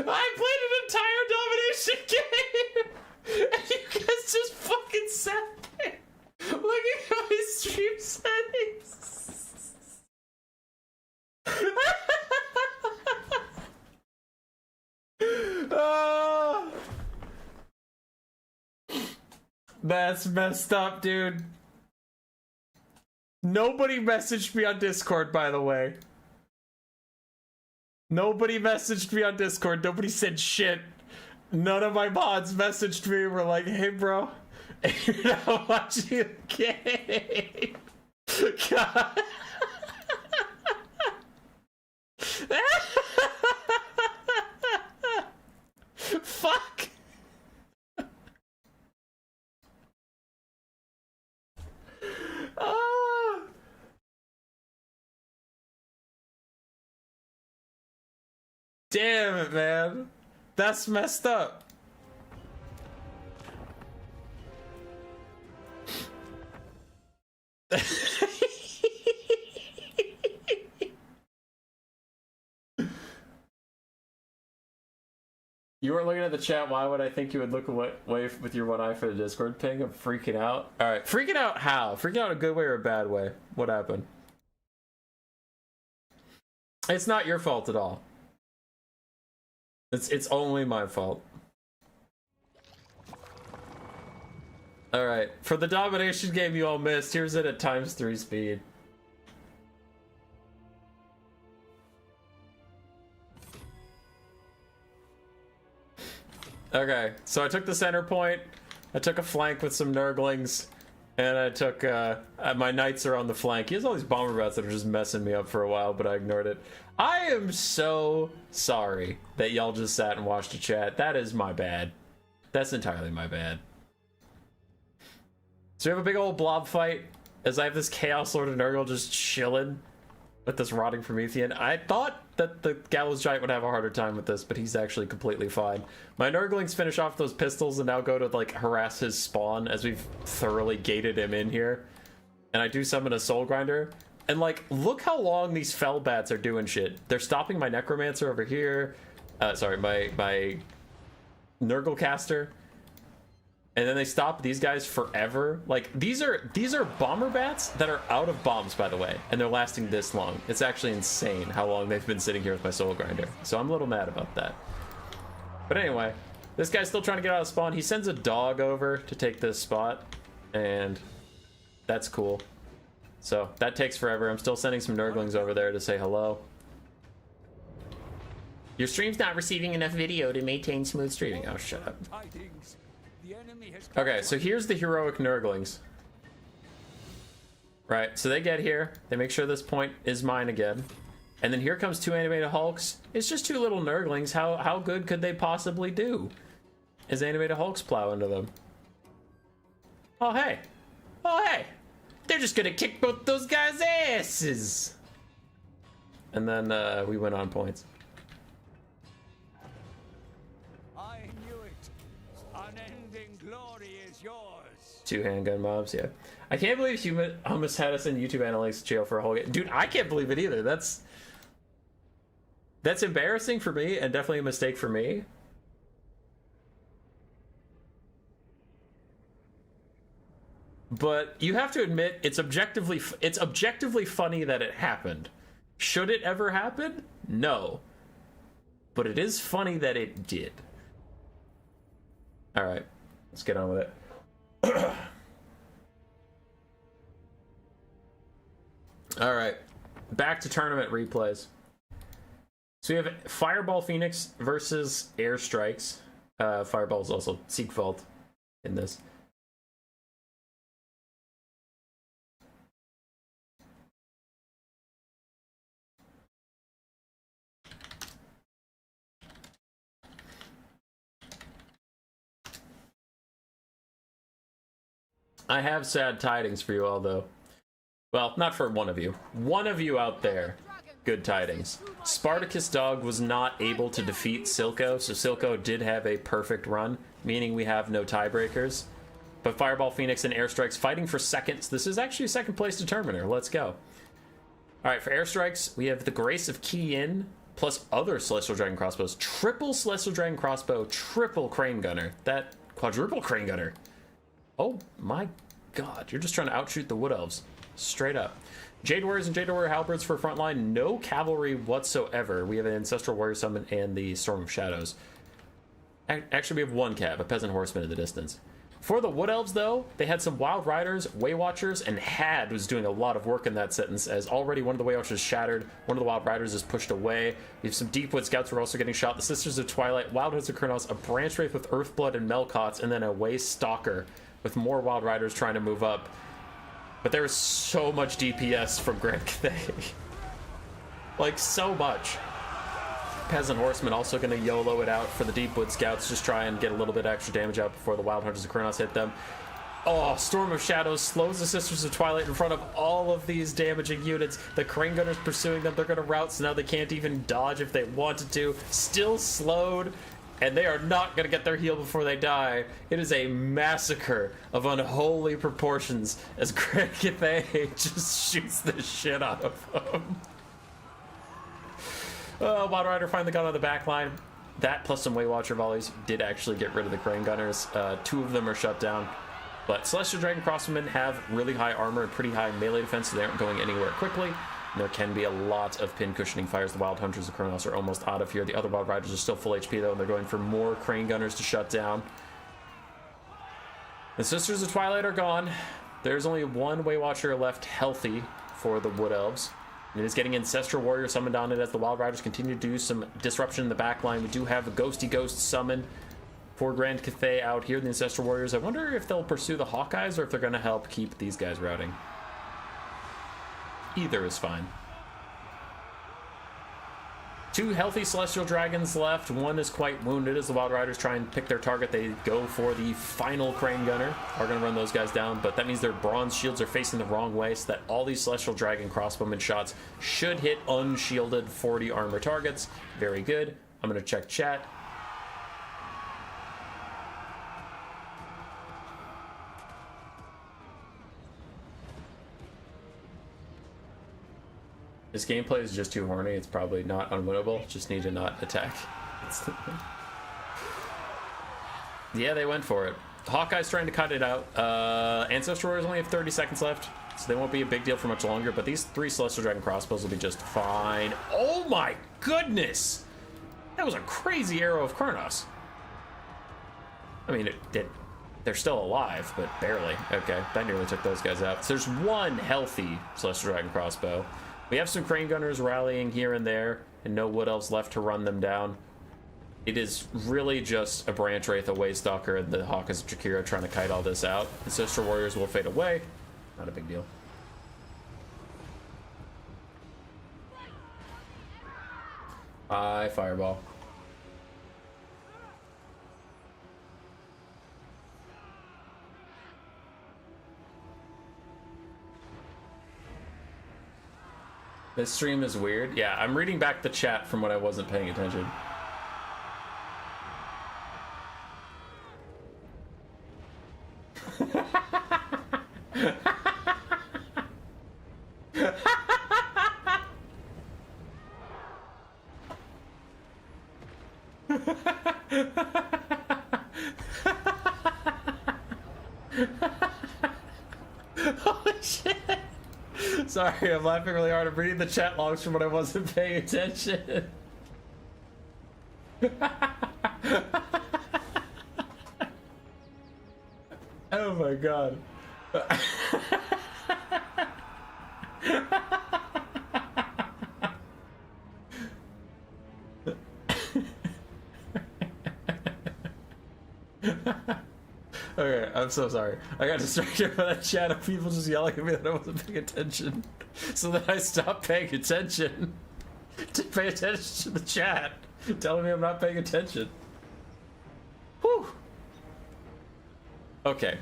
I played an entire domination game, and you guys just fucking sat there looking at my stream settings. That's messed up, dude. Nobody messaged me on Discord, by the way. Nobody messaged me on Discord. Nobody said shit. None of my mods messaged me. Were like, "Hey, bro, you're not watching the game." God. Fuck. Ah. Damn it, man. That's messed up. You weren't looking at the chat. Why would I think you would look away with your one eye for the Discord ping? I'm freaking out. All right, freaking out how? Freaking out a good way or a bad way? What happened? It's not your fault at all. It's only my fault. All right, for the domination game you all missed, here's it at ×3 speed. Okay, so I took the center point, I took a flank with some Nurglings, and I took, my knights are on the flank. He has all these bomber bats that are just messing me up for a while, but I ignored it. I am so sorry that y'all just sat and watched a chat. That is my bad. That's entirely my bad. So we have a big old blob fight, as I have this Chaos Lord of Nurgle just chilling with this rotting Promethean. I thought that the Gallows Giant would have a harder time with this, but he's actually completely fine. My Nurglings finish off those pistols and now go to, like, harass his spawn as we've thoroughly gated him in here. And I do summon a Soul Grinder. And, like, look how long these Fell Bats are doing shit. They're stopping my Necromancer over here. Sorry, my Nurgle Caster. And then they stop these guys forever. Like, these are bomber bats that are out of bombs, by the way, and they're lasting this long. It's actually insane how long they've been sitting here with my Soul Grinder. So I'm a little mad about that. But anyway, this guy's still trying to get out of spawn. He sends a dog over to take this spot, and that's cool. So that takes forever. I'm still sending some Nurglings over there to say hello. Your stream's not receiving enough video to maintain smooth streaming. Oh, shut up. Okay, so here's the heroic Nurglings. Right, so they get here. They make sure this point is mine again. And then here comes 2 animated Hulks. It's just 2 little Nurglings. How good could they possibly do? As animated Hulks plow into them. Oh, hey. Oh, hey. They're just gonna kick both those guys' asses. And then we went on points. Yours. 2 handgun mobs, yeah. I can't believe Hummus had us in YouTube analytics jail for a whole game. Dude, I can't believe it either. That's embarrassing for me and definitely a mistake for me. But you have to admit, it's objectively funny that it happened. Should it ever happen? No. But it is funny that it did. All right, let's get on with it. All right, back to tournament replays. So we have Fireball Phoenix versus Airstrikes. Fireball is also Seek Vault in this. I have sad tidings for you all, though. Well, not for one of you. One of you out there. Good tidings. Spartacus Dog was not able to defeat Silco, so Silco did have a perfect run, meaning we have no tiebreakers. But Fireball Phoenix and Airstrikes fighting for seconds. This is actually a second place determiner. Let's go. Alright, for Airstrikes, we have the Grace of Ki-In, plus other Celestial Dragon Crossbows. Triple Celestial Dragon Crossbow, triple Crane Gunner. That quadruple Crane Gunner. Oh my god, you're just trying to outshoot the Wood Elves. Straight up. Jade Warriors and Jade Warrior Halberds for frontline. No cavalry whatsoever. We have an Ancestral Warrior Summon and the Storm of Shadows. Actually, we have 1 cav, a Peasant Horseman in the distance. For the Wood Elves, though, they had some Wild Riders, Way Watchers, and Had was doing a lot of work in that sentence, as already one of the Way Watchers shattered, one of the Wild Riders is pushed away. We have some Deepwood Scouts who are also getting shot, the Sisters of Twilight, Wild Hoods of Kurnos, a Branch Wraith with Earthblood and Melkots, and then a Way Stalker with more Wild Riders trying to move up. But there is so much DPS from Grand Cathay. Like, so much. Peasant Horsemen also going to YOLO it out for the Deepwood Scouts, just try and get a little bit extra damage out before the Wild Hunters of Kurnos hit them. Oh, Storm of Shadows slows the Sisters of Twilight in front of all of these damaging units. The Crane Gunners pursuing them, they're going to rout, so now they can't even dodge if they wanted to. Still slowed, and they are not going to get their heal before they die. It is a massacre of unholy proportions as Grand Cathay just shoots the shit out of them. Wild Rider finally got on the back line. That plus some Way Watcher volleys did actually get rid of the Crane Gunners. 2 of them are shut down. But Celestial Dragon Crossbowmen have really high armor and pretty high melee defense, so they aren't going anywhere quickly. And there can be a lot of pin cushioning fires. The Wild Hunters of Kurnos are almost out of here. The other Wild Riders are still full HP though, and they're going for more Crane Gunners to shut down. The Sisters of Twilight are gone. There's only one Way Watcher left healthy for the Wood Elves. It is getting Ancestral Warrior summoned on it as the Wild Riders continue to do some disruption in the back line. We do have a Ghosty Ghost summon for Grand Cathay out here, the Ancestral Warriors. I wonder if they'll pursue the Hawkeyes or if they're going to help keep these guys routing. Either is fine. 2 healthy Celestial Dragons left. One is quite wounded as the Wild Riders try and pick their target. They go for the final Crane Gunner. Are going to run those guys down, but that means their bronze shields are facing the wrong way, so that all these Celestial Dragon crossbowman shots should hit unshielded 40 armor targets. Very good. I'm going to check chat. This gameplay is just too horny. It's probably not unwinnable. Just need to not attack. Yeah, they went for it. Hawkeye's trying to cut it out. Ancestral Warriors only have 30 seconds left, so they won't be a big deal for much longer, but these 3 Celestial Dragon crossbows will be just fine. Oh my goodness! That was a crazy arrow of Kurnos. I mean, they're still alive, but barely. Okay, that nearly took those guys out. So there's 1 healthy Celestial Dragon crossbow. We have some Crane Gunners rallying here and there, and no Wood Elves left to run them down. It is really just a Branch Wraith, a Way Stalker, and the Hawkeyes of Jakira trying to kite all this out. The Sister Warriors will fade away. Not a big deal. Fireball. This stream is weird. Yeah, I'm reading back the chat from when I wasn't paying attention. Holy shit! Sorry, I'm laughing really hard. I'm reading the chat logs from when I wasn't paying attention. Oh my god. Okay, I'm so sorry. I got distracted by that chat of people just yelling at me that I wasn't paying attention. So then I stopped paying attention to pay attention to the chat, telling me I'm not paying attention. Whew. Okay.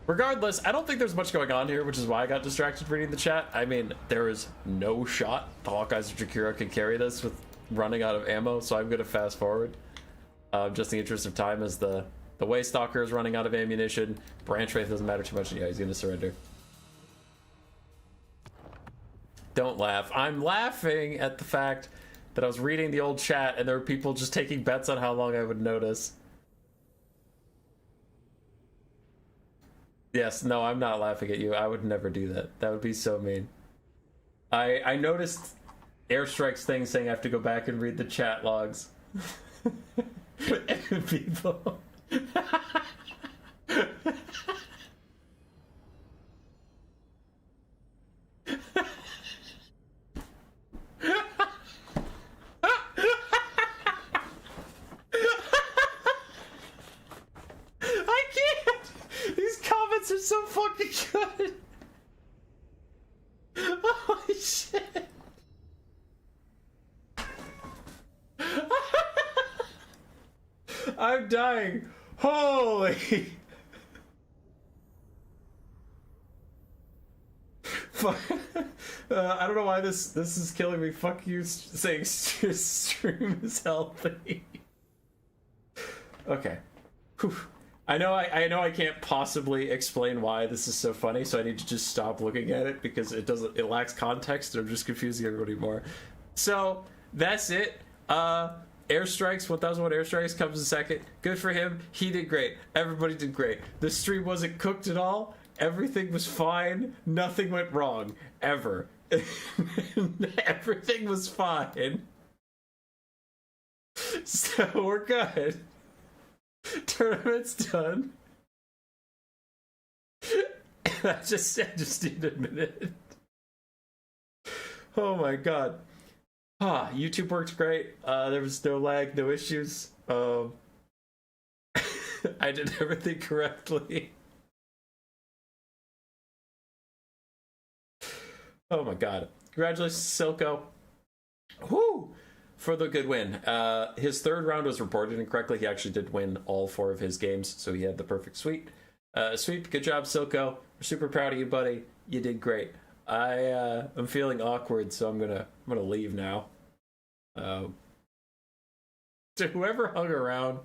Regardless, I don't think there's much going on here, which is why I got distracted reading the chat. I mean, there is no shot the Hawkeyes of Jakira can carry this with running out of ammo, so I'm going to fast forward. Just in the interest of time, as the Way Stalker is running out of ammunition. Branch Wraith doesn't matter too much. Yeah, he's going to surrender. Don't laugh. I'm laughing at the fact that I was reading the old chat and there were people just taking bets on how long I would notice. Yes, no, I'm not laughing at you. I would never do that. That would be so mean. I noticed Airstrike's thing saying I have to go back and read the chat logs. People... fucking good. Holy shit. I'm dying. Holy. Fuck. I don't know why this is killing me. Fuck you saying stream is healthy. Okay. Whew. I know I can't possibly explain why this is so funny, so I need to just stop looking at it because it lacks context and I'm just confusing everybody more. So that's it. Airstrikes, 1001 Airstrikes comes in second. Good for him. He did great. Everybody did great. The stream wasn't cooked at all. Everything was fine. Nothing went wrong. Ever. Everything was fine. So we're good. Tournament's done. I just need a minute. Oh my god. YouTube worked great. There was no lag, no issues. I did everything correctly. Oh my god. Congratulations, Silco. Woo! For the good win. His third round was reported incorrectly. He actually did win all 4 of his games, so he had the perfect sweep. Sweep, good job, Silco. We're super proud of you, buddy. You did great. I'm feeling awkward, so I'm gonna leave now. To whoever hung around,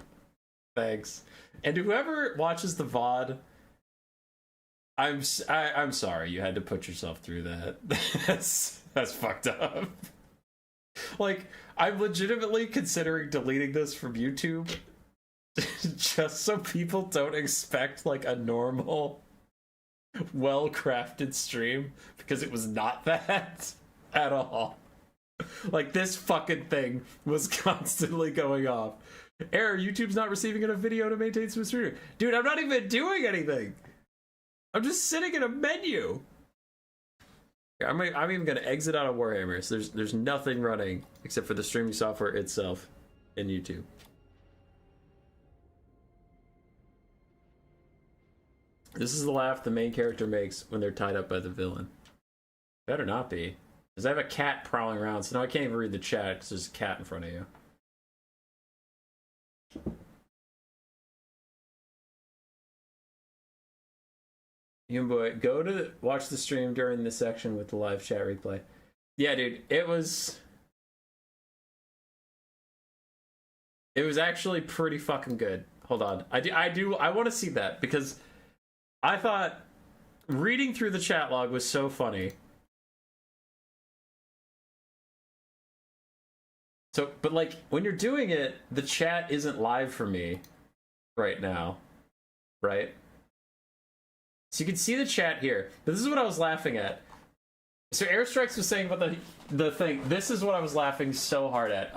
thanks. And to whoever watches the VOD, I'm sorry you had to put yourself through that. That's fucked up. Like, I'm legitimately considering deleting this from YouTube just so people don't expect like a normal, well-crafted stream, because it was not that at all. Like, this fucking thing was constantly going off. Error, YouTube's not receiving enough video to maintain smooth streaming. Dude, I'm not even doing anything. I'm just sitting in a menu. I'm even gonna exit out of Warhammer. So there's nothing running except for the streaming software itself in YouTube. This is the laugh the main character makes when they're tied up by the villain. Better not be, because I have a cat prowling around, so now I can't even read the chat because there's a cat in front of you. Human boy, go to watch the stream during this section with the live chat replay. Yeah, dude, it was actually pretty fucking good. Hold on, I want to see that, because I thought reading through the chat log was so funny. So, but like, when you're doing it, the chat isn't live for me right now, right? So you can see the chat here. But this is what I was laughing at. So Airstrikes was saying about the thing. This is what I was laughing so hard at.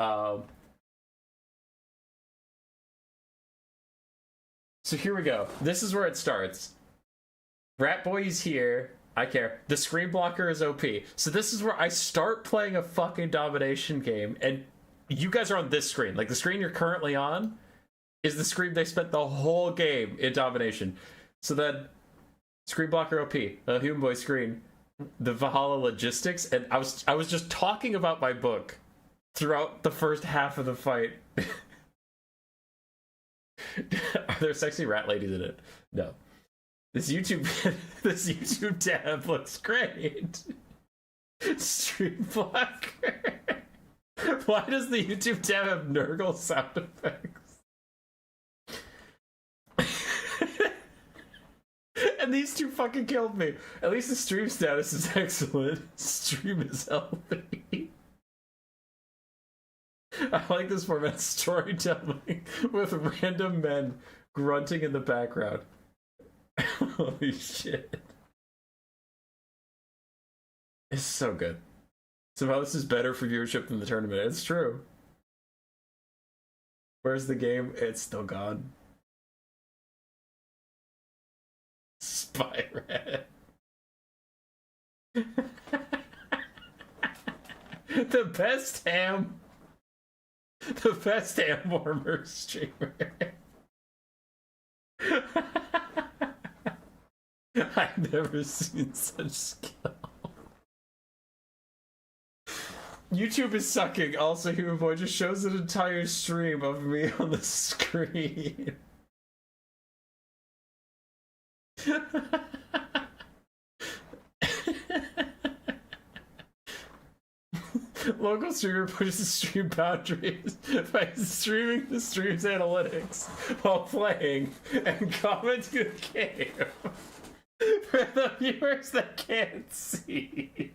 So here we go. This is where it starts. Rat Boy is here. I care. The screen blocker is OP. So this is where I start playing a fucking domination game, and you guys are on this screen. Like, the screen you're currently on is the screen they spent the whole game in domination. So then, screen blocker OP, Human Boy screen, the Valhalla logistics, and I was just talking about my book throughout the first half of the fight. Are there sexy rat ladies in it? No. This YouTube tab looks great. Stream blocker. Why does the YouTube tab have Nurgle sound effects? And these two fucking killed me. At least the stream status is excellent. Stream is healthy. I like this format, storytelling with random men grunting in the background. Holy shit. It's so good. Somehow this is better for viewership than the tournament. It's true. Where's the game? It's still gone. Spy rat. The best ham warmer streamer. I've never seen such skill. YouTube is sucking. Also, Human Boy just shows an entire stream of me on the screen. Local streamer pushes stream boundaries by streaming the stream's analytics while playing and commenting the game for the viewers that can't see.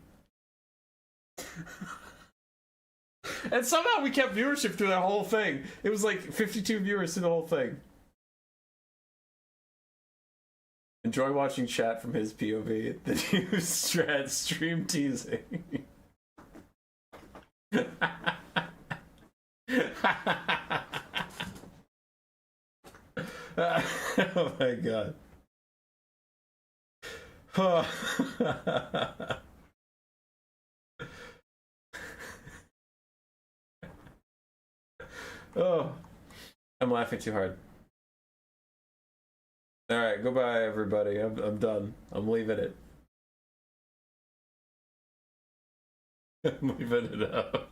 And somehow we kept viewership through that whole thing. It was like 52 viewers through the whole thing. Enjoy watching chat from his POV. The new strat stream teasing. Oh my god. Oh, I'm laughing too hard. All right, goodbye, everybody. I'm done. I'm leaving it. I'm leaving it up.